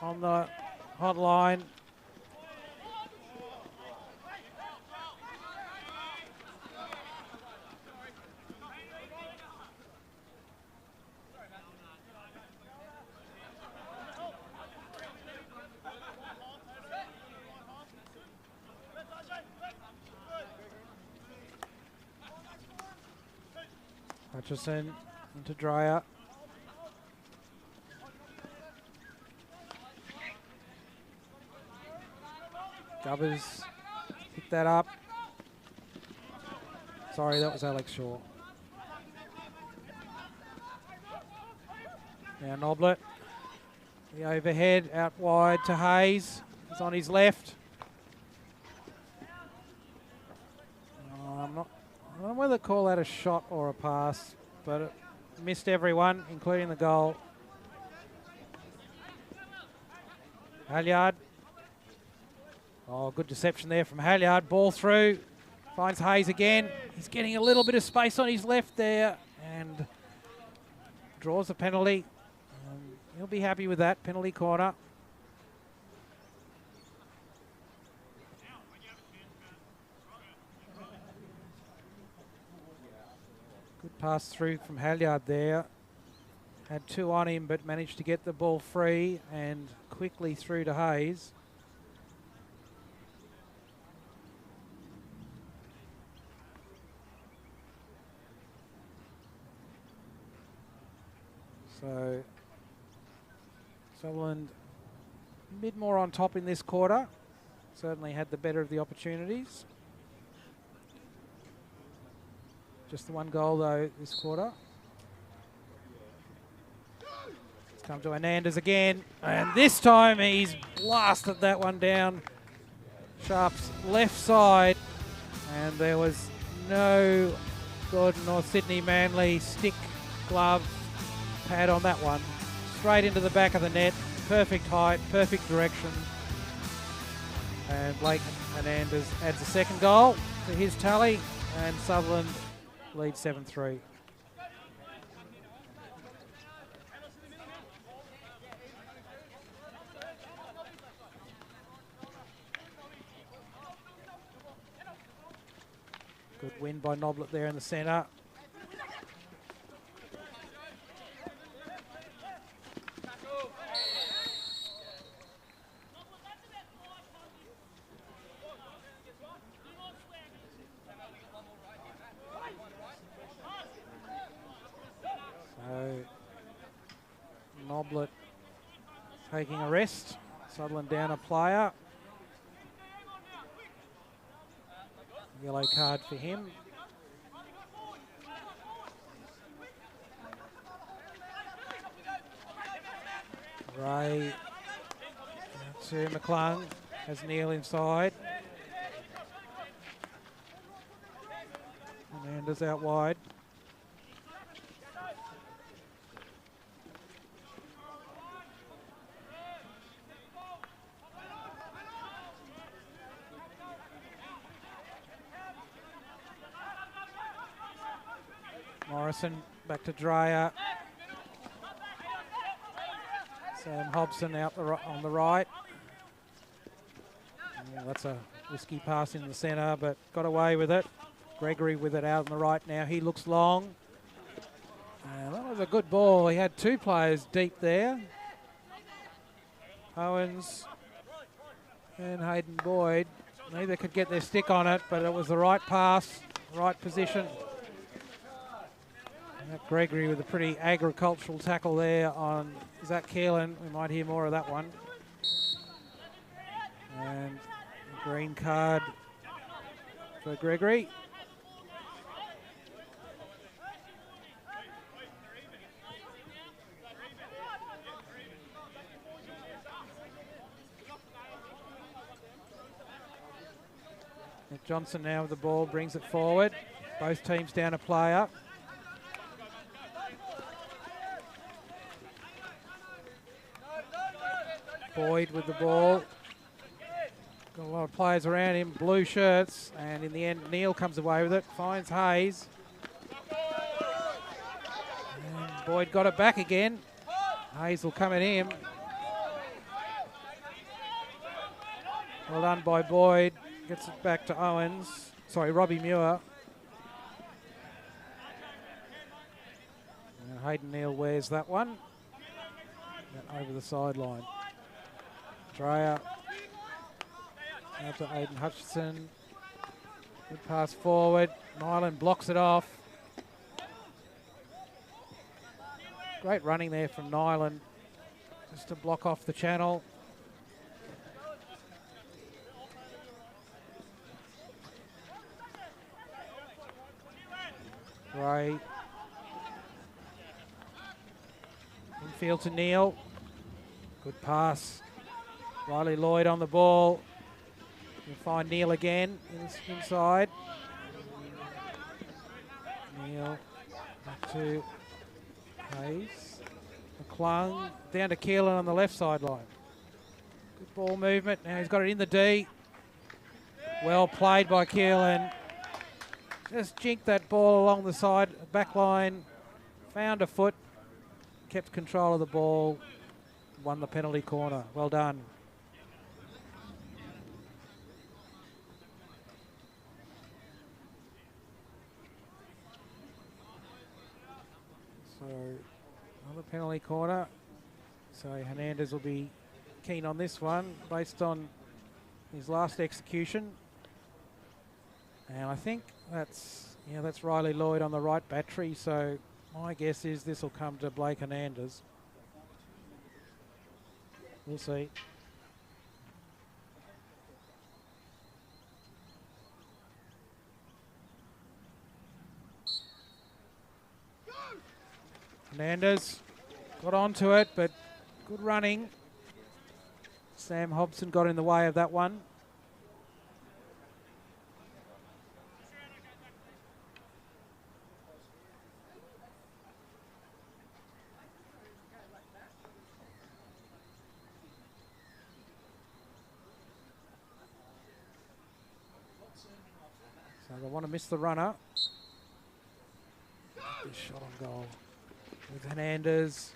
[SPEAKER 1] on the hotline. Hutchison into Dreyer. Gubbers pick that up. Sorry, that was Alex Shaw. Now Noblet. The overhead out wide to Hayes. He's on his left. I don't know whether to call that a shot or a pass, but it missed everyone, including the goal. Halyard. Oh, good deception there from Halyard. Ball through. Finds Hayes again. He's getting a little bit of space on his left there and draws a penalty. He'll be happy with that. Penalty corner. Good pass through from Halyard there. Had two on him, but managed to get the ball free and quickly through to Hayes. So Sutherland a bit more on top in this quarter. Certainly had the better of the opportunities. Just the one goal though this quarter. It's come to Hernandez again, and this time he's blasted that one down Sharp's left side, and there was no Gordon or Sydney Manley stick, glove, pad on that one. Straight into the back of the net, perfect height, perfect direction. And Blake Hernandez adds a second goal to his tally, and Sutherland leads 7-3. Good win by Noblet there in the centre. Noblet taking a rest. Sutherland down a player. Yellow card for him. Ray to McClung. Has Neil inside. Hernandez out wide. Morrison back to Dreyer. Sam Hobson out on the right. Well, that's a risky pass in the centre, but got away with it. Gregory with it out on the right now. He looks long. That was a good ball. He had two players deep there. Owens and Hayden Boyd. Neither could get their stick on it, but it was the right pass, right position. And that Gregory with a pretty agricultural tackle there on Zach Keelan. We might hear more of that one. And a green card for Gregory. Johnson now with the ball, brings it forward. Both teams down a player. Boyd with the ball. Got a lot of players around him, blue shirts, and in the end Neil comes away with it, finds Hayes. And Boyd got it back again. Hayes will come at him. Well done by Boyd. Gets it back to Owens. Sorry, Robbie Muir. And Hayden Neal wears that one. And over the sideline. Dreyer. Out to Aiden Hutchinson. Good pass forward. Nyland blocks it off. Great running there from Nyland. Just to block off the channel. Gray. Infield to Neil. Good pass. Riley Lloyd on the ball. You'll find Neil again inside. Neil back to Hayes. McClung down to Keelan on the left sideline. Good ball movement. Now he's got it in the D. Well played by Keelan. Just jinked that ball along the side, back line, found a foot, kept control of the ball, won the penalty corner. Well done. So, another penalty corner. So Hernandez will be keen on this one based on his last execution. And I think that's Riley Lloyd on the right battery, so my guess is this will come to Blake Hernandez. We'll see. Hernandez got onto it, but good running. Sam Hobson got in the way of that one. So they want to miss the runner. This shot on goal with Hernandez.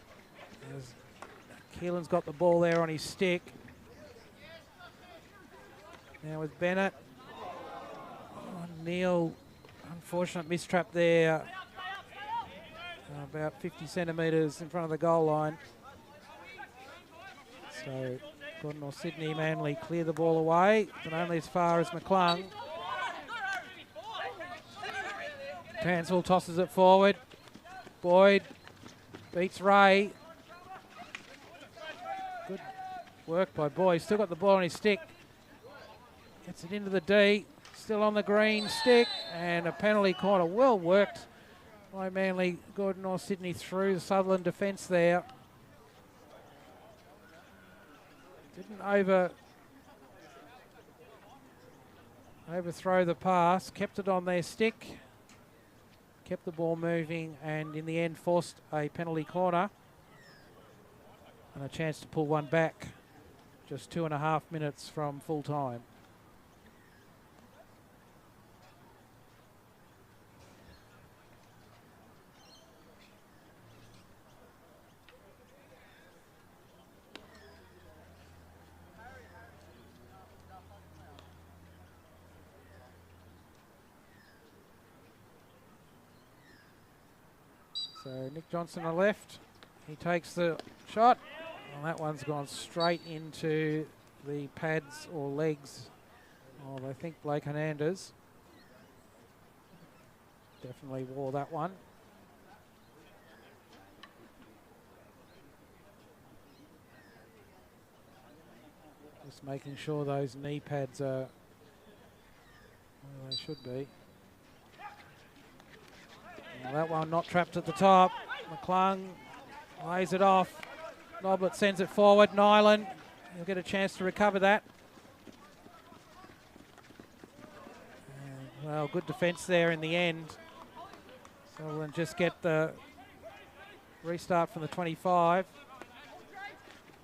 [SPEAKER 1] Keelan's got the ball there on his stick. Now with Bennett. Oh, Neil, unfortunate mistrap there. About 50 centimetres in front of the goal line. So Gordon or Sydney Manly clear the ball away, but only as far as McClung. Tansville tosses it forward. Boyd beats Ray. Good work by Boyd. Still got the ball on his stick. Gets it into the D. Still on the green stick. And a penalty corner. Well worked by Manly. Gordon or Sydney through the Sutherland defence there. Didn't overthrow the pass. Kept it on their stick. Kept the ball moving and in the end forced a penalty corner and a chance to pull one back just 2.5 minutes from full time. So Nick Johnson on the left. He takes the shot. Well, that one's gone straight into the pads or legs of, I think, Blake Hernandez. Definitely wore that one. Just making sure those knee pads are where they should be. Well, that one not trapped at the top. McClung lays it off. Noblet sends it forward. Nyland, he'll get a chance to recover that. And, well, good defence there in the end. Sutherland just get the restart from the 25.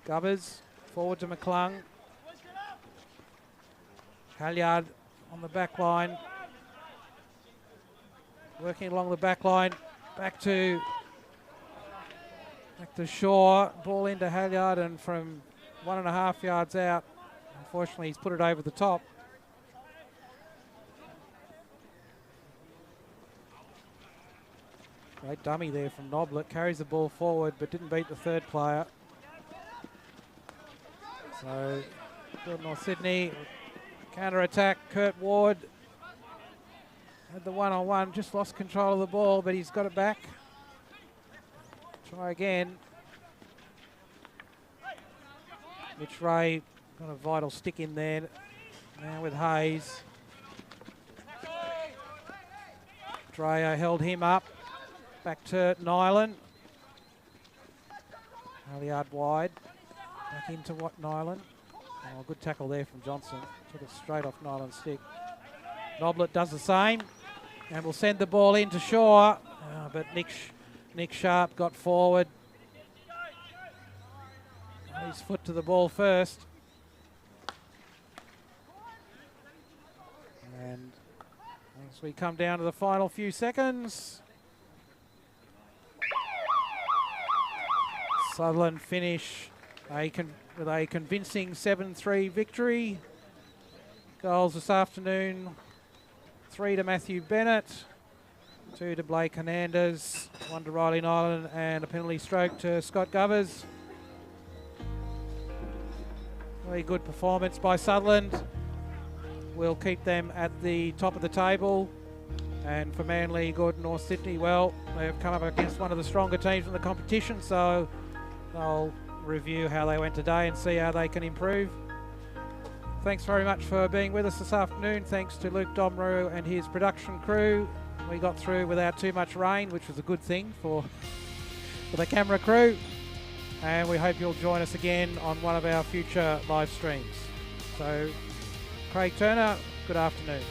[SPEAKER 1] Gubbers forward to McClung. Halyard on the back line. Working along the back line. Back to Shaw. Ball into Halyard, and from 1.5 yards out, unfortunately he's put it over the top. Great dummy there from Noblet. Carries the ball forward but didn't beat the third player. So good North Sydney. Counter attack. Kurt Ward had the one-on-one, just lost control of the ball, but he's got it back. Try again. Mitch Ray got a vital stick in there now with Hayes. Dreyer held him up. Back to Nyland. Halyard wide. Back into Nyland. Oh, good tackle there from Johnson. Took it straight off Nyland's stick. Noblet does the same and will send the ball into Shaw. But Nick Sharp got forward. His foot to the ball first. And as we come down to the final few seconds, Sutherland finish with a convincing 7-3 victory. Goals this afternoon, 3 to Matthew Bennett, 2 to Blake Hernandez, 1 to Riley Nyland, and a penalty stroke to Scott Govers. Very good performance by Sutherland. We'll keep them at the top of the table. And for Manly, good. North Sydney, well, they've come up against one of the stronger teams in the competition, so they'll review how they went today and see how they can improve. Thanks very much for being with us this afternoon. Thanks to Luke Domru and his production crew. We got through without too much rain, which was a good thing for the camera crew. And we hope you'll join us again on one of our future live streams. So, Craig Turner, good afternoon.